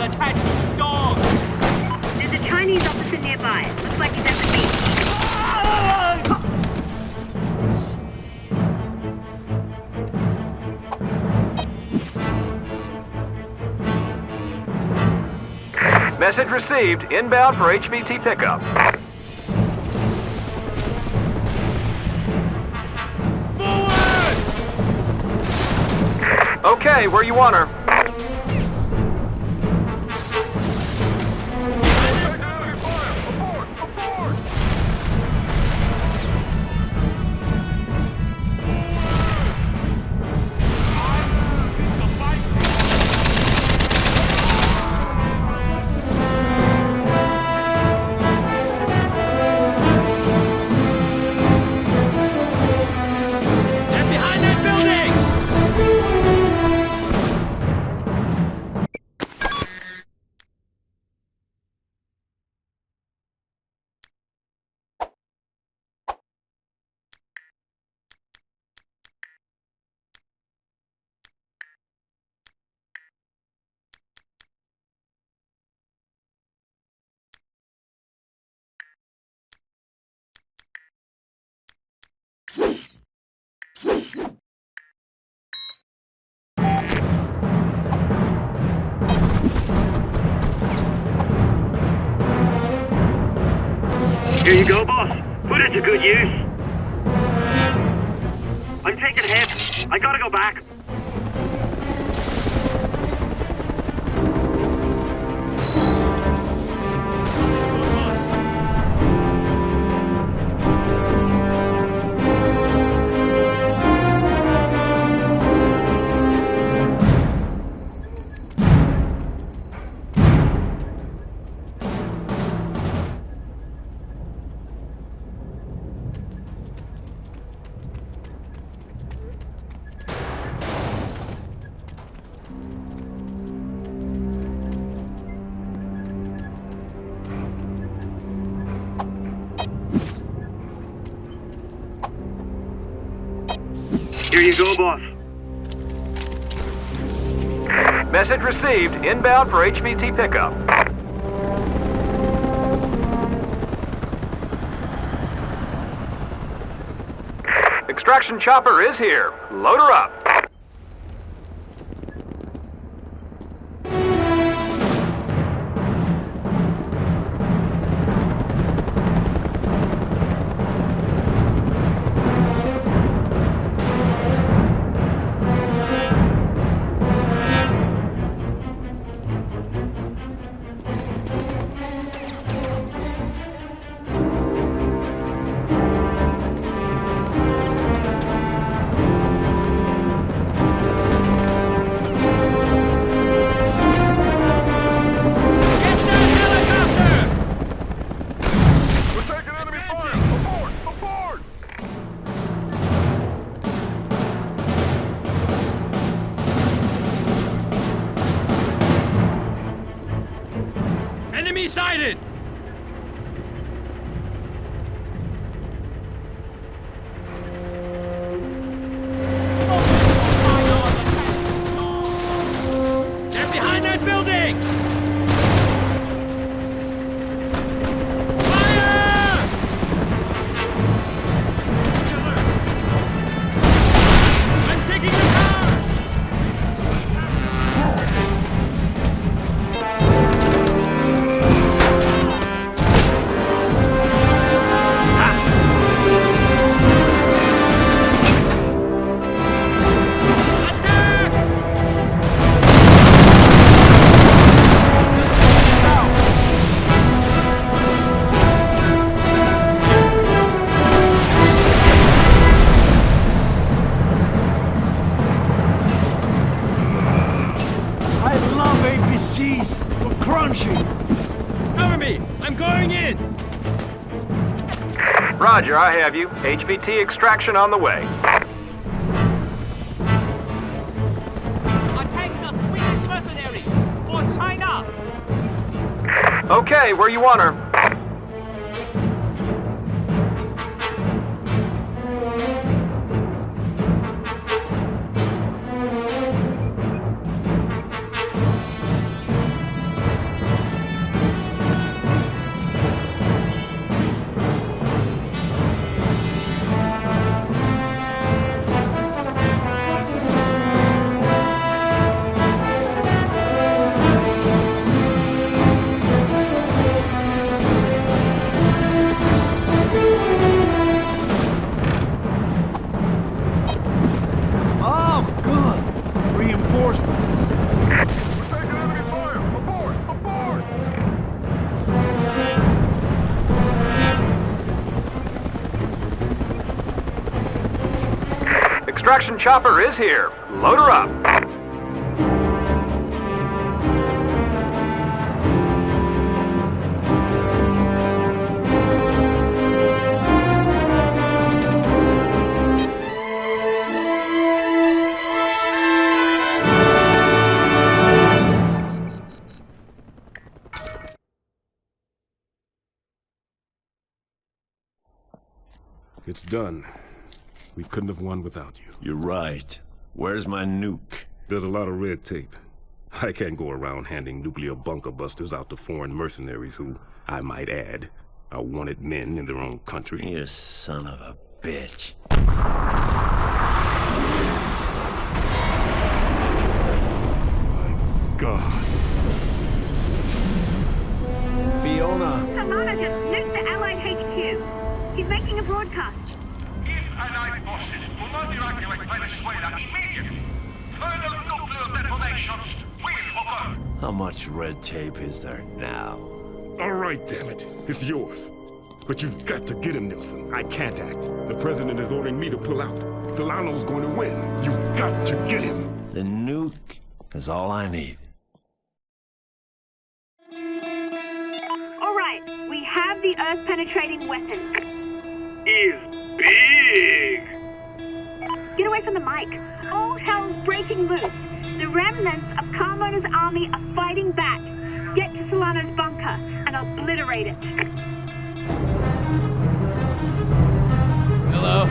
attached dog! There's a Chinese officer nearby. Looks like he's at the beach. Message received. Inbound for HVT pickup. Forward! Okay, where you want her? Get behind that building! Here you go, boss. Put it to good use. I'm taking hits. I gotta go back. Here you go, boss. Message received. Inbound for HVT pickup. Extraction chopper is here. Load her up. Enemy sighted! Get behind that building! Fire! I'm taking the car! I love APCs for crunching. Cover me! I'm going in! Roger, I have you. HVT extraction on the way. I'm taking the Swedish mercenary for China! Okay, where you want her? extraction chopper is here. Load her up. It's done. We couldn't have won without you. You're right. Where's my nuke? There's a lot of red tape. I can't go around handing nuclear bunker busters out to foreign mercenaries who, I might add, are wanted men in their own country. You son of a bitch. My God. Fiona! Solana just nuked the Allied HQ. He's making a broadcast. If Allied forces do not evacuate Venezuela immediately, further nuclear detonations will occur. How much red tape is there now? All right, damn it. It's yours. But you've got to get him, Nelson. I can't act. The president is ordering me to pull out. Solano's going to win. You've got to get him. The nuke is all I need. All right, we have the Earth-penetrating weapon. Is big. Get away from the mic. All hell's breaking loose. The remnants of Carmona's army are fighting back. Get to Solano's bunker and obliterate it. Hello?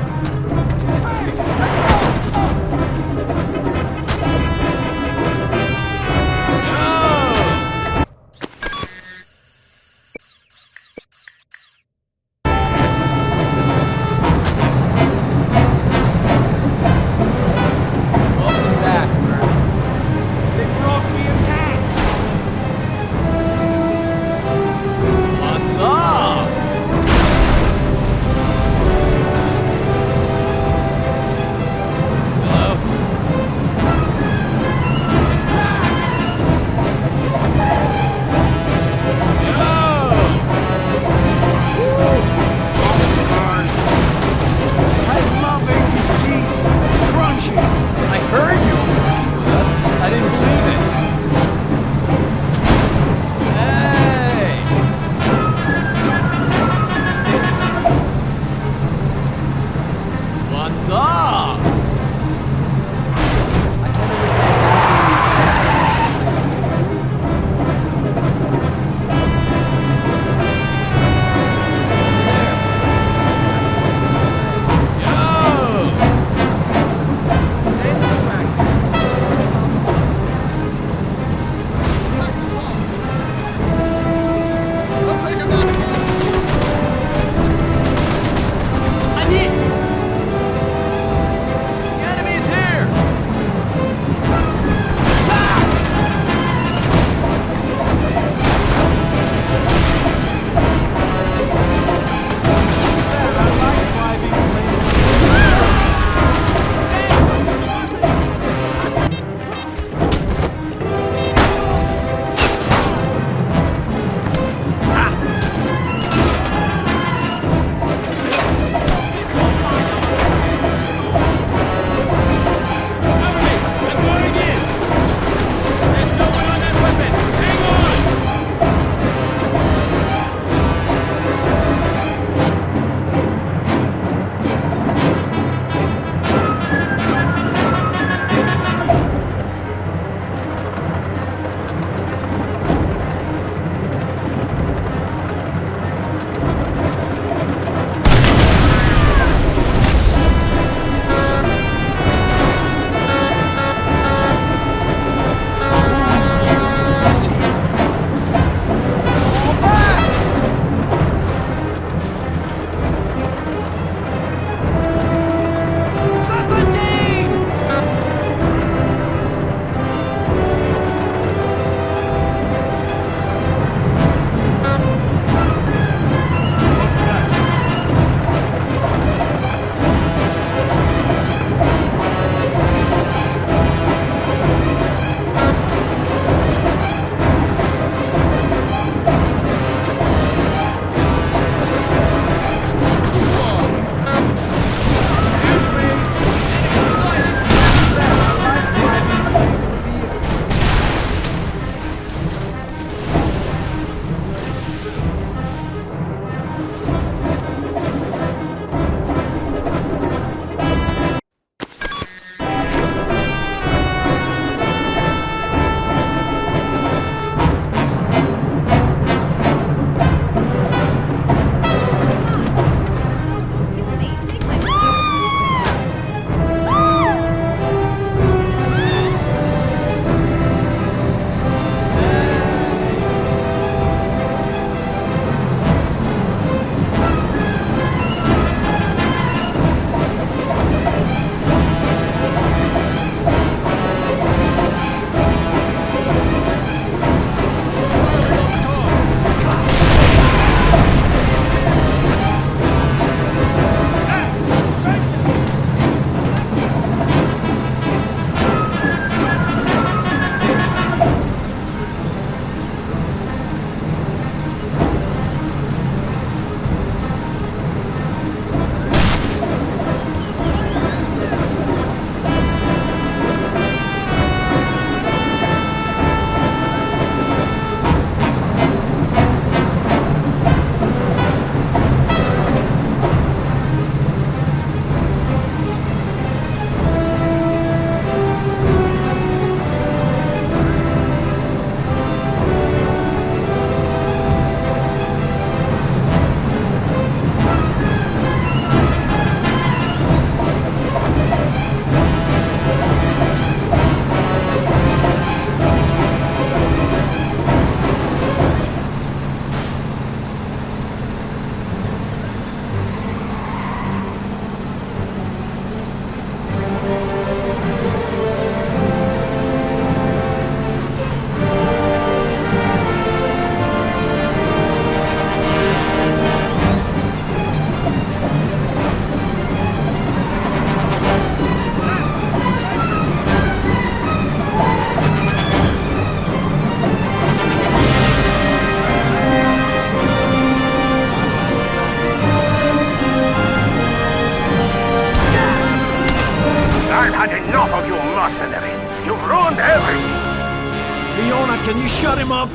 Fiona, can you shut him up?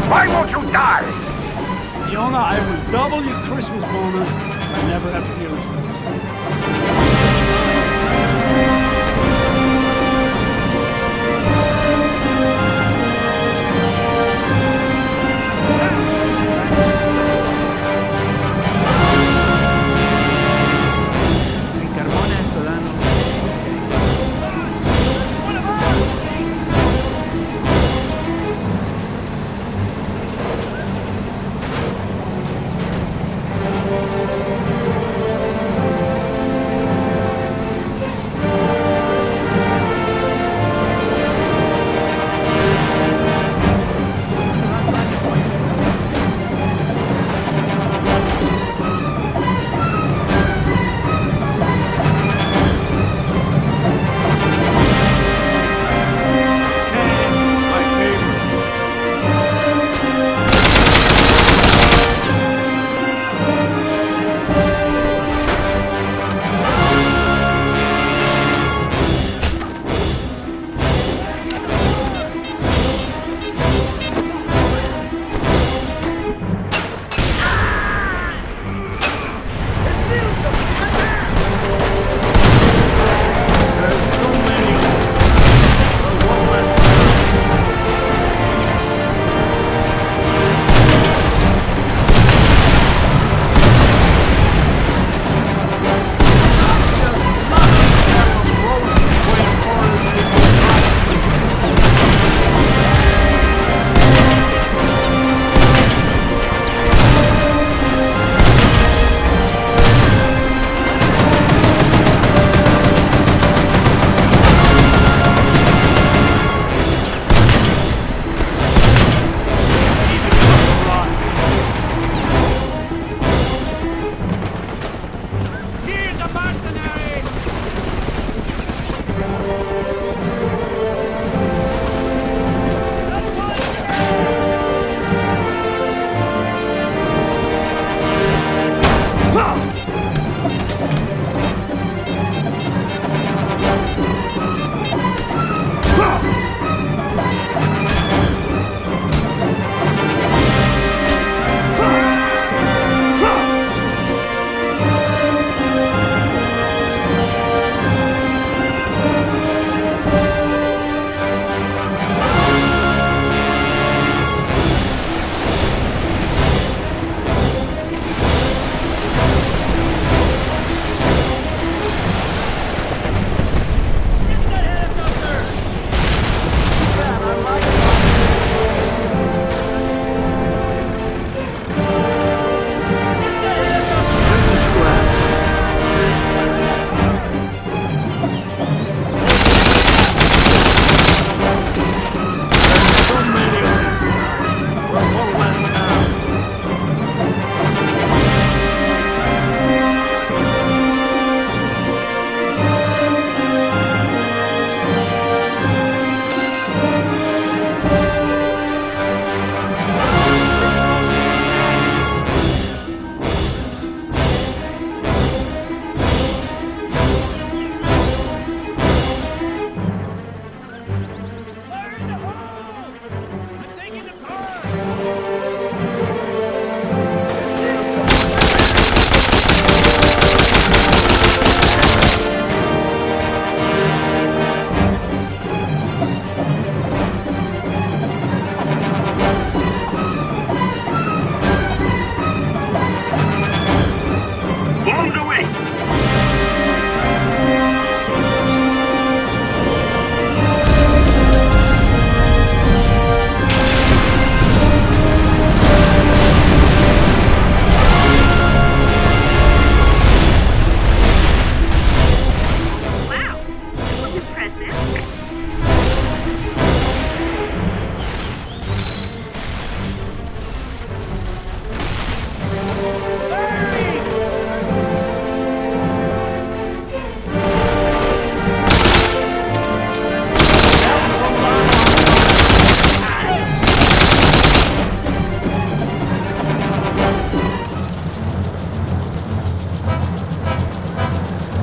Why won't you die? Fiona, I will double your Christmas bonus if I never have to hear his voice again. Carmona and Solano.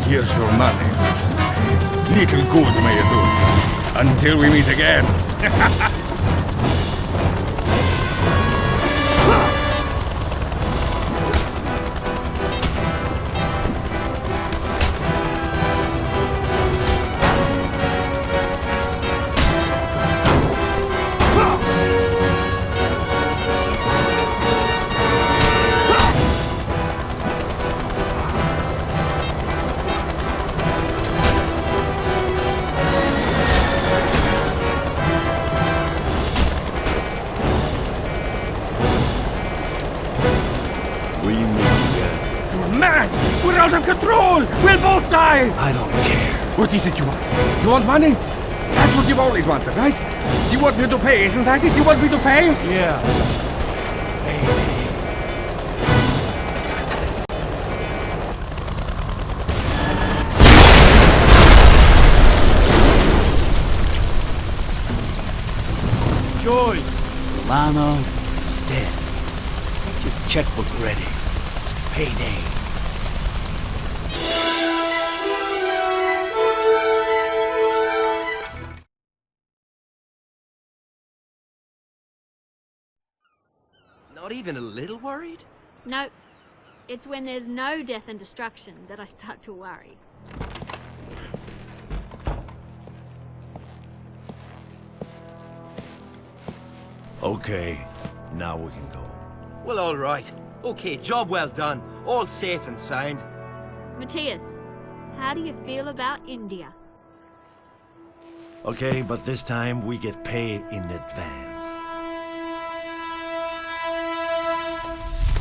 Here's your money, mercenary. Little good may you do. Until we meet again. We're out of control! We'll both die! I don't care. What is it you want? You want money? That's what you've always wanted, right? You want me to pay, isn't that it? You want me to pay? Yeah. Joy! Solano is dead. Get your checkbook ready. It's payday. Not even a little worried? No. It's when there's no death and destruction that I start to worry. Okay, now we can go. Well, all right. Okay, job well done. All safe and sound. Matthias, how do you feel about India? Okay, but this time we get paid in advance.